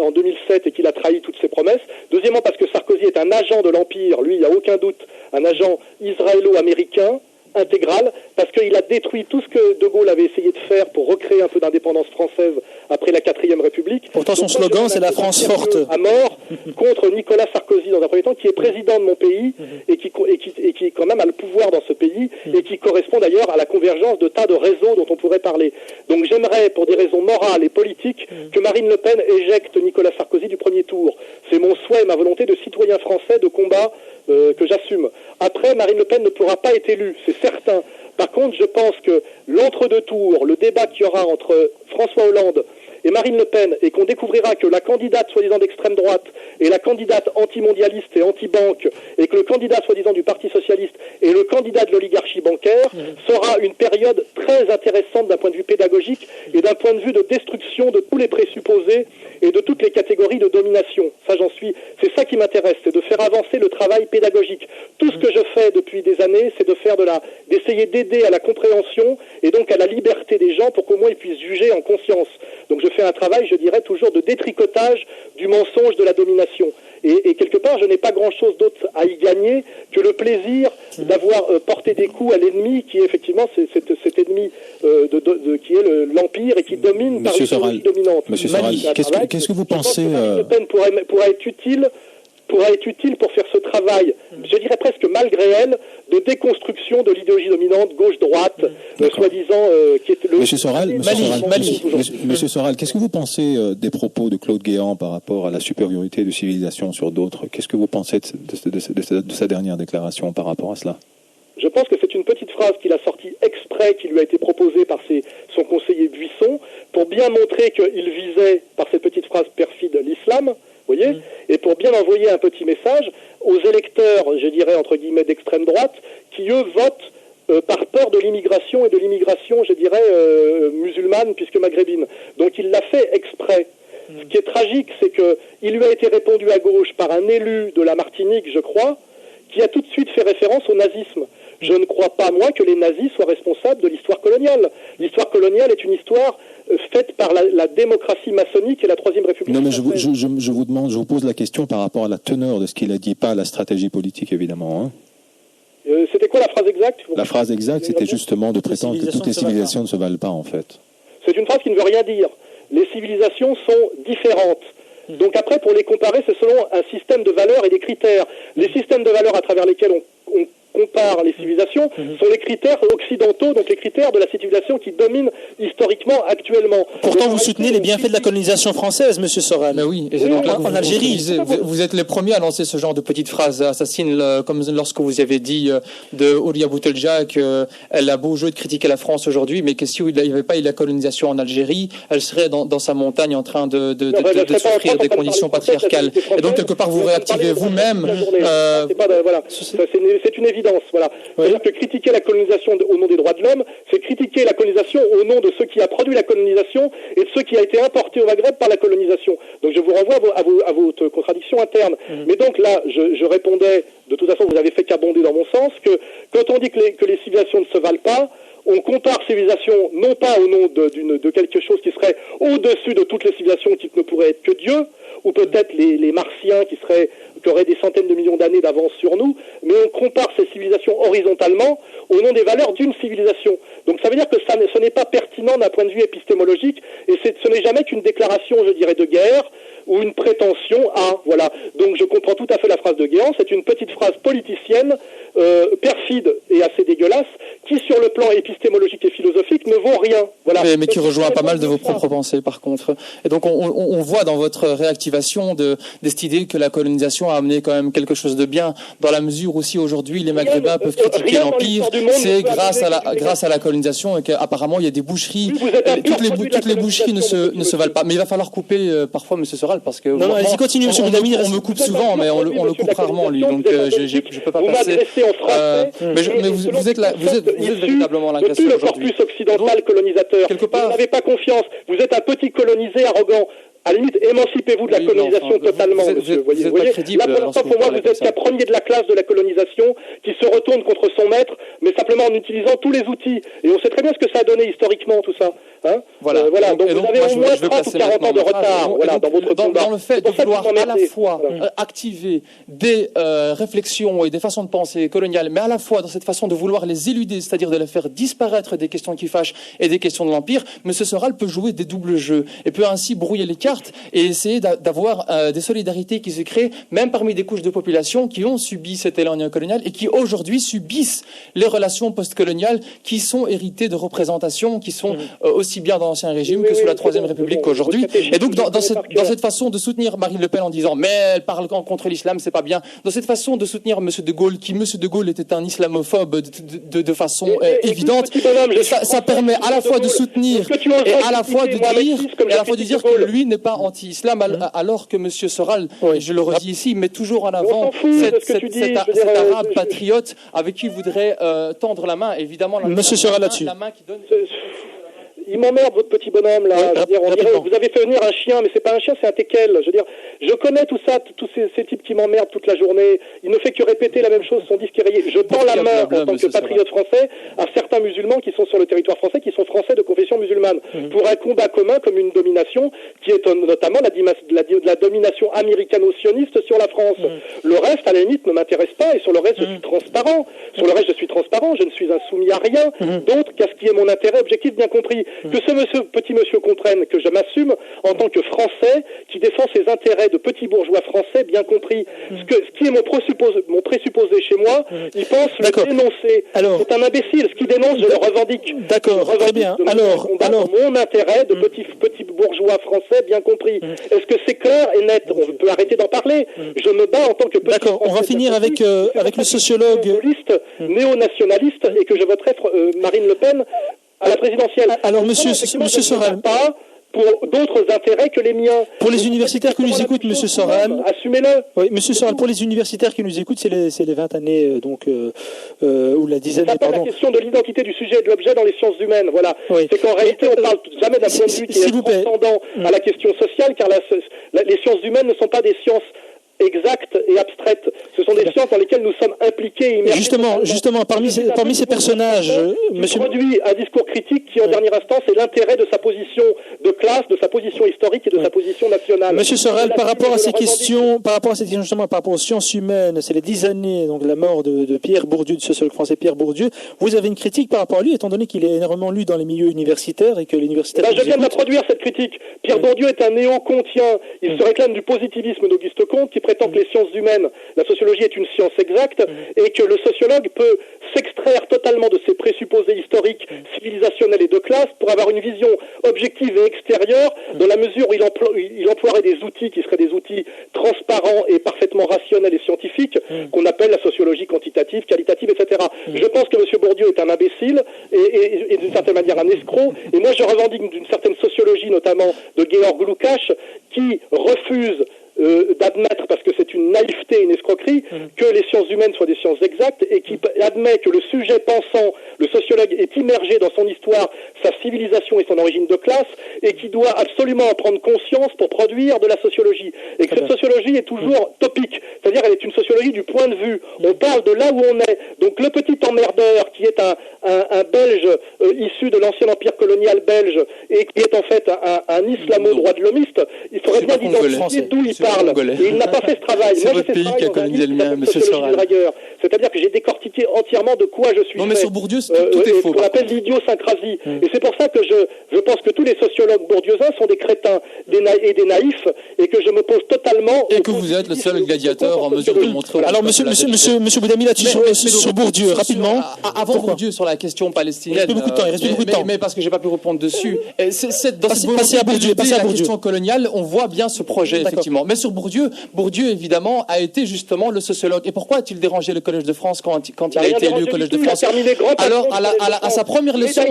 en 2007 et qu'il a trahi toutes ses promesses. Deuxièmement, parce que Sarkozy est un agent de l'Empire, lui, il n'y a aucun doute, un agent israélo-américain intégral, parce qu'il a détruit tout ce que De Gaulle avait essayé de faire pour recréer un peu d'indépendance française après la 4e République. Pourtant, son slogan, c'est la France forte. À mort contre Nicolas Sarkozy, dans un premier temps, qui est président de mon pays et qui quand même a le pouvoir dans ce pays et qui correspond d'ailleurs à la convergence de tas de réseaux dont on pourrait parler. Donc j'aimerais, pour des raisons morales et politiques, que Marine Le Pen éjecte Nicolas Sarkozy du premier tour. C'est mon souhait, ma volonté de citoyen français de combat que j'assume. Après, Marine Le Pen ne pourra pas être élue, c'est certain. Par contre, je pense que l'entre-deux tours, le débat qu'il y aura entre François Hollande et Marine Le Pen, et qu'on découvrira que la candidate soi-disant d'extrême droite est la candidate anti-mondialiste et anti-banque, et que le candidat soi-disant du Parti socialiste est le candidat de l'oligarchie bancaire, sera une période très intéressante d'un point de vue pédagogique et d'un point de vue de destruction de tous les présupposés et de toutes les catégories de domination. Ça, c'est ça qui m'intéresse, c'est de faire avancer le travail pédagogique. Tout ce que je fais depuis des années, c'est d'essayer d'aider à la compréhension et donc à la liberté des gens pour qu'au moins ils puissent juger en conscience. Donc je fais un travail, je dirais, toujours de détricotage du mensonge de la domination. Et quelque part, je n'ai pas grand-chose d'autre à y gagner que le plaisir d'avoir porté des coups à l'ennemi, qui est effectivement cet ennemi qui est l'Empire et qui domine par une idéologie dominante. Monsieur Soral, qu'est-ce que vous pensez Marine Le Pen pourra être utile pour faire ce travail, je dirais presque malgré elle, de déconstruction de l'idéologie dominante gauche-droite, soi-disant qui est le... Monsieur Soral, qu'est-ce que vous pensez des propos de Claude Guéant par rapport à la supériorité de civilisation sur d'autres? Qu'est-ce que vous pensez de sa dernière déclaration par rapport à cela? Je pense que c'est une petite phrase qu'il a sortie exprès, qui lui a été proposée par son conseiller Buisson, pour bien montrer qu'il visait, par cette petite phrase perfide, l'islam, vous voyez, et pour bien envoyer un petit message aux électeurs, je dirais, entre guillemets, d'extrême droite, qui, eux, votent par peur de l'immigration, et de l'immigration, je dirais, musulmane, puisque maghrébine. Donc il l'a fait exprès. Ce qui est tragique, c'est qu'il lui a été répondu à gauche par un élu de la Martinique, je crois, qui a tout de suite fait référence au nazisme. Je ne crois pas, moi, que les nazis soient responsables de l'histoire coloniale. L'histoire coloniale est une histoire faite par la démocratie maçonnique et la Troisième République. Non, mais je vous pose la question par rapport à la teneur de ce qu'il a dit, pas à la stratégie politique, évidemment. C'était quoi la phrase exacte? La phrase exacte, c'était justement de prétendre que toutes les civilisations ne se valent pas, en fait. C'est une phrase qui ne veut rien dire. Les civilisations sont différentes. Donc après, pour les comparer, c'est selon un système de valeurs et des critères. Les systèmes de valeurs à travers lesquels on compare les civilisations sont les critères occidentaux, donc les critères de la civilisation qui dominent historiquement actuellement. Pourtant, vous soutenez les bienfaits de la colonisation française, Monsieur Soral. Mais oui, et c'est donc là en Algérie. Vous êtes les premiers à lancer ce genre de petites phrases assassines, comme lorsque vous avez dit de Ouria Boutelja qu'elle a beau jeu de critiquer la France aujourd'hui, mais que si il n'y avait pas eu la colonisation en Algérie, elle serait dans sa montagne en train de souffrir des conditions patriarcales. Et donc, quelque part, vous réactivez vous-même. C'est une évidence. Voilà. C'est-à-dire que critiquer la colonisation au nom des droits de l'homme, c'est critiquer la colonisation au nom de ce qui a produit la colonisation et de ce qui a été importé au Maghreb par la colonisation. Donc je vous renvoie à votre contradiction interne. Mais donc là, je répondais, de toute façon, vous n'avez fait qu'abonder dans mon sens, que quand on dit que les civilisations ne se valent pas, on compare civilisation non pas au nom de quelque chose qui serait au-dessus de toutes les civilisations qui ne pourrait être que Dieu, ou peut-être les Martiens qui auraient des centaines de millions d'années d'avance sur nous, mais on compare ces civilisations horizontalement au nom des valeurs d'une civilisation. Donc ça veut dire que ce n'est pas pertinent d'un point de vue épistémologique, et ce n'est jamais qu'une déclaration, je dirais, de guerre, ou une prétention à, voilà. Donc je comprends tout à fait la phrase de Guéant, c'est une petite phrase politicienne, perfide et assez dégueulasse, qui sur le plan épistémologique et philosophique ne vaut rien. Voilà. Mais qui rejoint pas mal de vos propres pensées par contre. Et donc on voit dans votre réactivation de cette idée que la colonisation a amené quand même quelque chose de bien, dans la mesure où si aujourd'hui les Maghrébins peuvent critiquer l'Empire, c'est grâce à la colonisation et qu'apparemment il y a des boucheries. Toutes les boucheries ne se valent pas. Mais il va falloir couper parfois, Monsieur Soral, parce que non, allez-y, continuez, Monsieur Boudami. On me coupe souvent, mais on le coupe rarement, lui. Donc je peux pas passer. Mais vous êtes véritablement l'agresseur le corpus occidental colonisateur. Vous n'avez pas confiance. Vous êtes un petit colonisé arrogant. À la limite, émancipez-vous de la colonisation totalement, monsieur. Vous voyez, là, pour l'instant, pour moi, vous êtes qu'un premier de la classe de la colonisation qui se retourne contre son maître, mais simplement en utilisant tous les outils. Et on sait très bien ce que ça a donné historiquement, tout ça. Voilà. Donc vous avez au moins 30 ou 40 ans de retard dans votre combat. Dans le fait de vouloir à la fois activer des réflexions et des façons de penser coloniales, mais à la fois dans cette façon de vouloir les éluder, c'est-à-dire de les faire disparaître des questions qui fâchent et des questions de l'Empire, M. Soral peut jouer des doubles jeux et peut ainsi brouiller les cartes et essayer d'avoir des solidarités qui se créent, même parmi des couches de population qui ont subi cet élan néocolonial et qui aujourd'hui subissent les relations postcoloniales qui sont héritées de représentations qui sont aussi bien dans l'Ancien Régime que sous la Troisième République qu'aujourd'hui. Et donc dans cette façon de soutenir Marine Le Pen en disant mais elle parle contre l'islam, c'est pas bien, dans cette façon de soutenir M. de Gaulle, qui M. de Gaulle était un islamophobe de façon évidente, ça permet à la fois de soutenir et à la fois de dire que lui n'est pas anti-islam, alors que M. Soral, je le redis ici, met toujours en avant cet arabe patriote avec qui il voudrait tendre la main, évidemment la main qui donne... Il m'emmerde, votre petit bonhomme, là. Vous avez fait venir un chien, mais c'est pas un chien, c'est un teckel. Je veux dire, je connais tout ça, tous ces types qui m'emmerdent toute la journée. Il ne fait que répéter la même chose, son disque est rayé. Je tends la main, en tant que patriote français, à certains musulmans qui sont sur le territoire français, qui sont français de confession musulmane, pour un combat commun comme une domination, qui est notamment la domination américano-sioniste sur la France. Le reste, à la limite, ne m'intéresse pas, et sur le reste, je suis transparent. Je ne suis insoumis à rien d'autre qu'à ce qui est mon intérêt objectif bien compris. Que petit monsieur comprenne que je m'assume en tant que Français qui défend ses intérêts de petit bourgeois français bien compris. Ce qui est mon présupposé chez moi, il pense le dénoncer. C'est un imbécile. Ce qu'il dénonce, je le revendique. D'accord, très bien. Alors, mon intérêt de petit bourgeois français bien compris. Est-ce que c'est clair et net? On peut arrêter d'en parler. Je me bats en tant que petit D'accord, on va finir avec le sociologue néo-nationaliste et que je voterai Marine Le Pen à la présidentielle. Alors, monsieur Soral, pour d'autres intérêts que les miens. Pour les universitaires qui nous écoutent, Monsieur Soral, assumez-le. Oui, Monsieur Soral, pour les universitaires qui nous écoutent, c'est les 20 années, ou la dizaine d'années, pardon. La question de l'identité du sujet et de l'objet dans les sciences humaines, voilà. Oui. C'est qu'en réalité, on parle jamais d'un point de vue qui est transcendant à la question sociale, car les sciences humaines ne sont pas des sciences exactes et abstraites. Ce sont des sciences dans lesquelles nous sommes impliqués et immergés. Justement, parmi ces personnages, Monsieur produit un discours critique qui, en dernière instance, est l'intérêt de sa position de classe, de sa position historique et de sa position nationale. Monsieur Soral, par rapport à ces questions, justement, par rapport aux sciences humaines, c'est les 10 années, donc la mort de Pierre Bourdieu, du sociologue français Pierre Bourdieu. Vous avez une critique par rapport à lui, étant donné qu'il est énormément lu dans les milieux universitaires et que l'université. Je viens de la produire, cette critique. Pierre Bourdieu est un néo-comtien. Il se réclame du positivisme d'Auguste Comte, qui prétend que les sciences humaines, la sociologie est une science exacte, et que le sociologue peut s'extraire totalement de ses présupposés historiques, civilisationnels et de classe pour avoir une vision objective et extérieure, dans la mesure où il emploierait des outils qui seraient des outils transparents et parfaitement rationnels et scientifiques, qu'on appelle la sociologie quantitative, qualitative, etc. Je pense que M. Bourdieu est un imbécile et d'une certaine manière un escroc, et moi je revendique d'une certaine sociologie, notamment de Georg Lukács, qui refuse d'admettre, parce que c'est une naïveté et une escroquerie, que les sciences humaines soient des sciences exactes, et qui admet que le sujet pensant, le sociologue, est immergé dans son histoire, sa civilisation et son origine de classe, et qui doit absolument en prendre conscience pour produire de la sociologie. Et que cette sociologie est toujours topique, c'est-à-dire elle est une sociologie du point de vue. On parle de là où on est. Donc le petit emmerdeur, qui est un Belge issu de l'ancien empire colonial belge, et qui est en fait un islamo-droit de l'homiste, il faudrait bien identifier d'où il parle. Et il n'a pas fait ce travail. C'est votre pays qui a colonisé le mien, monsieur Soral. C'est-à-dire que j'ai décortiqué entièrement de quoi je suis Non, mais sur Bourdieu, tout est faux. Ce qu'on appelle l'idiosyncrasie. Et c'est pour ça que je pense que tous les sociologues bourdieusiens sont des crétins et des naïfs, et que je m'oppose totalement. Et que vous êtes le seul gladiateur en mesure de montrer. Alors, monsieur Boudami, là-dessus, sur Bourdieu, rapidement. Avant Bourdieu, sur la question palestinienne. Il reste beaucoup de temps. Mais parce que j'ai pas pu répondre dessus. Passez à Bourdieu. La question coloniale, on voit bien ce projet, effectivement. Mais sur Bourdieu, évidemment, a été justement le sociologue. Et pourquoi a-t-il dérangé le Collège de France quand il a été élu au Collège de France? Alors, à sa première leçon,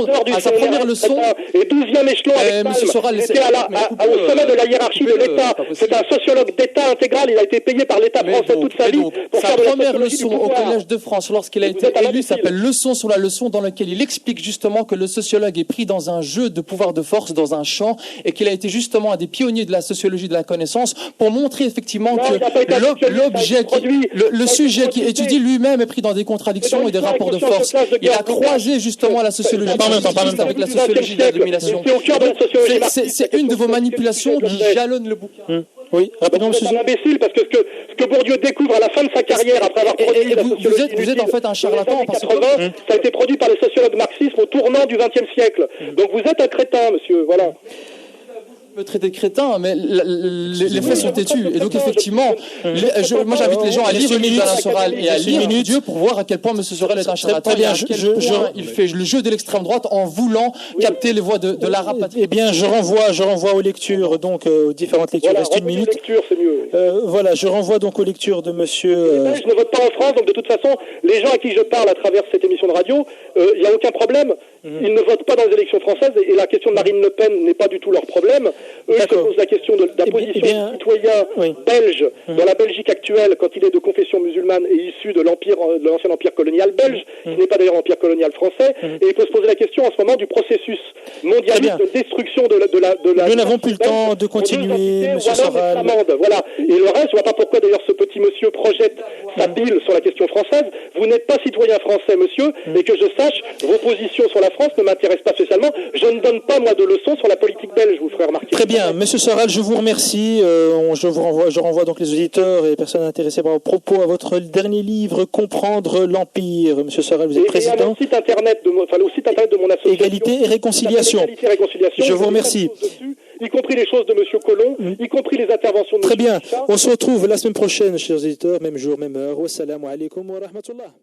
et 12e échelon avec Monsieur Soral, il était au sommet de la hiérarchie de l'État. C'est un sociologue d'État intégral. Il a été payé par l'État français toute sa vie. Sa première leçon au Collège de France, lorsqu'il a été élu, s'appelle Leçon sur la leçon, dans laquelle il explique justement que le sociologue est pris dans un jeu de pouvoir de force, dans un champ, et qu'il a été justement un des pionniers de la sociologie de la connaissance pour montrer effectivement que l'objet, le sujet qui étudie lui-même est pris dans des contradictions et des rapports de force. Il a croisé justement la sociologie avec la sociologie de la domination. C'est une de vos manipulations qui jalonne le bouquin. Oui, rapidement, c'est un imbécile, parce que ce que Bourdieu découvre à la fin de sa carrière, après avoir produit la sociologie vous êtes en fait un charlatan, parce que 80, ça a été produit par les sociologues marxistes au tournant du XXe siècle. Donc vous êtes un crétin, monsieur, voilà. Peut traiter de crétin, mais les faits sont têtus. Et donc, effectivement, moi j'invite les gens à lire le livre d'Alain Soral et à lire Bourdieu pour voir à quel point M. Soral est un charlatan. Il fait le jeu de l'extrême droite en voulant capter les voix de la rapatriée. Eh bien, je renvoie aux lectures, donc aux différentes lectures. Voilà, reste une minute. Lectures, c'est mieux. Voilà, je renvoie donc aux lectures de monsieur. Je ne vote pas en France, donc de toute façon, les gens à qui je parle à travers cette émission de radio, il n'y a aucun problème. Ils ne votent pas dans les élections françaises, et la question de Marine Le Pen n'est pas du tout leur problème. Eux, ils se posent la question de la position du citoyen belge dans la Belgique actuelle, quand il est de confession musulmane et issu de l'ancien empire colonial belge, qui n'est pas d'ailleurs l'empire colonial français, et il peut se poser la question en ce moment du processus mondialiste de destruction de la Nous n'avons plus le temps de continuer, monsieur Soral. Voilà. Et le reste, je ne vois pas pourquoi d'ailleurs ce petit monsieur projette sa bile sur la question française. Vous n'êtes pas citoyen français, monsieur, et que je sache, vos positions sur la France ne m'intéressent pas spécialement. Je ne donne pas, moi, de leçons sur la politique belge, je vous ferai remarquer. Très bien. Monsieur Soral, je vous remercie. Je renvoie donc les auditeurs et les personnes intéressées par vos propos à votre dernier livre, Comprendre l'Empire. Monsieur Soral, vous êtes président. Et à mon site internet, au site internet de mon association. Égalité et Réconciliation. Je vous remercie. Y compris les choses de Monsieur Colomb, y compris les interventions de Très bien. On se retrouve la semaine prochaine, chers auditeurs, même jour, même heure. Wassalamu alaikum wa rahmatullah.